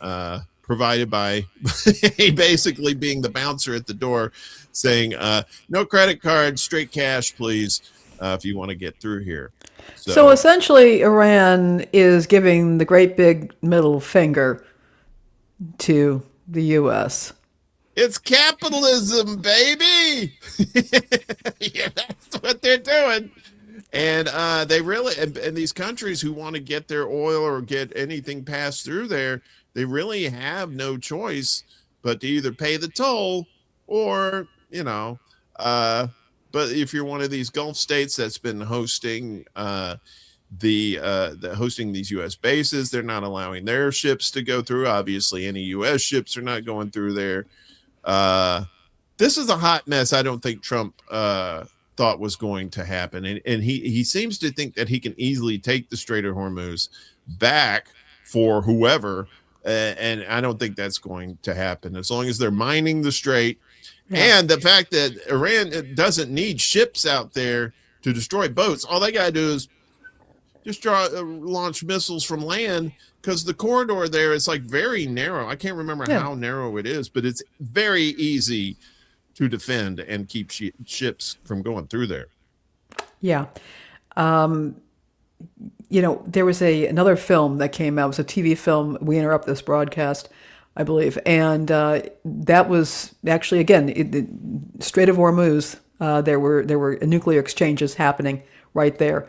[SPEAKER 1] provided by basically being the bouncer at the door saying, no credit card, straight cash, please, if you want to get through here.
[SPEAKER 2] So essentially, Iran is giving the great big middle finger to the U.S.
[SPEAKER 1] It's capitalism, baby. Yeah, that's what they're doing. And they really, and these countries who want to get their oil or get anything passed through there, they really have no choice but to either pay the toll or, but if you're one of these Gulf states that's been hosting hosting these U.S. bases, they're not allowing their ships to go through. Obviously, any U.S. ships are not going through there. This is a hot mess. I don't think Trump thought was going to happen, and he seems to think that he can easily take the Strait of Hormuz back for whoever, and I don't think that's going to happen as long as they're mining the strait. Yeah. And the fact that Iran doesn't need ships out there to destroy boats. All they got to do is just launch missiles from land, because the corridor there is like very narrow. I can't remember how narrow it is, but it's very easy to defend and keep ships from going through there.
[SPEAKER 2] Yeah. There was another film that came out. It was a TV film. We interrupt this broadcast, I believe. And that was actually, again, the Strait of Hormuz. There were nuclear exchanges happening right there.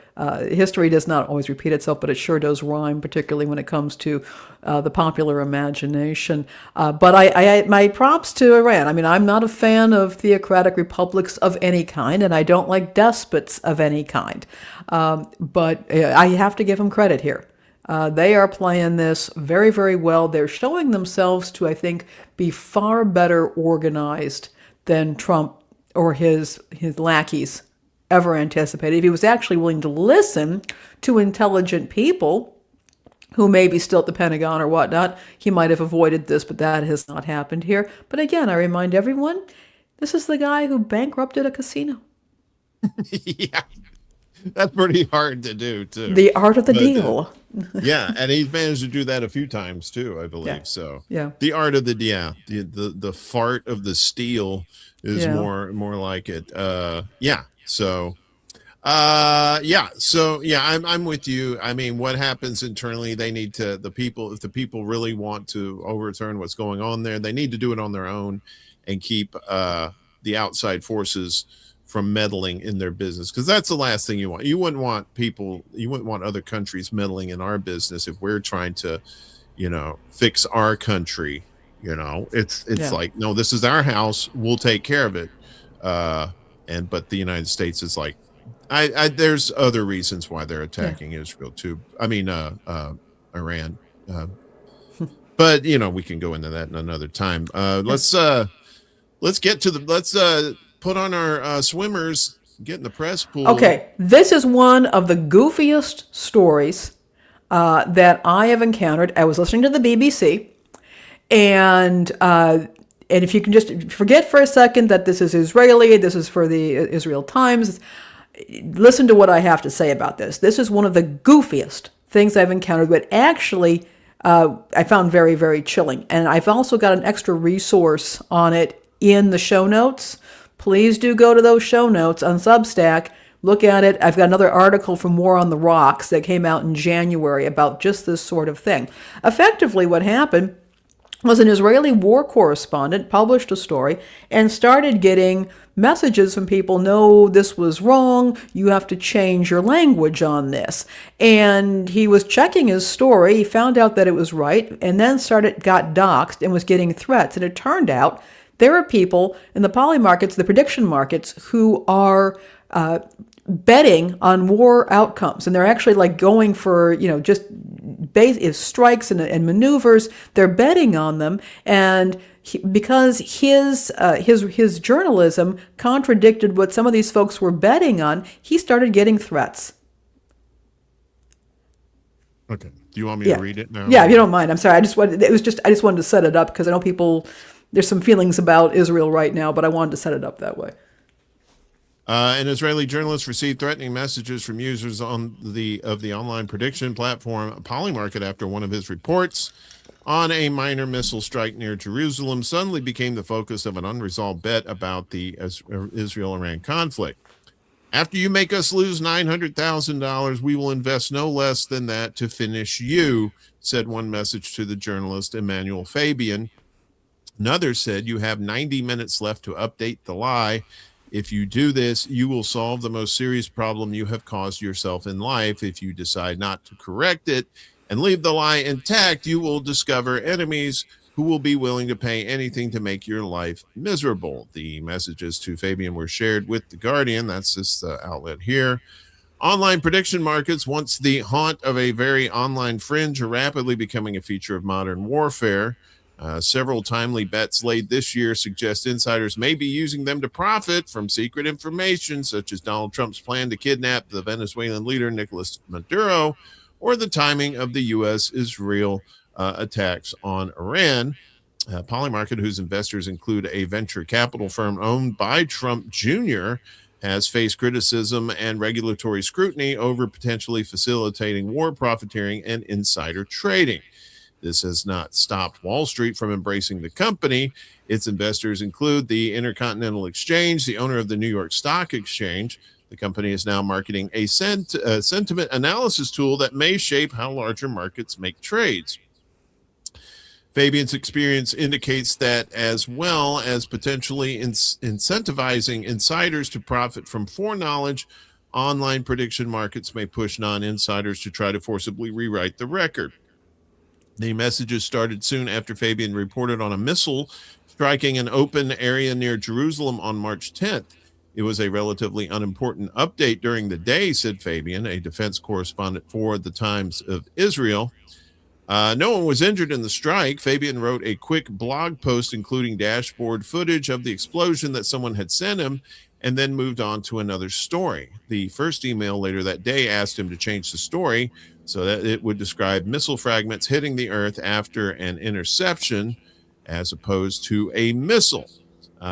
[SPEAKER 2] History does not always repeat itself, but it sure does rhyme, particularly when it comes to the popular imagination. But I my props to Iran. I mean, I'm not a fan of theocratic republics of any kind, and I don't like despots of any kind. But I have to give them credit here. They are playing this very, very well. They're showing themselves to, I think, be far better organized than Trump or his lackeys ever anticipated. If he was actually willing to listen to intelligent people who may be still at the Pentagon or whatnot, he might have avoided this, but that has not happened here. But again, I remind everyone, this is the guy who bankrupted a casino.
[SPEAKER 1] Yeah, that's pretty hard to do too.
[SPEAKER 2] The art of the deal.
[SPEAKER 1] Yeah, and he's managed to do that a few times too, I believe.
[SPEAKER 2] Yeah.
[SPEAKER 1] So
[SPEAKER 2] Yeah.
[SPEAKER 1] the art of the fart of the steel is
[SPEAKER 2] Yeah.
[SPEAKER 1] more like it. Yeah. So I'm with you. I mean, what happens internally, they need to, if the people really want to overturn what's going on there, they need to do it on their own and keep the outside forces from meddling in their business, because that's the last thing you want. You wouldn't want other countries meddling in our business if we're trying to, fix our country. It's
[SPEAKER 2] Yeah.
[SPEAKER 1] like, no, this is our house, we'll take care of it. But the United States is like, there's other reasons why they're attacking Israel too. I mean, Iran. But we can go into that in another time. Let's put on our swimmers, get in the press pool.
[SPEAKER 2] Okay, this is one of the goofiest stories that I have encountered. I was listening to the BBC, and if you can just forget for a second that this is Israeli, this is for the Israel Times. Listen to what I have to say about this. This is one of the goofiest things I've encountered, but actually I found very, very chilling. And I've also got an extra resource on it in the show notes. Please do go to those show notes on Substack. Look at it. I've got another article from War on the Rocks that came out in January about just this sort of thing. Effectively, what happened was an Israeli war correspondent published a story and started getting messages from people, no, this was wrong, you have to change your language on this. And he was checking his story, he found out that it was right, and then got doxxed and was getting threats. And it turned out there are people in the poly markets, the prediction markets, who are betting on war outcomes, and they're actually like going for just base strikes and maneuvers. They're betting on them, and because his journalism contradicted what some of these folks were betting on, he started getting threats.
[SPEAKER 1] Okay, do you want me to read it now?
[SPEAKER 2] Yeah, if you don't mind. I'm sorry. I just wanted to set it up because I know there's some feelings about Israel right now, but I wanted to set it up that way.
[SPEAKER 1] An Israeli journalist received threatening messages from users of the online prediction platform Polymarket after one of his reports on a minor missile strike near Jerusalem suddenly became the focus of an unresolved bet about the Israel-Iran conflict. After you make us lose $900,000, we will invest no less than that to finish you, said one message to the journalist Emmanuel Fabian. Another said, you have 90 minutes left to update the lie. If you do this, you will solve the most serious problem you have caused yourself in life. If you decide not to correct it and leave the lie intact, you will discover enemies who will be willing to pay anything to make your life miserable. The messages to Fabian were shared with The Guardian. That's this outlet here. Online prediction markets, once the haunt of a very online fringe, are rapidly becoming a feature of modern warfare. Several timely bets laid this year suggest insiders may be using them to profit from secret information, such as Donald Trump's plan to kidnap the Venezuelan leader Nicolas Maduro, or the timing of the U.S.-Israel attacks on Iran. Polymarket, whose investors include a venture capital firm owned by Trump Jr., has faced criticism and regulatory scrutiny over potentially facilitating war profiteering and insider trading. This has not stopped Wall Street from embracing the company. Its investors include the Intercontinental Exchange, the owner of the New York Stock Exchange. The company is now marketing a sentiment analysis tool that may shape how larger markets make trades. Fabian's experience indicates that, as well as potentially incentivizing insiders to profit from foreknowledge, online prediction markets may push non-insiders to try to forcibly rewrite the record. The messages started soon after Fabian reported on a missile striking an open area near Jerusalem on March 10th. It was a relatively unimportant update during the day, said Fabian, a defense correspondent for the Times of Israel. No one was injured in the strike. Fabian wrote a quick blog post including dashboard footage of the explosion that someone had sent him, and then moved on to another story. The first email later that day asked him to change the story so that it would describe missile fragments hitting the Earth after an interception as opposed to a missile.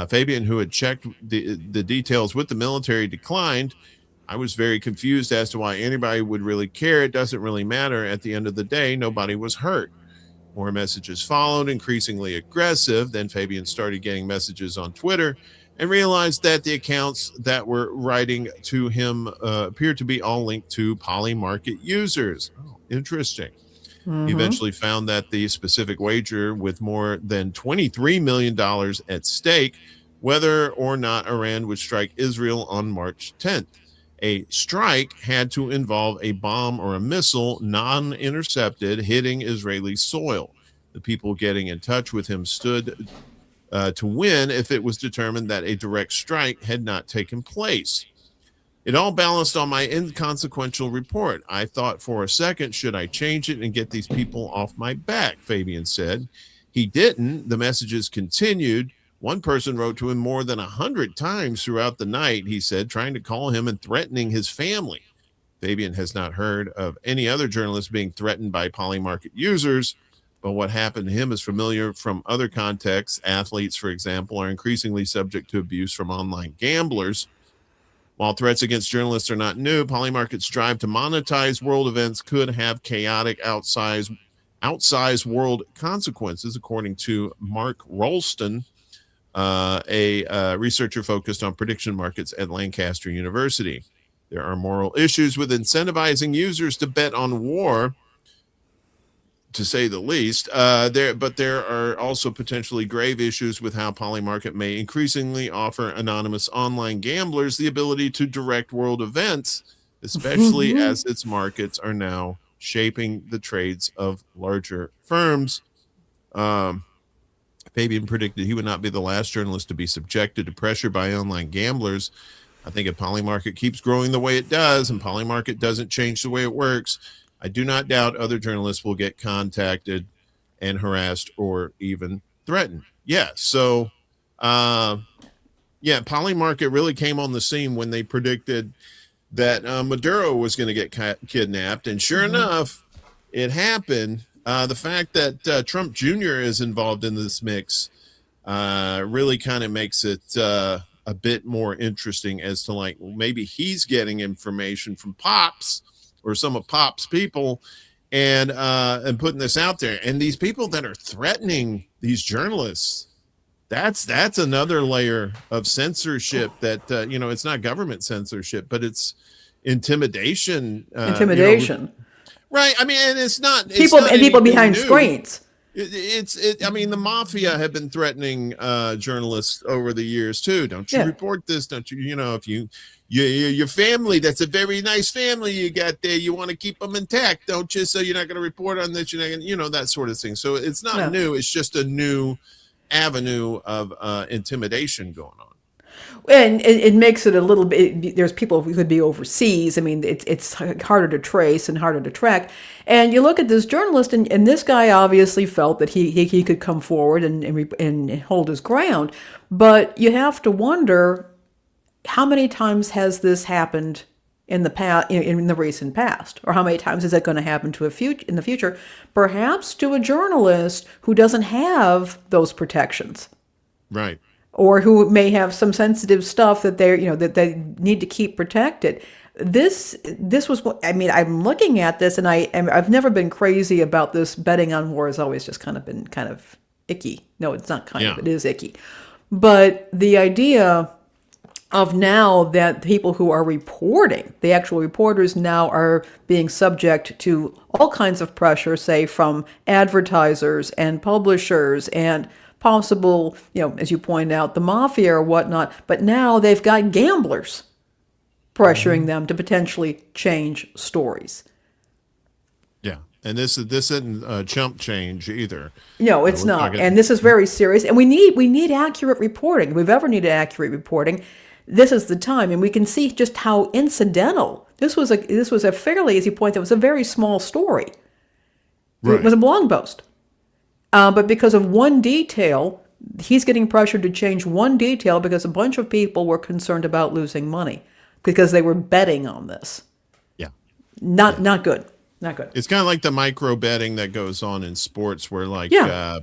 [SPEAKER 1] Fabian, who had checked the details with the military, declined. I was very confused as to why anybody would really care. It doesn't really matter. At the end of the day, nobody was hurt. More messages followed, increasingly aggressive. Then Fabian started getting messages on Twitter and realized that the accounts that were writing to him appeared to be all linked to Polymarket users. Oh, interesting. He eventually found that the specific wager, with more than $23 million at stake, whether or not Iran would strike Israel on March 10th. A strike had to involve a bomb or a missile non-intercepted hitting Israeli soil. The people getting in touch with him stood to win if it was determined that a direct strike had not taken place. It all balanced on my inconsequential report. I thought for a second, should I change it and get these people off my back? Fabian said. He didn't. The messages continued. One person wrote to him more than 100 times throughout the night, he said, trying to call him and threatening his family. Fabian has not heard of any other journalist being threatened by Polymarket users, but what happened to him is familiar from other contexts. Athletes, for example, are increasingly subject to abuse from online gamblers. While threats against journalists are not new, Polymarket's drive to monetize world events could have chaotic, outsized world consequences, according to Mark Rolston, a researcher focused on prediction markets at Lancaster University. There are moral issues with incentivizing users to bet on war, to say the least. But there are also potentially grave issues with how Polymarket may increasingly offer anonymous online gamblers the ability to direct world events, especially as its markets are now shaping the trades of larger firms. Fabian predicted he would not be the last journalist to be subjected to pressure by online gamblers. I think if Polymarket keeps growing the way it does and Polymarket doesn't change the way it works, I do not doubt other journalists will get contacted and harassed or even threatened. Yeah. So, Polymarket really came on the scene when they predicted that Maduro was going to get kidnapped. And sure enough, it happened. The fact that Trump Jr. is involved in this mix really kind of makes it a bit more interesting as to like, maybe he's getting information from Pops or some of Pop's people and putting this out there. And these people that are threatening these journalists, that's another layer of censorship that, it's not government censorship, but it's intimidation. Right. I mean, and it's not
[SPEAKER 2] people behind screens.
[SPEAKER 1] I mean, the mafia have been threatening journalists over the years too. Don't you report this? Don't you? If your family, that's a very nice family you got there, you want to keep them intact, don't you? So you're not going to report on this. You're not going to, that sort of thing. So it's not new. It's just a new avenue of intimidation going on.
[SPEAKER 2] And it makes it a little bit, there's people who could be overseas. I mean, it's harder to trace and harder to track. And you look at this journalist, and this guy obviously felt that he could come forward and hold his ground. But you have to wonder, how many times has this happened in the past, in the recent past? Or how many times is it going to happen in the future? Perhaps to a journalist who doesn't have those protections.
[SPEAKER 1] Right.
[SPEAKER 2] Or who may have some sensitive stuff that that they need to keep protected. This was what I mean. I'm looking at this, and I've never been crazy about this. Betting on war has always just kind of been kind of icky. No, it's not kind of. It is icky. But the idea of now that people who are reporting, the actual reporters now are being subject to all kinds of pressure, say from advertisers and publishers and possible, as you point out, the mafia or whatnot, but now they've got gamblers pressuring them to potentially change stories.
[SPEAKER 1] Yeah, and this isn't chump change either.
[SPEAKER 2] No, it's not, and this is very serious. And we need accurate reporting. If we've ever needed accurate reporting, this is the time, and we can see just how incidental this was. A fairly, as you point out, it was a very small story. It was a blog post, but because of one detail, he's getting pressured to change one detail because a bunch of people were concerned about losing money because they were betting on this.
[SPEAKER 1] Yeah,
[SPEAKER 2] not good. Not good.
[SPEAKER 1] It's kind of like the micro betting that goes on in sports, where like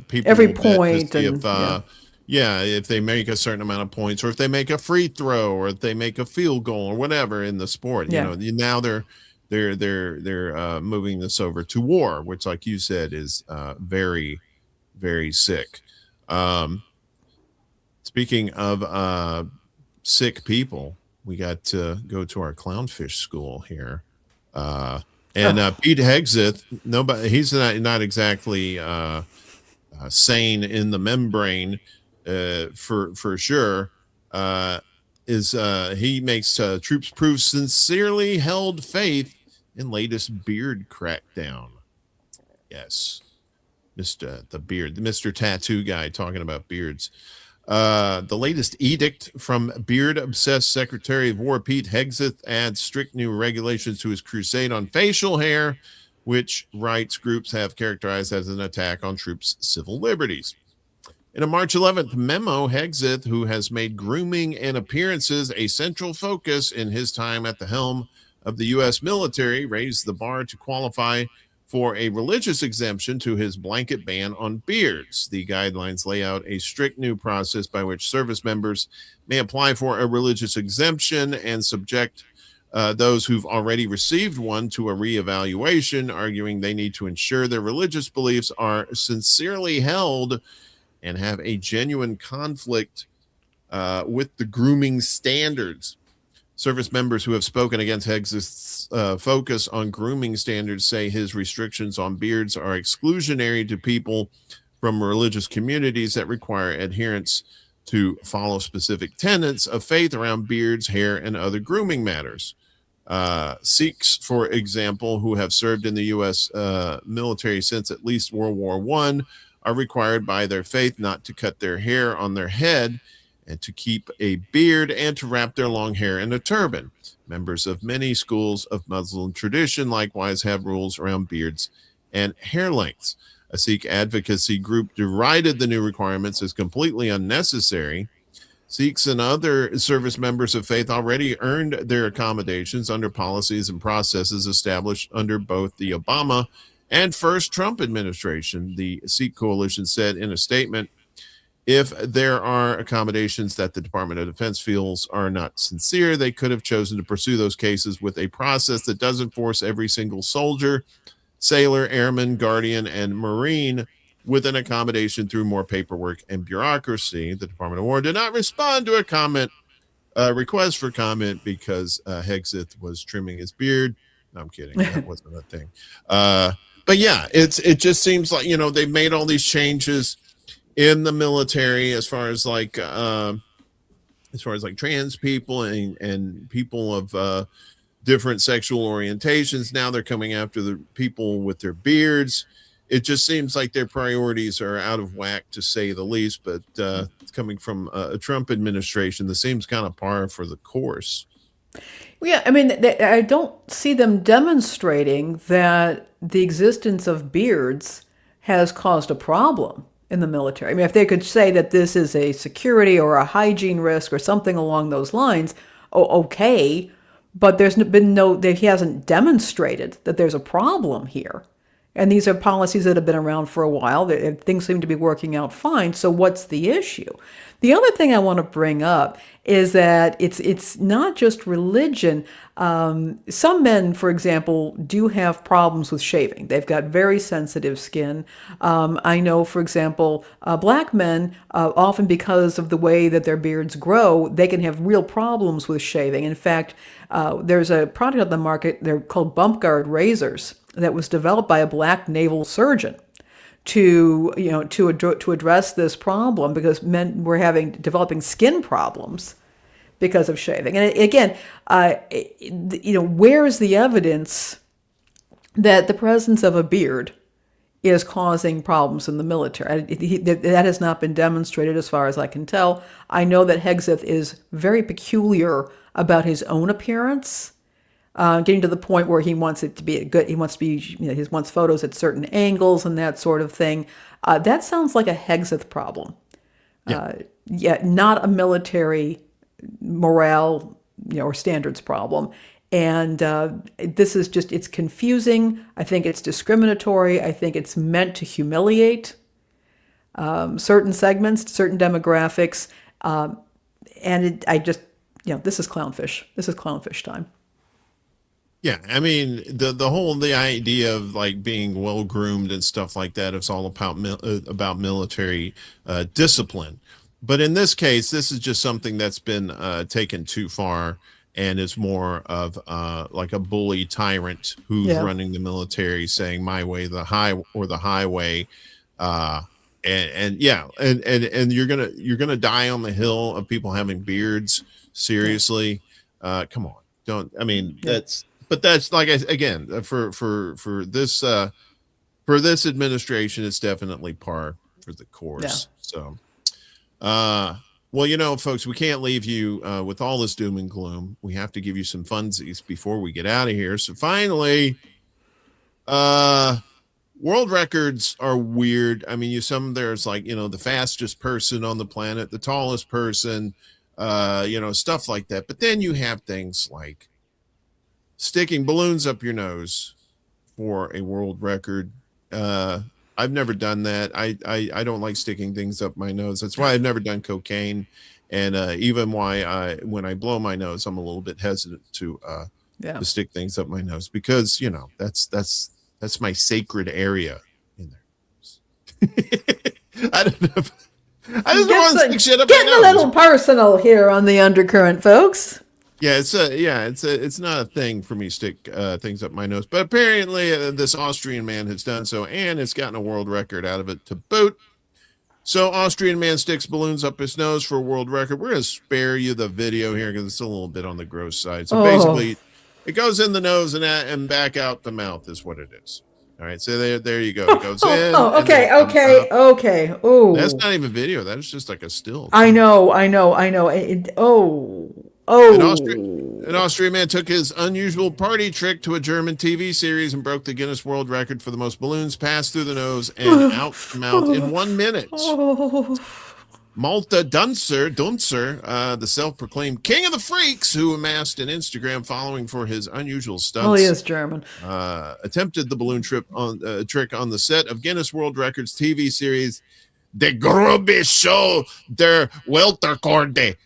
[SPEAKER 1] people
[SPEAKER 2] every
[SPEAKER 1] will
[SPEAKER 2] point
[SPEAKER 1] bet to see
[SPEAKER 2] and
[SPEAKER 1] if they make a certain amount of points, or if they make a free throw, or if they make a field goal, or whatever in the sport. You know, now they're moving this over to war, which, like you said, is very, very sick. Speaking of sick people, we got to go to our clownfish school here. Pete Hegseth, he's not exactly sane in the membrane, for sure. He makes troops prove sincerely held faith in latest beard crackdown. Yes, Mr. Tattoo guy talking about beards. The latest edict from beard-obsessed Secretary of War Pete Hegseth adds strict new regulations to his crusade on facial hair, which rights groups have characterized as an attack on troops' civil liberties. In a March 11th memo, Hegseth, who has made grooming and appearances a central focus in his time at the helm of the U.S. military, raised the bar to qualify for a religious exemption to his blanket ban on beards. The guidelines lay out a strict new process by which service members may apply for a religious exemption and subject those who've already received one to a reevaluation, arguing they need to ensure their religious beliefs are sincerely held and have a genuine conflict with the grooming standards. Service members who have spoken against Hegseth's focus on grooming standards say his restrictions on beards are exclusionary to people from religious communities that require adherents to follow specific tenets of faith around beards, hair, and other grooming matters. Sikhs, for example, who have served in the U.S. Military since at least World War I, are required by their faith not to cut their hair on their head and to keep a beard and to wrap their long hair in a turban. Members of many schools of Muslim tradition likewise have rules around beards and hair lengths. A Sikh advocacy group derided the new requirements as completely unnecessary. Sikhs and other service members of faith already earned their accommodations under policies and processes established under both the Obama and first Trump administration, the Sikh coalition said in a statement. If there are accommodations that the Department of Defense feels are not sincere, they could have chosen to pursue those cases with a process that doesn't force every single soldier, sailor, airman, guardian, and Marine with an accommodation through more paperwork and bureaucracy. The Department of War did not respond to a request for comment because Hegseth was trimming his beard. No, I'm kidding. That wasn't a thing. But yeah, it just seems like, they've made all these changes in the military as far as like trans people and people of different sexual orientations. Now they're coming after the people with their beards. It just seems like their priorities are out of whack, to say the least. But coming from a Trump administration, this seems kind of par for the course.
[SPEAKER 2] Yeah, I mean, I don't see them demonstrating that the existence of beards has caused a problem in the military. I mean, if they could say that this is a security or a hygiene risk or something along those lines, okay, but he hasn't demonstrated that there's a problem here. And these are policies that have been around for a while. Things seem to be working out fine. So what's the issue? The other thing I want to bring up is that it's not just religion. Some men, for example, do have problems with shaving. They've got very sensitive skin. I know, for example, black men, often because of the way that their beards grow, they can have real problems with shaving. In fact, there's a product on the market, they're called bump guard razors, that was developed by a black naval surgeon to address this problem, because men were developing skin problems because of shaving. And again, where is the evidence that the presence of a beard is causing problems in the military. That has not been demonstrated as far as I can tell. I know that Hegseth is very peculiar about his own appearance, getting to the point where he wants it to be good. He wants to be, he wants photos at certain angles and that sort of thing. That sounds like a Hegseth problem.
[SPEAKER 1] Yeah.
[SPEAKER 2] Not a military morale, or standards problem. And this is just, it's confusing. I think it's discriminatory. I think it's meant to humiliate certain segments, certain demographics. This is clownfish. This is clownfish time.
[SPEAKER 1] Yeah, I mean the idea of like being well groomed and stuff like that is all about military discipline, but in this case, this is just something that's been taken too far, and is more of like a bully tyrant who's running the military, saying "my way, the highway," and you're gonna die on the hill of people having beards. Seriously, come on, don't. I mean that's. But that's like again for this administration, it's definitely par for the course. So, well, folks, we can't leave you with all this doom and gloom. We have to give you some funsies before we get out of here. So finally, world records are weird. I mean, there's like the fastest person on the planet, the tallest person, stuff like that. But then you have things like sticking balloons up your nose for a world record. I've never done that. I don't like sticking things up my nose. That's why I've never done cocaine, and even why when I blow my nose, I'm a little bit hesitant to stick things up my nose, because that's my sacred area in there. I don't know. I just want to stick shit up my nose.
[SPEAKER 2] Getting a little personal here on the Undercurrent, folks.
[SPEAKER 1] Yeah, it's not a thing for me to stick things up my nose, but apparently this Austrian man has done so, and has gotten a world record out of it to boot. So Austrian man sticks balloons up his nose for a world record. We're going to spare you the video here because it's a little bit on the gross side. So basically, it goes in the nose and back out the mouth is what it is. All right, so there you go. It goes in.
[SPEAKER 2] Okay. Oh,
[SPEAKER 1] that's not even video. That's just like a still.
[SPEAKER 2] I know.
[SPEAKER 1] An Austrian man took his unusual party trick to a German TV series and broke the Guinness World Record for the most balloons passed through the nose and out the mouth in 1 minute. Malte Dunzer, the self-proclaimed king of the freaks, who amassed an Instagram following for his unusual stunts.
[SPEAKER 2] Oh, he is German.
[SPEAKER 1] Attempted the balloon trick on the set of Guinness World Records TV series De Grobe Show der Welterkorde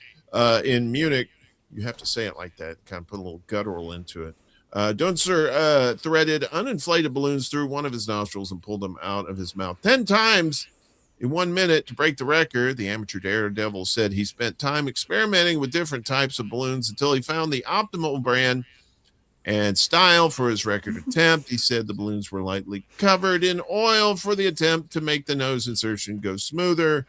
[SPEAKER 1] in Munich. You have to say it like that, kind of put a little guttural into it. Dunzer threaded uninflated balloons through one of his nostrils and pulled them out of his mouth 10 times in 1 minute to break the record. The amateur daredevil said he spent time experimenting with different types of balloons until he found the optimal brand and style for his record attempt. He said the balloons were lightly covered in oil for the attempt to make the nose insertion go smoother.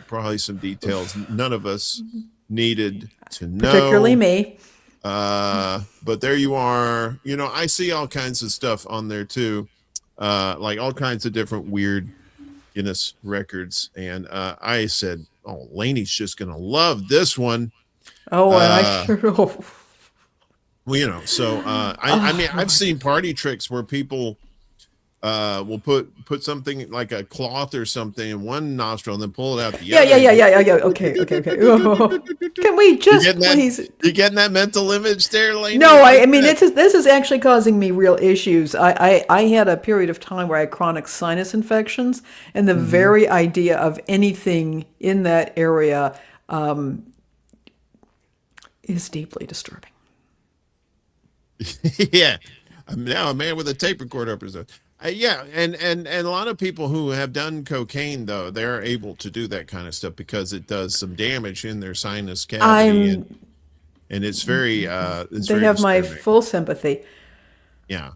[SPEAKER 1] Probably some details none of us needed to know,
[SPEAKER 2] particularly me.
[SPEAKER 1] But there you are. I see all kinds of stuff on there too, like all kinds of different weird Guinness records, and I said, "Oh, Laney's just gonna love this one."
[SPEAKER 2] Oh, and I sure hope.
[SPEAKER 1] Well, so I mean, I've seen party tricks where people will put something like a cloth or something in one nostril and then pull it out the other.
[SPEAKER 2] Yeah. Okay. Can we just please?
[SPEAKER 1] You getting that mental image there, Laney?
[SPEAKER 2] No, I mean this is actually causing me real issues. I had a period of time where I had chronic sinus infections, and the very idea of anything in that area is deeply disturbing.
[SPEAKER 1] Yeah, I'm now a man with a tape recorder up his nose. Yeah, and a lot of people who have done cocaine, though, they're able to do that kind of stuff because it does some damage in their sinus cavity, and it's very
[SPEAKER 2] they have my full sympathy.
[SPEAKER 1] Yeah.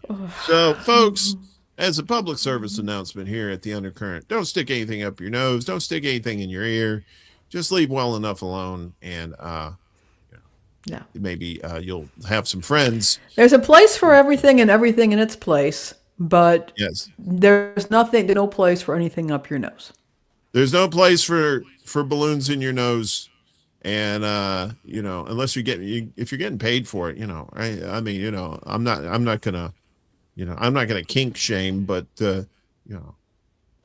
[SPEAKER 1] So, folks, as a public service announcement here at the Undercurrent, don't stick anything up your nose, don't stick anything in your ear, just leave well enough alone, and maybe you'll have some friends.
[SPEAKER 2] There's a place for everything and everything in its place. but
[SPEAKER 1] Yes.
[SPEAKER 2] there's no place for anything up your nose.
[SPEAKER 1] There's no place for balloons in your nose. And unless if you're getting paid for it, I mean, I'm not gonna kink shame, but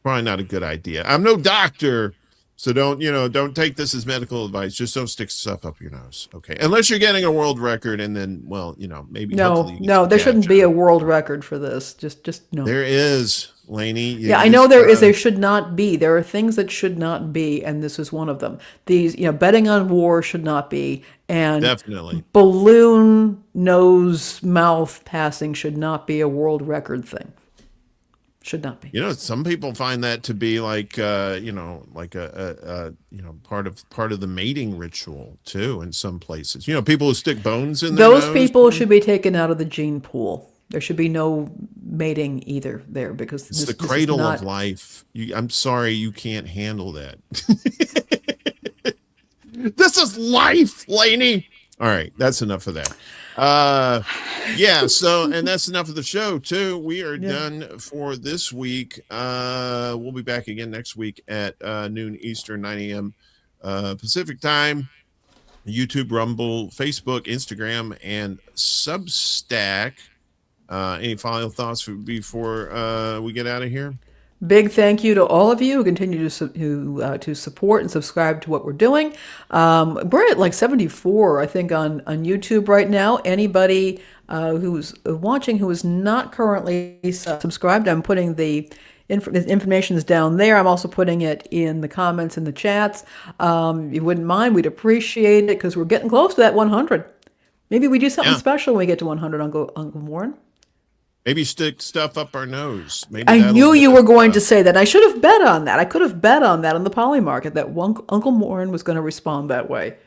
[SPEAKER 1] probably not a good idea. I'm no doctor, so don't take this as medical advice. Just don't stick stuff up your nose, okay? Unless you're getting a world record, and then, well, maybe hopefully you get
[SPEAKER 2] No,
[SPEAKER 1] some
[SPEAKER 2] there shouldn't be
[SPEAKER 1] capture.
[SPEAKER 2] a world record for this. Just no.
[SPEAKER 1] There is, Lainey.
[SPEAKER 2] Yeah, I know there is. There should not be. There are things that should not be, and this is one of them. These, betting on war should not be, and
[SPEAKER 1] Definitely.
[SPEAKER 2] balloon nose mouth passing should not be a world record thing. Should not be.
[SPEAKER 1] Some people find that to be like like a part of the mating ritual too. In some places, people who stick bones in their
[SPEAKER 2] Those
[SPEAKER 1] nose.
[SPEAKER 2] people should be taken out of the gene pool. There should be no mating either there, because
[SPEAKER 1] It's the cradle of life. I'm sorry, you can't handle that. This is life, Lainey. All right, that's enough of that. Yeah, so, and that's enough of the show too. We are done for this week. We'll be back again next week at noon Eastern, 9 a.m. Pacific time. YouTube, Rumble, Facebook, Instagram, and Substack. Any final thoughts before we get out of here?
[SPEAKER 2] Big thank you to all of you who continue to support and subscribe to what we're doing. We're at like 74, I think, on YouTube right now. Anybody who's watching who is not currently subscribed, I'm putting the information is down there. I'm also putting it in the comments in the chats. You wouldn't mind, we'd appreciate it, because we're getting close to that 100. Maybe we do something special when we get to 100, Uncle Warren.
[SPEAKER 1] Maybe stick stuff up our nose. Maybe
[SPEAKER 2] I knew you were going to say that. I should have bet on that. I could have bet on that on the poly market, that Uncle Warren was going to respond that way.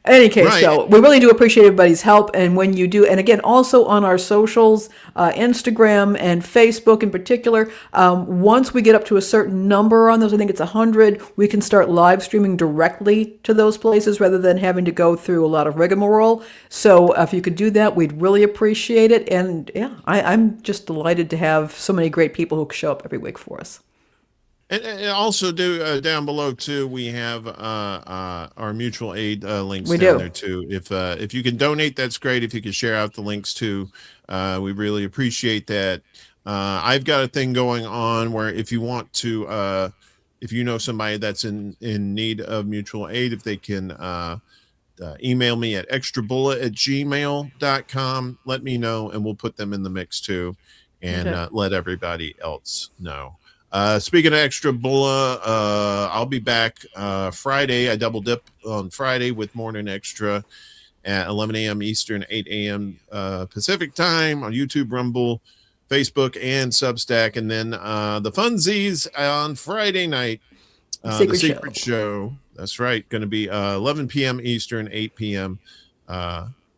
[SPEAKER 2] In any case, though, we really do appreciate everybody's help. And when you do, and again, also on our socials, Instagram and Facebook in particular, once we get up to a certain number on those, I think it's 100, we can start live streaming directly to those places rather than having to go through a lot of rigmarole. So if you could do that, we'd really appreciate it. And yeah, I'm just delighted to have so many great people who show up every week for us.
[SPEAKER 1] And also down below too, we have our mutual aid links there too. If you can donate, that's great. If you can share out the links too, we really appreciate that. I've got a thing going on where if you want to, if you know somebody that's in need of mutual aid, if they can email me at extrabullet@gmail.com, let me know, and we'll put them in the mix too, and let everybody else know. Speaking of Extra Bulla, I'll be back Friday. I double dip on Friday with Morning Extra at 11 a.m. Eastern, 8 a.m. Pacific time on YouTube, Rumble, Facebook, and Substack. And then the Funsies on Friday night, the Secret Show. That's right. Going to be 11 p.m. Eastern, 8 p.m.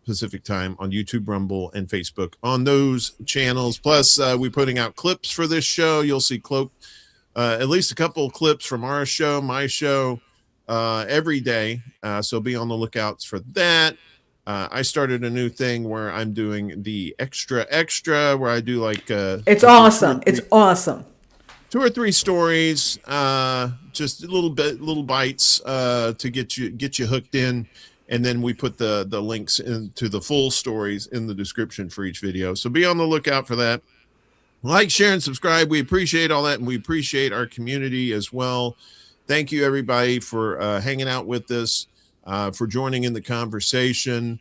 [SPEAKER 1] Pacific time on YouTube, Rumble, and Facebook on those channels. Plus, we're putting out clips for this show. You'll see at least a couple of clips from our show, my show, every day. So be on the lookout for that. I started a new thing where I'm doing the extra, where I do like
[SPEAKER 2] it's awesome. It's awesome.
[SPEAKER 1] 2 or 3 stories, just little bites to get you hooked in. And then we put the links into the full stories in the description for each video. So be on the lookout for that. Like, share, and subscribe. We appreciate all that, and we appreciate our community as well. Thank you, everybody, for hanging out with us, for joining in the conversation.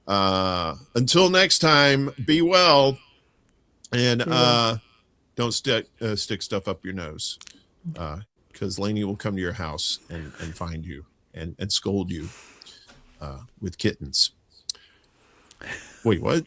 [SPEAKER 1] Until next time, be well, and don't stick stuff up your nose, because Lainey will come to your house and find you and scold you. With kittens. Wait, what?